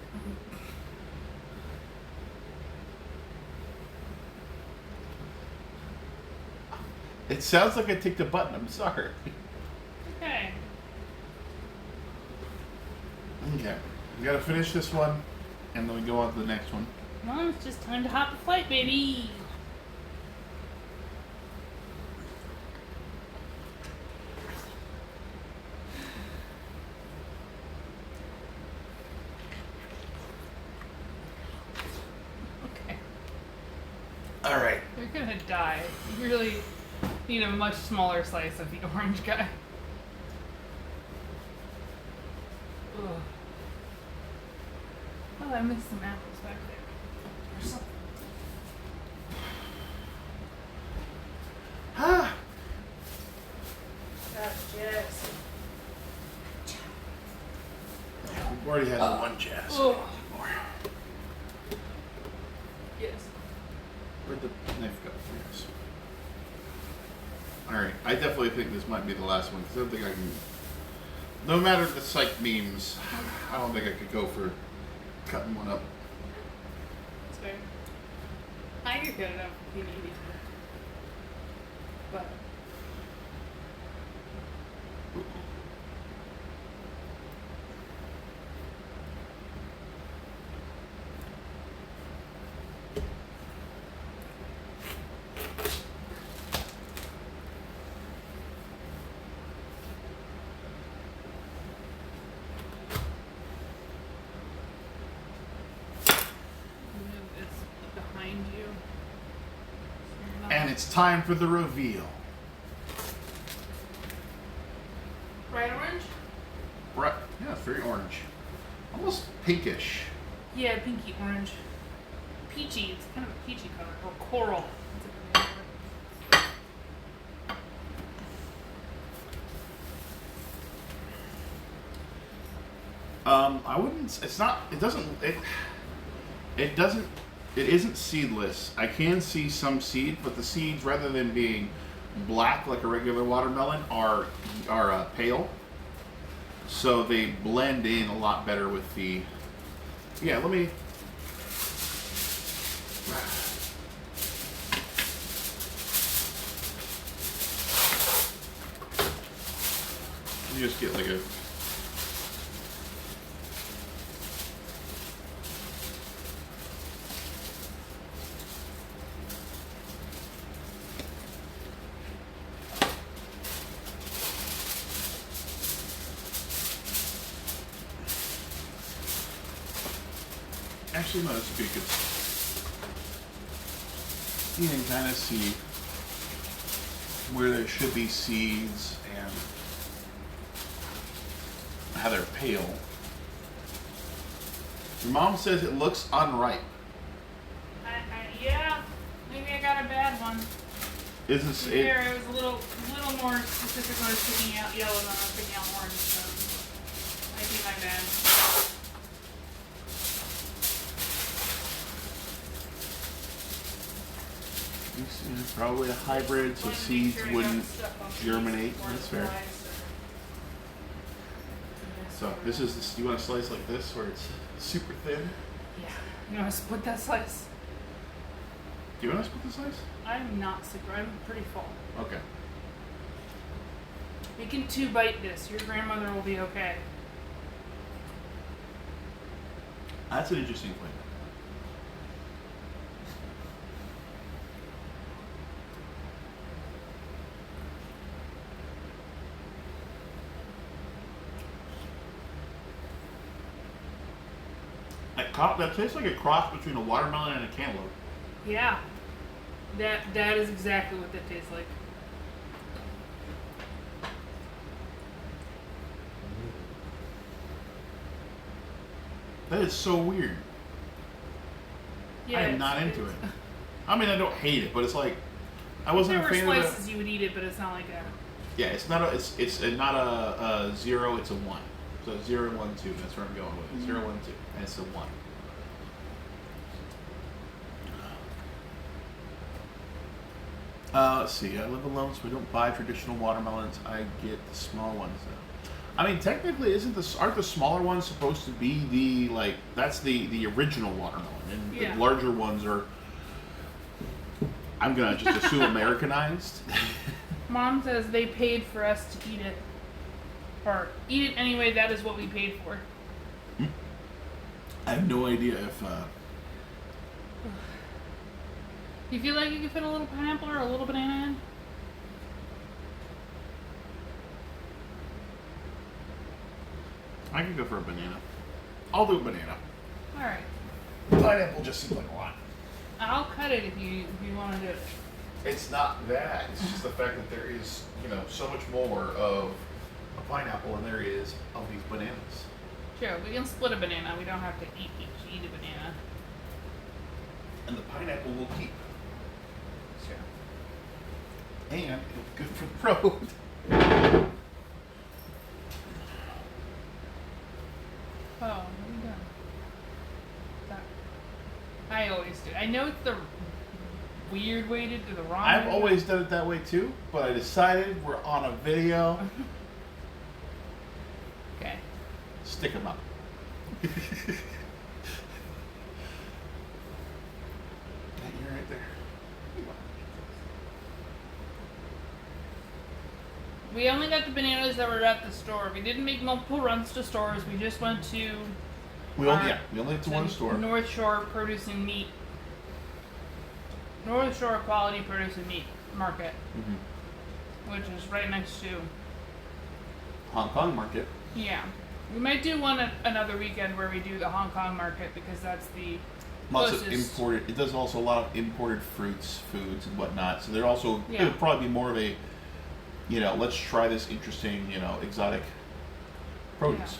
It sounds like I ticked a button. I'm sorry. Okay. Okay. We gotta finish this one, and then we go on to the next one. Well, it's just time to hop the flight, baby. Okay. All right. You're gonna die. You really need a much smaller slice of the orange guy. Ugh. Oh, I missed some apples back there. Or something. Ah. Yes. We've already had the one jazz. Oh. More. Yes. Where'd the knife go? Yes. All right. I definitely think this might be the last one because I don't think I can No matter the psych memes, I don't think I could go for cutting one up. That's fair. I could cut it up if you need me to. But it's behind you. So you're not- And it's time for the reveal. Bright orange? Right. Yeah, it's very orange. Almost pinkish. Yeah, pinky orange. Peachy. It's kind of a peachy color. Or coral. That's a good name for it. I wouldn't. It's not. It doesn't. It doesn't. It isn't seedless. I can see some seed, but the seeds, rather than being black like a regular watermelon, are pale. So they blend in a lot better with the. Yeah. Let me. You just get like a. Actually, no, this would be good. You can kind of see where there should be seeds and how they're pale. Your mom says it looks unripe. Yeah, maybe I got a bad one. Is this it? Here, it was a little more specific when I was picking out yellow than I was picking out orange, so might be my bad. It's probably a hybrid, so Wanted to make seeds sure I got wouldn't the stuff off germinate. these That's fair. flies So this is this. You want to slice like this, where it's super thin? Yeah. You want to split that slice? Do you want to split the slice? I'm not super. I'm pretty full. Okay. You can 2-bite this. Your grandmother will be okay. That's an interesting flavor. That tastes like a cross between a watermelon and a cantaloupe. Yeah. That is exactly what that tastes like. That is so weird. Yeah, I am not into it. I mean, I don't hate it, but it's like I wasn't If a there were fan of slices, it. you would eat it, but it's not like a. Yeah, it's not a. It's not a 0. It's a 1. So 0, 1, 2. That's where I'm going with it. Mm-hmm. 0, 1, 2, and it's a 1. Let's see. I live alone, so I don't buy traditional watermelons. I get the small ones though. I mean, technically, aren't the smaller ones supposed to be that's the original watermelon, and Yeah. the larger ones are. I'm gonna just assume Americanized. Mom says they paid for us to eat it. Or eat it anyway, that is what we paid for. I have no idea if. You feel like you could fit a little pineapple or a little banana in? I could go for a banana. I'll do a banana. Alright. Pineapple just seems like a lot. I'll cut it if you want to do it. It's not that. It's just the fact that there is, so much more of a pineapple than there is of these bananas. Sure, we can split a banana. We don't have to eat a banana. And the pineapple will keep. Sure. And it's good for the road. Oh, what are you doing? That. I always do. I know it's the weird way to do the wrong I've way. always done it that way too, but I decided we're on a video. Stick them up. That you're right there. We only got the bananas that were at the store. We didn't make multiple runs to stores. We just went to We only went to one store. North Shore Produce and Meat. North Shore Quality Produce and Meat Market, which is right next to Hong Kong market. Yeah, we might do one another weekend where we do the Hong Kong market because that's the Lots closest. of imported. It does also a lot of imported fruits, foods, and whatnot. So they're also Yeah. it would probably be more of a, let's try this interesting, exotic produce.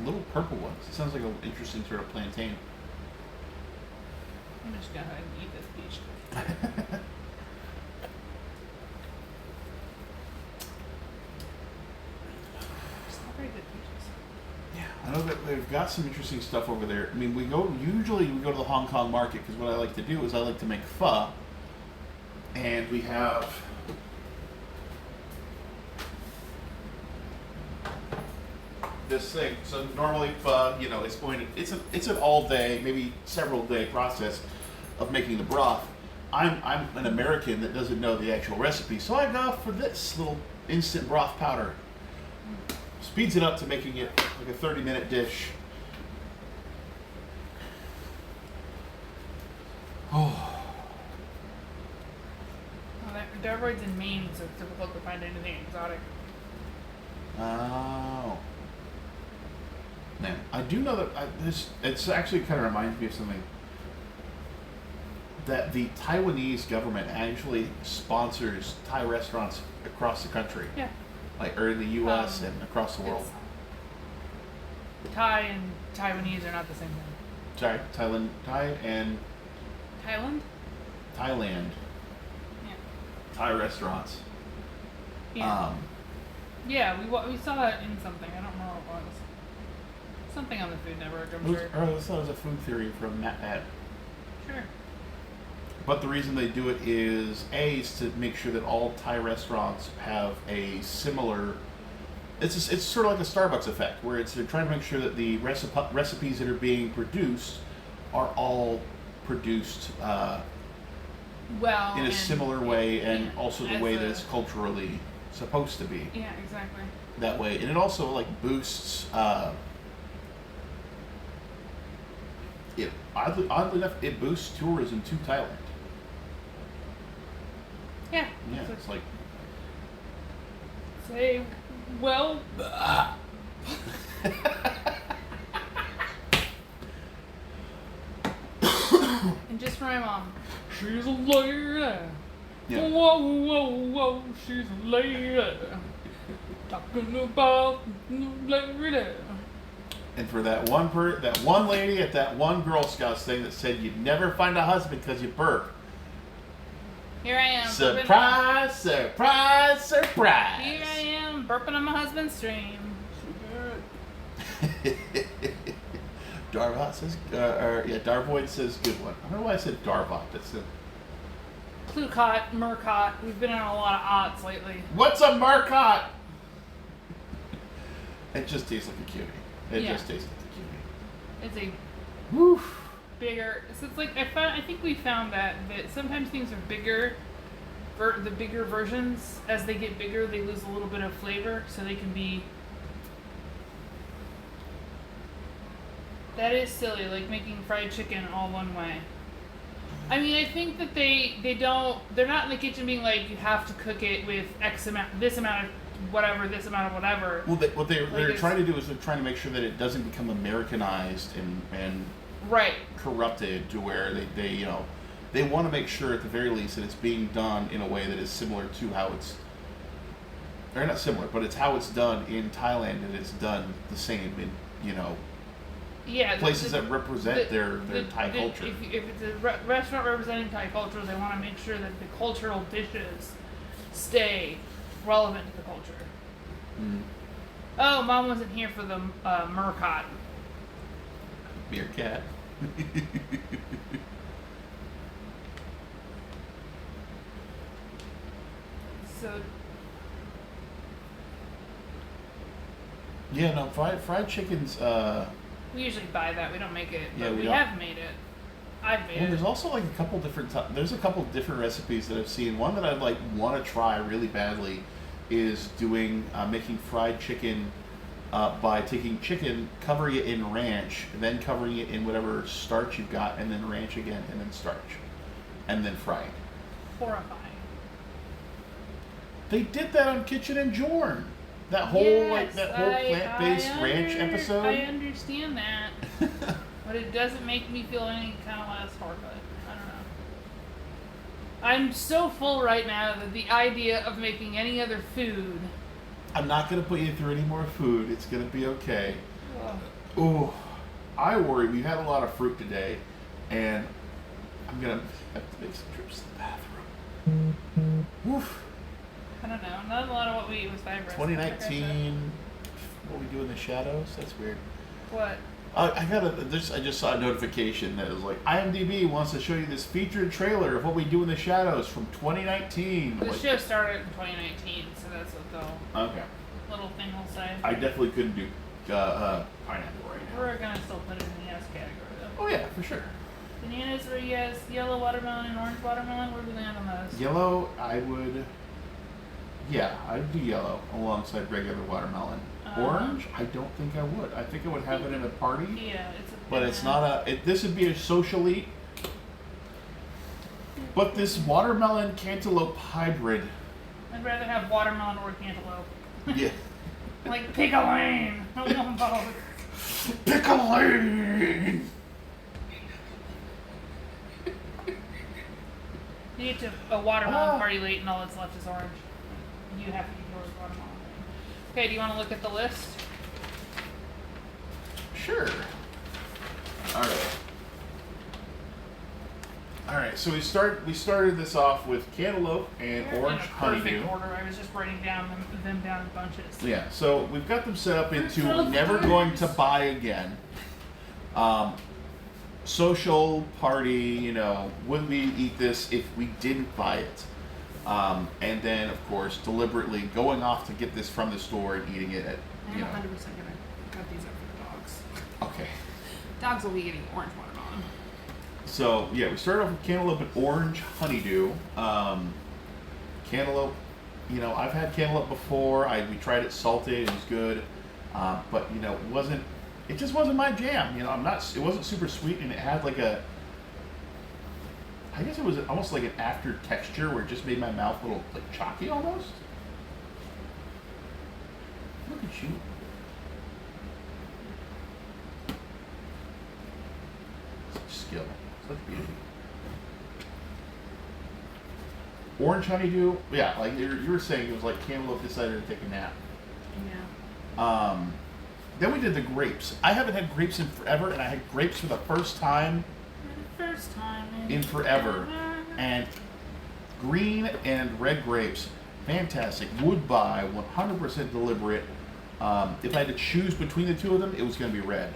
Little purple ones. It sounds like an interesting sort of plantain. I'm just gonna eat this peach. It's not very good peaches. Yeah, I know that they've got some interesting stuff over there. I mean, usually we go to the Hong Kong market because what I like to do is I like to make pho, and we have this thing. So normally pho, it's an all day, maybe several day process of making the broth. I'm an American that doesn't know the actual recipe, so I go for this little instant broth powder. Speeds it up to making it like a 30-minute dish. Oh. Well, Darvoids in Maine, so it's difficult to find anything exotic. Oh. Man, I do know that it's actually kind of reminds me of something. That the Taiwanese government actually sponsors Thai restaurants across the country. Yeah. Or in the U.S. and across the world. Thai and Taiwanese are not the same thing. Sorry, Thai and Thailand? Thailand. Yeah. Thai restaurants. Yeah. We saw that in something. I don't remember what it was. Something on the Food Network, I'm sure. I thought it was a food theory from Matt. Sure. But the reason they do it is to make sure that all Thai restaurants have a similar. It's sort of like a Starbucks effect, where they're trying to make sure that the recipes that are being produced are all produced in a similar way, and also the way that it's culturally supposed to be. Yeah, exactly. That way, and it also boosts. Oddly enough, it boosts tourism to Thailand. Yeah. Yeah, it's like. Say, well. And just for my mom, she's a lady. Yeah. Whoa, whoa, whoa, she's a lady. Talking about lady. And for that one lady at that one Girl Scouts thing that said you'd never find a husband because you burp. Here I am. Surprise, surprise, surprise. Here I am, burping on my husband's stream. Darvot says, Darvoid says good one. I don't know why I said Darvot. That's a... Clucott, Murcott. We've been on a lot of odds lately. What's a Murcott? It just tastes like a cutie. It just tastes like a cutie. It's a woof bigger. So it's like I think we found that sometimes things are bigger. The bigger versions, as they get bigger, they lose a little bit of flavor, so they can be. That is silly, like making fried chicken all one way. I mean, I think that they're not in the kitchen being like, you have to cook it with this amount of whatever, this amount of whatever. Well, what they're trying to do is they're trying to make sure that it doesn't become Americanized and right. corrupted to where they want to make sure at the very least that it's being done in a way that is similar to how it's, or not similar, but it's how it's done in Thailand, and it's done the same in places that represent their Thai culture. If it's a restaurant representing Thai culture, they want to make sure that the cultural dishes stay relevant to the culture. Mm. Oh, Mom wasn't here for the Murcot. Meerkat. So, Yeah, no, fried chicken's, we usually buy that. We don't make it. Yeah, But we we don't. have made it. I've made well, it. there's also like a couple different, there's a couple different recipes that I've seen. One that I'd like want to try really badly is doing, making fried chicken by taking chicken, covering it in ranch, then covering it in whatever starch you've got, and then ranch again, and then starch, and then frying. Horrifying. They did that on Kitchen and Jorn. That whole Yes, plant-based ranch episode. I understand that. But it doesn't make me feel any kind of less horrified. I don't know. I'm so full right now that the idea of making any other food. I'm not gonna put you through any more food. It's gonna be okay. Ugh. Ooh, I worry. We had a lot of fruit today, and I'm gonna have to make some trips to the bathroom. Woof. I don't know. Not a lot of what we eat was fibrous. 2019. What we do in the shadows? That's weird. What? I just saw a notification that was like, IMDb wants to show you this featured trailer of what we do in the shadows from 2019. The Like, show started in 2019, so that's what the okay. little thing will say. I definitely couldn't do pineapple right now. We're gonna still put it in the yes category though. Oh yeah, for sure. Bananas were yes, yellow watermelon and orange watermelon. Where do we land on those? Yellow, I'd do yellow alongside regular watermelon. Orange, I don't think I would. I think I would have it in a party, Yeah, it's a. but it's not this would be a social eat. But this watermelon cantaloupe hybrid, I'd rather have watermelon or cantaloupe. yeah. Like pick a lane. I want both. Pick a lane! You get to a watermelon party late and all that's left is orange. You have to eat yours watermelon. Okay, do you want to look at the list? Sure. Alright, so we started this off with cantaloupe and They're orange in a honeydew. perfect order. I was just writing them down in bunches. Yeah, so we've got them set up into Little never birds. going to buy again. Social party, would we eat this if we didn't buy it? And then, of course, deliberately going off to get this from the store and eating it at, I'm 100% gonna cut these up for the dogs. Okay. Dogs will be eating orange watermelon. So, yeah, we started off with cantaloupe and orange honeydew. Cantaloupe, I've had cantaloupe before. We tried it salted, it was good. But, it just wasn't my jam. It wasn't super sweet, and it had like I guess it was almost like an after texture where it just made my mouth a little like chalky almost. Look at you. Such skill. Such beauty. Orange honeydew, yeah, like you were saying, it was like cantaloupe decided to take a nap. Yeah. Then we did the grapes. I haven't had grapes in forever, and I had grapes for the first time For the first time in forever. And green and red grapes, fantastic. Would buy, 100% deliberate. If I had to choose between the two of them, it was going to be red.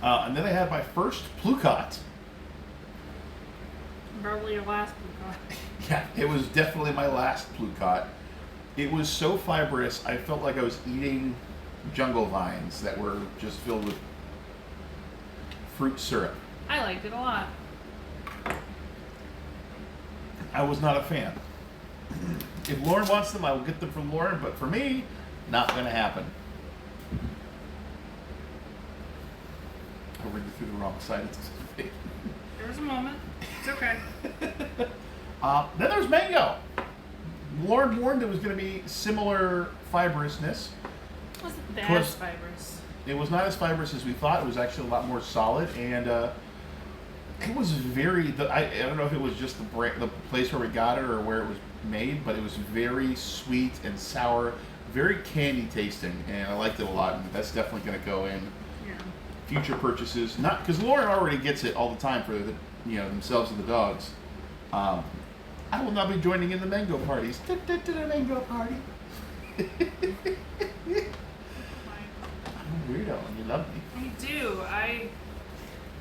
And then I had my first Plucot. Probably your last blue card. Yeah, it was definitely my last Plucot. It was so fibrous, I felt like I was eating jungle vines that were just filled with fruit syrup. I liked it a lot. I was not a fan. If Lauren wants them, I will get them from Lauren, but for me, not going to happen. I'll read you through the wrong side of this. There was a moment. It's okay. Then there's mango. Lauren warned it was going to be similar fibrousness. It wasn't that Was- fibrous. It was not as fibrous as we thought. It was actually a lot more solid, and it was very. I don't know if it was just the place where we got it or where it was made, but it was very sweet and sour, very candy tasting, and I liked it a lot. And that's definitely going to go in Yeah. future purchases. Not because Lauren already gets it all the time for the themselves and the dogs. I will not be joining in the mango parties. Mango party. I'm a weirdo and you love me. I do. I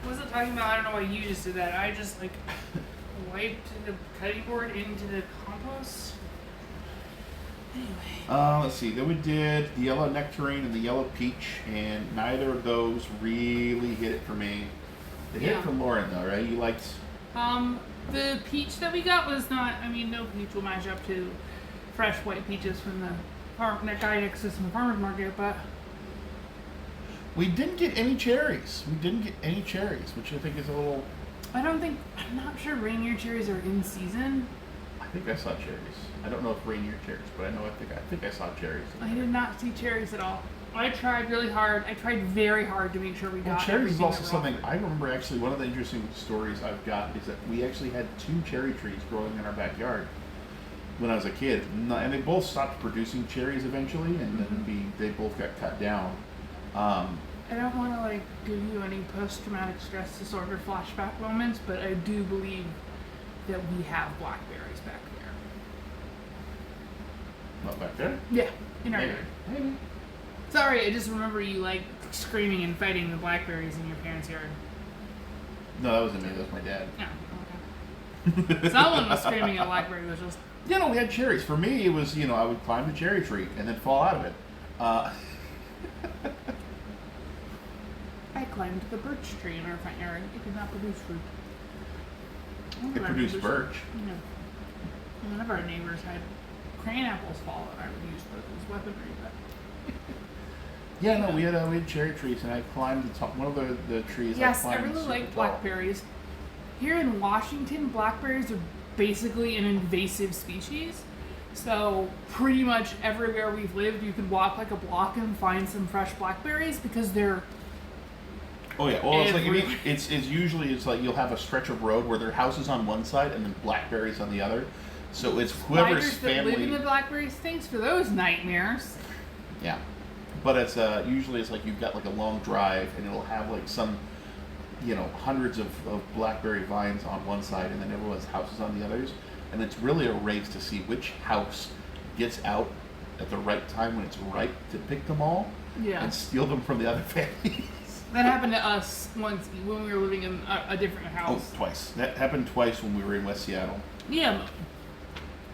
wasn't talking about, I don't know why you just did that. I just like wiped the cutting board into the compost. Anyway. Let's see. Then we did the yellow nectarine and the yellow peach, and neither of those really hit it for me. They hit it for Lauren though, right? You liked. The peach that we got was not. I mean, no peach will match up to fresh white peaches from the guy next to the farmer's market, but. We didn't get any cherries. Which I think is a little. I'm not sure reindeer cherries are in season. I think I saw cherries. I don't know if reindeer cherries, but I think I saw cherries. I did not see cherries at all. I tried really hard. I tried very hard to make sure we got cherries is also that something I remember. Actually, one of the interesting stories I've got is that we actually had 2 cherry trees growing in our backyard when I was a kid, and they both stopped producing cherries eventually, and then they both got cut down. I don't want to like give you any post-traumatic stress disorder flashback moments, but I do believe that we have blackberries back there. What, back there? Yeah, in our yard. Maybe. Sorry, I just remember you like screaming and fighting the blackberries in your parents' yard. No, that wasn't me. That was my dad. No, okay. Someone was screaming at blackberry bushes. Yeah, no, we had cherries. For me, it was, I would climb the cherry tree and then fall out of it. I climbed the birch tree in our front yard. It did not produce fruit. It produced birch. Yeah. One of our neighbors had crane apples fall, and I would use those as weaponry. But yeah, no, we had cherry trees, and I climbed the top. One of the trees. Yes, I really like blackberries. Here in Washington, blackberries are basically an invasive species. So pretty much everywhere we've lived, you could walk like a block and find some fresh blackberries because they're. Oh yeah, well it's usually like you'll have a stretch of road where there are houses on one side and then blackberries on the other. So it's whoever's Spiders family. that live in the blackberries. Thanks for those nightmares. Yeah, but it's usually it's like you've got like a long drive and it'll have like some, hundreds of blackberry vines on one side and then everyone's houses on the others, and it's really a race to see which house gets out at the right time when it's ripe to pick them all and steal them from the other families. That happened to us once when we were living in a different house. Oh, twice. That happened twice when we were in West Seattle. Yeah.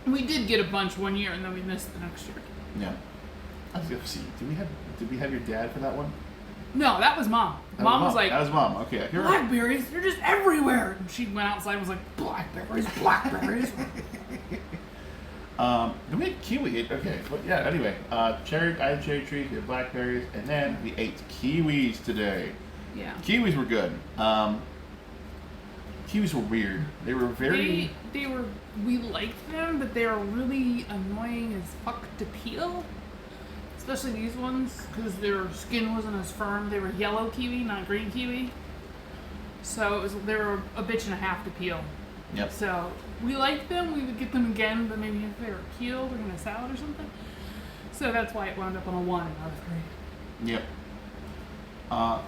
We did get a bunch one year and then we missed the next year. Yeah. I was gonna see. Did we have your dad for that one? No, that was Mom. Mom was like, that was Mom. Okay. blackberries, they're just everywhere. And she went outside and was like, blackberries. Then we had kiwi. Okay, but yeah. Anyway, I had cherry trees, we had blackberries, and then we ate kiwis today. Yeah. Kiwis were good. Kiwis were weird. They were very. We liked them, but they were really annoying as fuck to peel. Especially these ones, because their skin wasn't as firm. They were yellow kiwi, not green kiwi. So they were a bitch and a half to peel. Yep. So we liked them. We would get them again, but maybe if they were peeled or in a salad or something. So that's why it wound up on a 1 out of 3. Yep.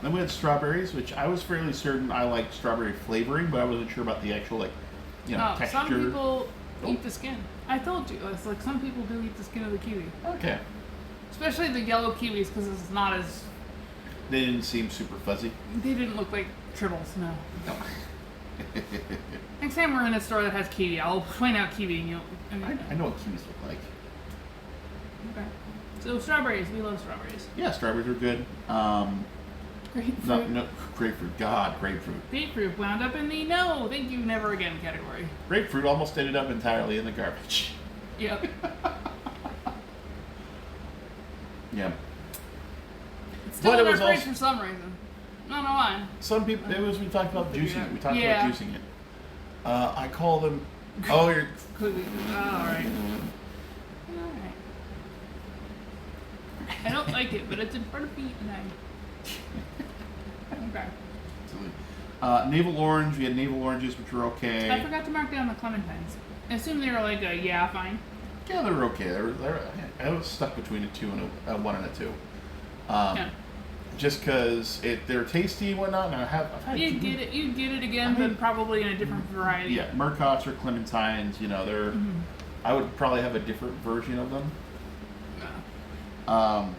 Then we had strawberries, which I was fairly certain I liked strawberry flavoring, but I wasn't sure about the actual texture. Some people eat the skin. I told you, it's like some people do eat the skin of the kiwi. Okay. Especially the yellow kiwis, because it's not as. They didn't seem super fuzzy. They didn't look like tribbles, no. No. Next time we're in a store that has kiwi, I'll point out kiwi and you'll. I know what kiwis look like. Okay. So strawberries, we love strawberries. Yeah, strawberries are good. Grapefruit. No, grapefruit. God, grapefruit. Grapefruit wound up in the no, thank you, never again category. Grapefruit almost ended up entirely in the garbage. Yep. Yeah. It's still in our fridge for some reason. I don't know why. Some people, we talked about juicing it. We talked Yeah. about juicing it. I call them. Oh, you're. Alright. I don't like it, but it's in front of me and Okay. Navel orange. We had navel oranges, which were okay. I forgot to mark down the clementines. I assume they were like a fine. Yeah, they were okay. I was stuck between a 2 and a 1 and a 2. Yeah. Just because they're tasty and whatnot, and I've had. You'd get it again, but probably in a different variety. Yeah, Murcots or clementines. They're. I would probably have a different version of them. Lime.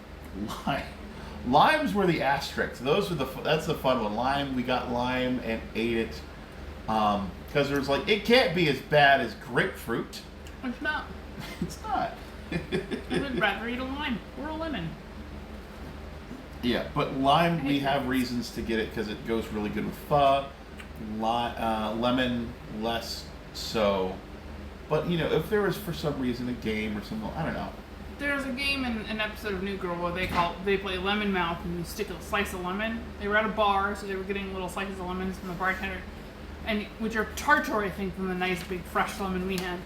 Limes were the asterisks. Those are that's the fun one. Lime, we got lime and ate it. Because there's like, it can't be as bad as grapefruit. It's not. It's not. I would rather eat a lime or a lemon. Yeah, but lime, we have reasons to get it because it goes really good with pho. Lemon, less so. But, you know, if there was for some reason a game or something, I don't know. There's a game in an episode of New Girl where they play lemon mouth and you stick a slice of lemon. They were at a bar, so they were getting little slices of lemons from the bartender, and which are tartar, I think, from the nice big fresh lemon we had.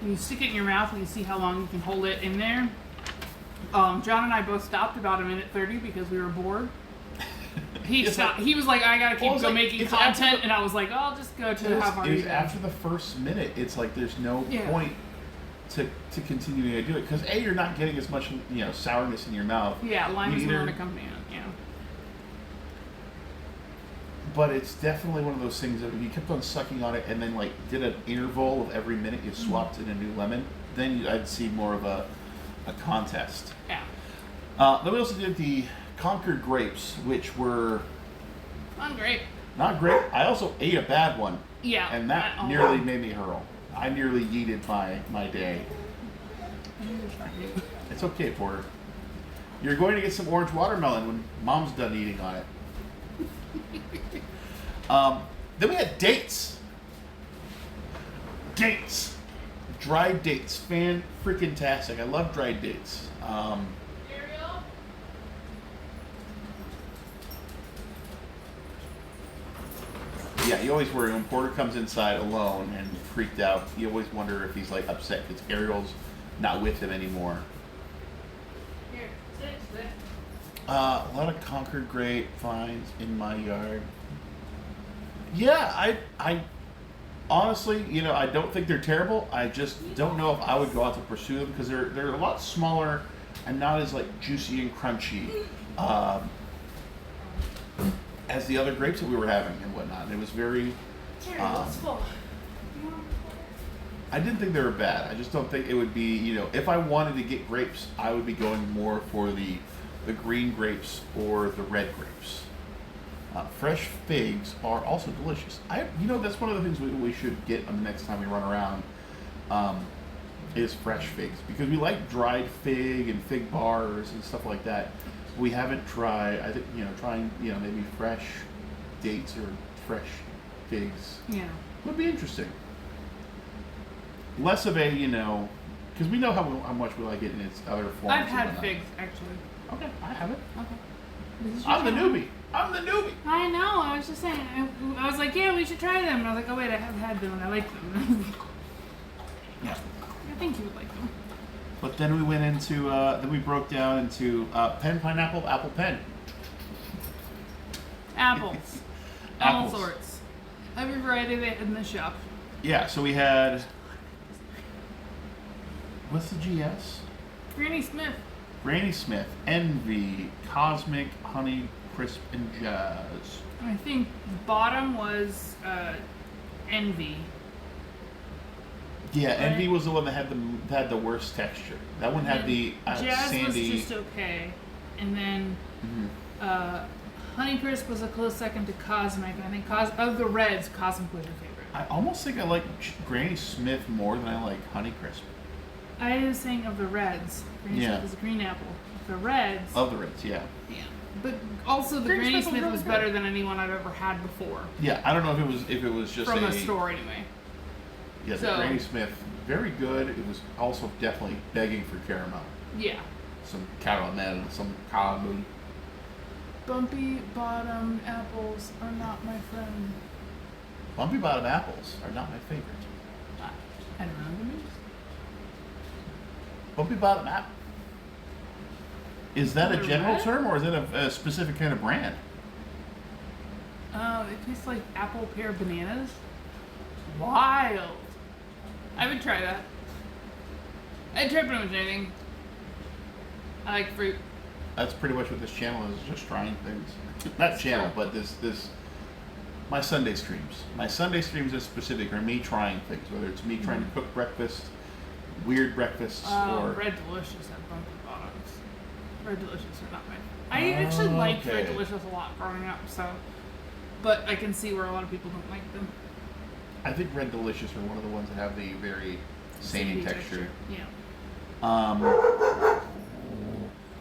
And you stick it in your mouth and you see how long you can hold it in there. John and I both stopped about 1:30 because we were bored. He stopped. He was like, "I gotta keep making content," and I was like, "I'll just go to how far." It was after the first minute. It's like there's no point to continuing to do it because you're not getting as much sourness in your mouth. Yeah, lime is not accompanying it. Yeah. But it's definitely one of those things that if you kept on sucking on it and then like did an interval of every minute you swapped in a new lemon, then I'd see more of a contest. Yeah. Then we also did the Concord grapes, which were not great. Not great. I also ate a bad one. Yeah. And that nearly made me hurl. I nearly yeeted my day. It's okay, Porter. You're going to get some orange watermelon when Mom's done eating on it. Then we had dates. Dates. Dried dates. Fan-freaking-tastic. I love dried dates. Yeah, you always worry when Porter comes inside alone and freaked out. You always wonder if he's like upset because Ariel's not with him anymore. Here, sit. A lot of Concord grapevines in my yard. Yeah, I honestly, I don't think they're terrible. I just don't know if I would go out to pursue them because they're a lot smaller and not as like juicy and crunchy as the other grapes that we were having and whatnot. And it was very. I didn't think they were bad. I just don't think it would be. If I wanted to get grapes, I would be going more for the green grapes or the red grapes. Fresh figs are also delicious. That's one of the things we should get the next time we run around is fresh figs because we like dried fig and fig bars and stuff like that. We haven't tried. I think trying maybe fresh dates or fresh figs. Yeah, would be interesting. Less of a because we know how much we like it in its other forms. I've had figs actually. Okay, I haven't. Okay. I'm the newbie. I know. I was just saying. I was like, yeah, we should try them. And I was like, oh wait, I have had them and I like them. Yeah. I think you would like them. But then we went into. Then we broke down into pen, pineapple, apple, pen. Apples. All sorts. Every variety they had in the shop. Yeah. So we had. What's the GS? Granny Smith. Granny Smith, Envy, Cosmic, Honey, Crisp, and Jazz. I think the bottom was Envy. Yeah, Envy was the one that had the worst texture. That one had the Jazz sandy. was just okay, and then Honey Crisp was a close second to Cosmic. I think of the reds, Cosmic was your favorite. I almost think I like Granny Smith more than I like Honey Crisp. I was saying of the reds. Granny Smith is a green apple. The reds. Of the reds, yeah. Yeah, but also the Granny Smith was better than anyone I've ever had before. Yeah, I don't know if it was just from a store anyway. Yeah, the Granny Smith, very good. It was also definitely begging for caramel. Yeah. Some caramel, some caramel. Bumpy bottom apples are not my friend. Bumpy bottom apples are not my favorite. I don't know what it means. Bumpy bottom apple. Is that a general term or is it a specific kind of brand? It tastes like apple, pear, bananas. Wild. I would try that. I'd try pretty much anything. I like fruit. That's pretty much what this channel is, just trying things. Not channel, but this my Sunday streams. My Sunday streams in specific are me trying things, whether it's me trying to cook breakfast, weird breakfasts, or Red Delicious at Bumpy Bottoms. Red Delicious are not my. I actually liked Red Okay. Delicious a lot growing up, so. But I can see where a lot of people don't like them. I think Red Delicious are one of the ones that have the very samey texture. Yeah.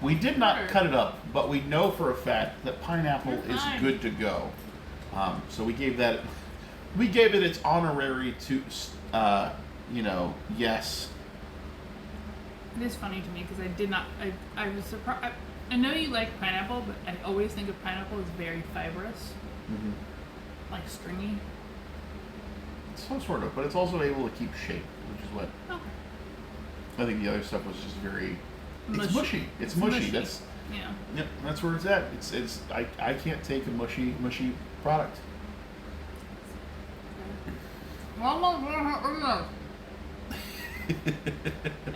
We did not cut it up, but we know for a fact that pineapple is Fine. good to go. So we gave it its honorary yes. It is funny to me because I did not. I was surprised. I know you like pineapple, but I always think of pineapple as very fibrous, Mm-hmm. like stringy. Some sort of, but it's also able to keep shape, which is what Okay. I think the other stuff was just very. It's Mushy. mushy. It's mushy. mushy. That's Yeah. yep. That's where it's at. It's. I can't take a mushy product.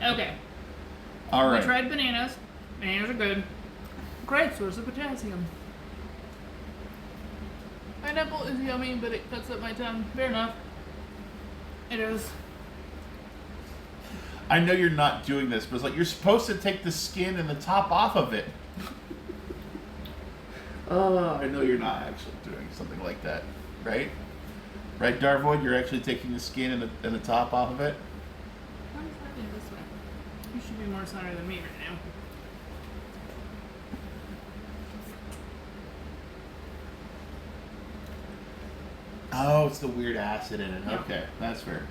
Okay. All right. We tried bananas. Bananas are good. Great source of potassium. Pineapple is yummy, but it cuts up my tongue. Fair enough. It is. I know you're not doing this, but it's like you're supposed to take the skin and the top off of it. I know you're not actually doing something like that, right? Right, Darvoid? You're actually taking the skin and the top off of it? I'm slightly this way. You should be more center than me right now. Oh, it's the weird acid in it. Yeah. Okay, that's fair.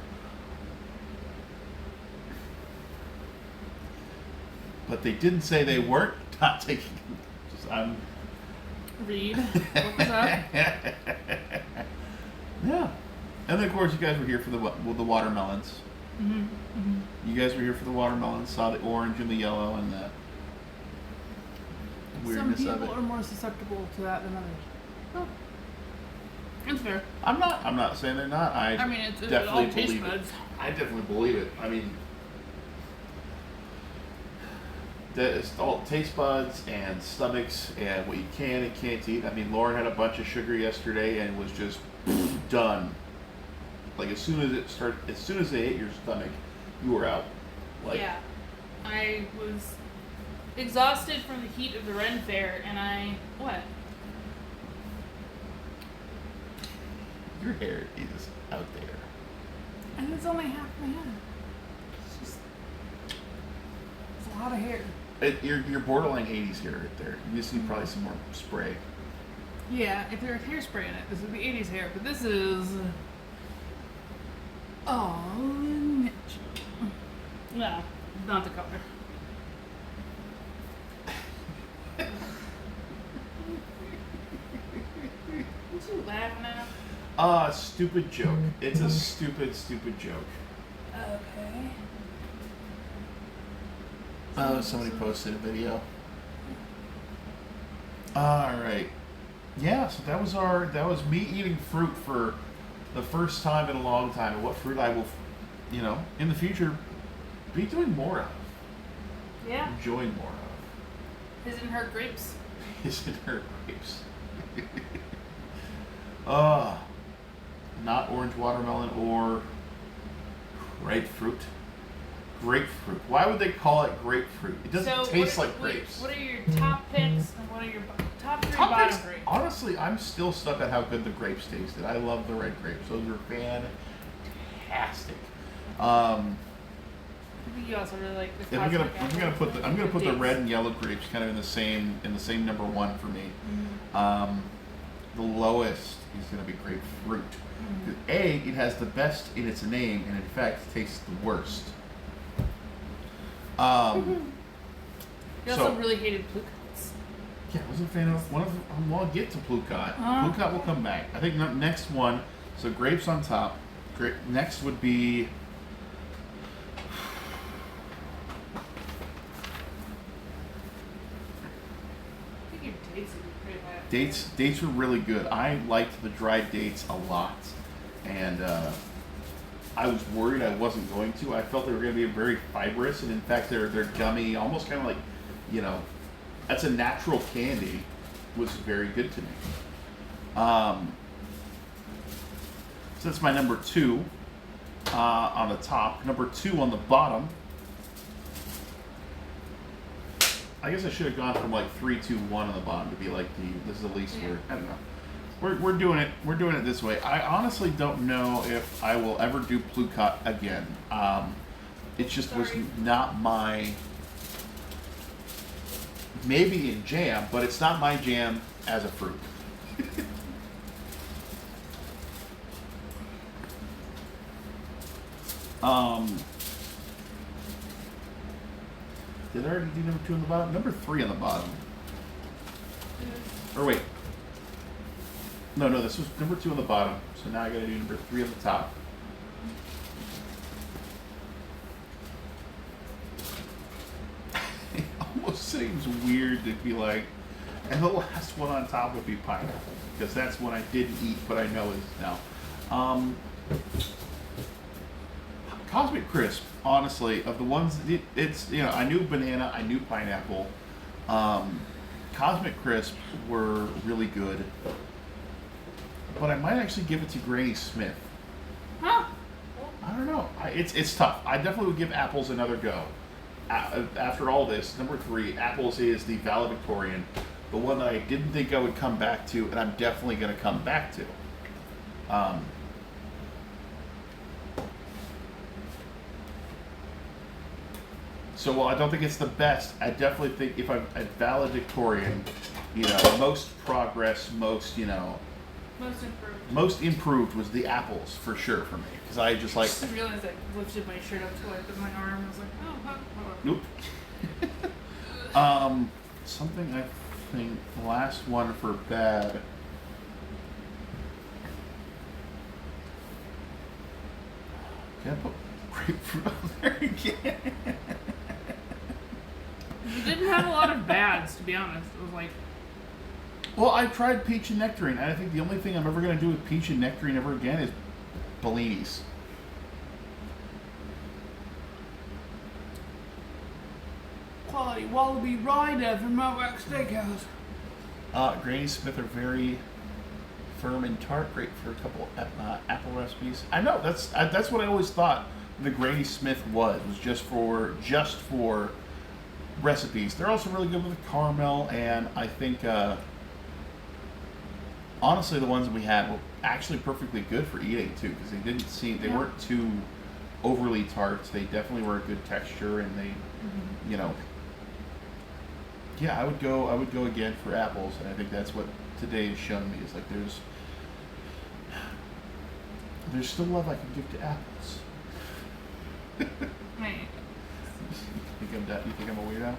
But they didn't say they weren't not taking. I'm. Read. What was up? Yeah, and then of course you guys were here for the watermelons. Mm-hmm. Mm-hmm. You guys were here for the watermelons. Saw the orange and the yellow and the Some weirdness of people it. are more susceptible to that than others. Oh. It's fair. I'm not saying they're not. I I mean, it's definitely all taste believe buds. it. I definitely believe it. I mean, it's all taste buds and stomachs and what you can and can't eat. I mean, Lauren had a bunch of sugar yesterday and was just done. Like as soon as they hit your stomach, you were out. Like, Yeah. I was exhausted from the heat of the Ren Fair, and what? your hair is out there. And it's only half my head. It's a lot of hair. You're borderline 80s hair right there. You just need probably some more spray. Yeah, if there was hairspray in it, this would be 80s hair, but this is all natural. No, not the color. What you laughing at? Stupid joke. It's a stupid joke. Okay. Somebody posted a video. Alright. Yeah, so that was me eating fruit for the first time in a long time, and what fruit I will, in the future, be doing more of. Yeah. Enjoying more of. Isn't her grapes? Isn't her grapes. Not orange watermelon or grapefruit. Grapefruit. Why would they call it grapefruit? It doesn't taste like grapes. What are your top picks and what are your top three Top bottom picks, three? honestly, I'm still stuck at how good the grapes tasted. I love the red grapes. Those were fantastic. I think you also really like the And I'm cosmic gonna put the dates. red and yellow grapes kind of in the same number one for me. Mhm. The lowest is gonna be grapefruit. Mhm. It has the best in its name, and in fact tastes the worst. You also So- really hated Plucots. Yeah, I wasn't a fan of one of them. Well, I'll get to Plucot. Uh-huh. Plucot will come back. I think next one. So grapes on top. Next would be. I think your dates would be pretty high. Dates were really good. I liked the dried dates a lot, and I was worried I wasn't going to. I felt they were going to be very fibrous, and in fact they're gummy, almost kind of like, that's a natural candy. Was very good to me. So that's my number 2 on the top. Number 2 on the bottom. I guess I should have gone from like 3, 2, 1 on the bottom to be like this is the least Yeah. weird. I don't know. We're doing it. We're doing it this way. I honestly don't know if I will ever do plukat again. It just was Sorry. not my. Maybe in jam, but it's not my jam as a fruit. Did I already do number 2 on the bottom? Number 3 on the bottom. Or wait. No, this was number 2 on the bottom. So now I gotta do number 3 on the top. It almost seems weird to be like, and the last one on top would be pineapple. Because that's one I didn't eat, but I know is now. Cosmic Crisp, honestly, of the ones, it's, I knew banana, I knew pineapple. Cosmic Crisp were really good. But I might actually give it to Granny Smith. Huh? I don't know. It's tough. I definitely would give apples another go. After all this, number 3, apples is the valedictorian. The one that I didn't think I would come back to, and I'm definitely going to come back to. So while I don't think it's the best, I definitely think if I'm a valedictorian, most progress, Most improved. most improved was the apples for sure for me. Because I just I like, just realized I lifted my shirt up to wipe with my arm. I was like, oh, huh, nope. Something I think, the last one for bad. Can I put grapefruit on there again? You didn't have a lot of bads, to be honest. It was like, Well, I tried peach and nectarine, and I think the only thing I'm ever going to do with peach and nectarine ever again is Bellinis. quality wallaby rider from Outback Steakhouse. Granny Smith are very firm and tart, great for a couple apple recipes. I know that's what I always thought the Granny Smith was just for recipes. They're also really good with the caramel, and I think honestly the ones that we had were actually perfectly good for eating too, because they weren't too overly tart. They definitely were a good texture, and they yeah, I would go again for apples, and I think that's what today has shown me is like there's still love I can give to apples. Hey, You think I'm a weirdo?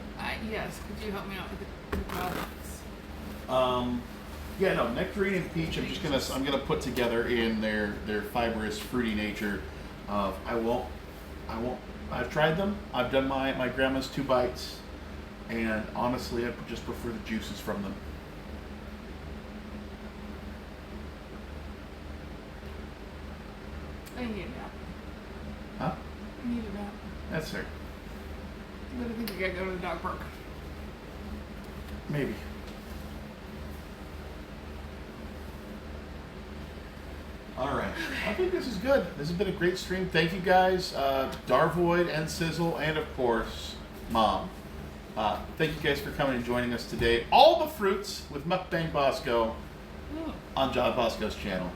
yes, could you help me out with the products? Yeah, no, nectarine and peach. I'm gonna put together in their fibrous, fruity nature. I've tried them. I've done my grandma's 2 bites, and honestly, I just prefer the juices from them. I need a nap. Huh? I need a nap. That's fair. But I think we gotta go to the dog park. Maybe. All right. I think this is good. This has been a great stream. Thank you guys, Darvoid and Sizzle, and of course, Mom. Thank you guys for coming and joining us today. All the fruits with Mukbang Bosco on John Bosco's channel.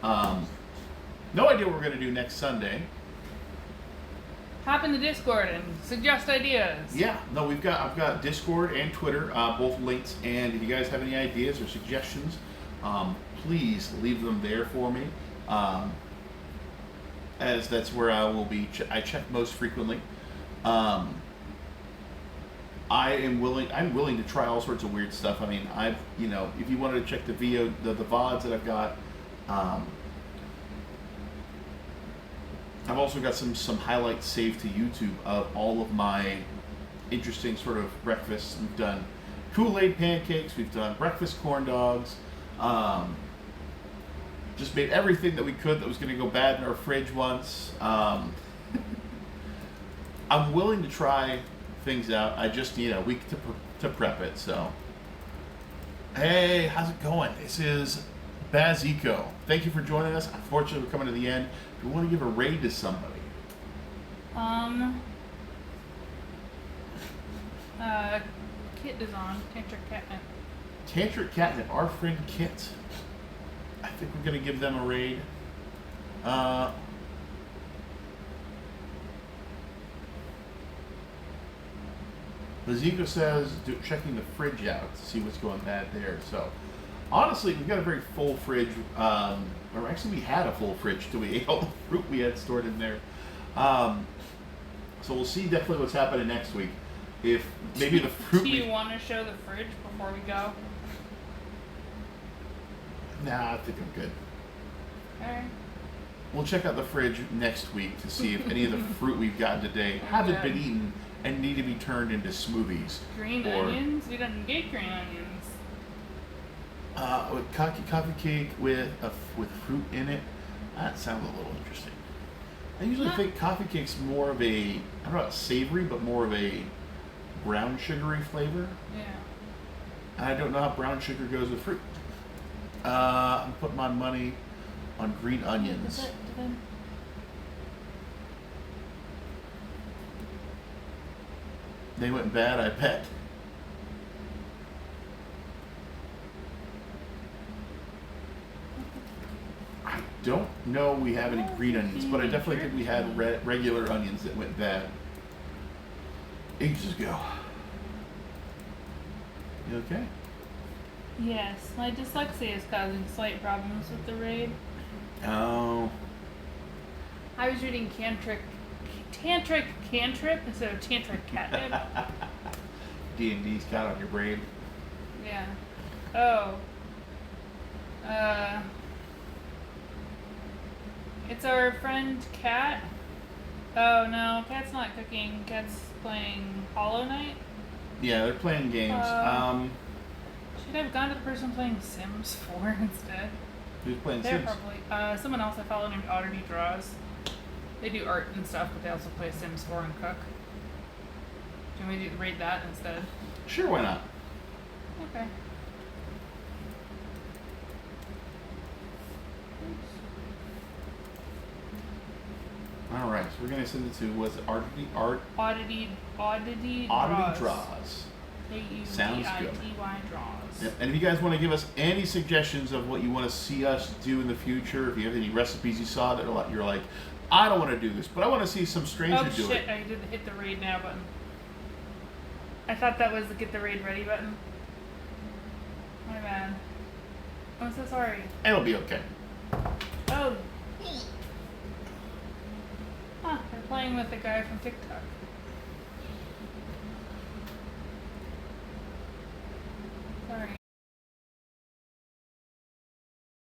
No idea what we're gonna do next Sunday. Hop in the Discord and suggest ideas. Yeah, no, I've got Discord and Twitter, both linked. And if you guys have any ideas or suggestions, please leave them there for me, as that's where I will be. I check most frequently. I'm willing to try all sorts of weird stuff. I mean, if you wanted to check the VODs that I've got, I've also got some highlights saved to YouTube of all of my interesting sort of breakfasts. We've done Kool-Aid pancakes, we've done breakfast corn dogs, just made everything that we could that was going to go bad in our fridge once. I'm willing to try things out. I just need a week to prep it. So, hey, how's it going? This is Bazico. Thank you for joining us. Unfortunately, we're coming to the end. Do we want to give a raid to somebody? Kit is on. Tantric Catnip. Tantric Catnip, our friend Kit. I think we're gonna give them a raid. Baziko says checking the fridge out to see what's going bad there. So, honestly, we've got a very full fridge. Or actually, we had a full fridge till we ate all the fruit we had stored in there. So we'll see definitely what's happening next week. If maybe the fruit. Do you want to show the fridge before we go? Nah, I think I'm good. Alright. We'll check out the fridge next week to see if any of the fruit we've gotten today haven't been eaten and need to be turned into smoothies. Green onions? We don't get green onions. With coffee cake with fruit in it. That sounds a little interesting. I usually think coffee cake's more of a, I don't know, savory, but more of a brown sugary flavor. Yeah. And I don't know how brown sugar goes with fruit. I'm putting my money on green onions. They went bad, I bet. I don't know we have any green onions, but I definitely think we had regular onions that went bad ages ago. You okay? Yes, my dyslexia is causing slight problems with the raid. Oh. I was reading Tantric Cantrip instead of Tantric Catnip. D&D's got on your brain. Yeah. Oh. It's our friend Kat. Oh no, Kat's not cooking. Kat's playing Hollow Knight. Yeah, they're playing games. Should I have gone to the person playing Sims 4 instead? Who's playing They're Sims? probably someone else I follow named Oddity Draws. They do art and stuff, but they also play Sims 4 and cook. Do you want me to raid that instead? Sure, why not? Okay. All right, so we're gonna send it to Oddity Draws. Sounds good. A-U-D-I-T-Y Draws. Yep. And if you guys want to give us any suggestions of what you want to see us do in the future, if you have any recipes you saw that you're like, I don't want to do this, but I want to see some stranger do it. I did hit the raid now button. I thought that was the get the raid ready button. My bad. I'm so sorry. It'll be okay. Oh. Huh, we're playing with the guy from TikTok.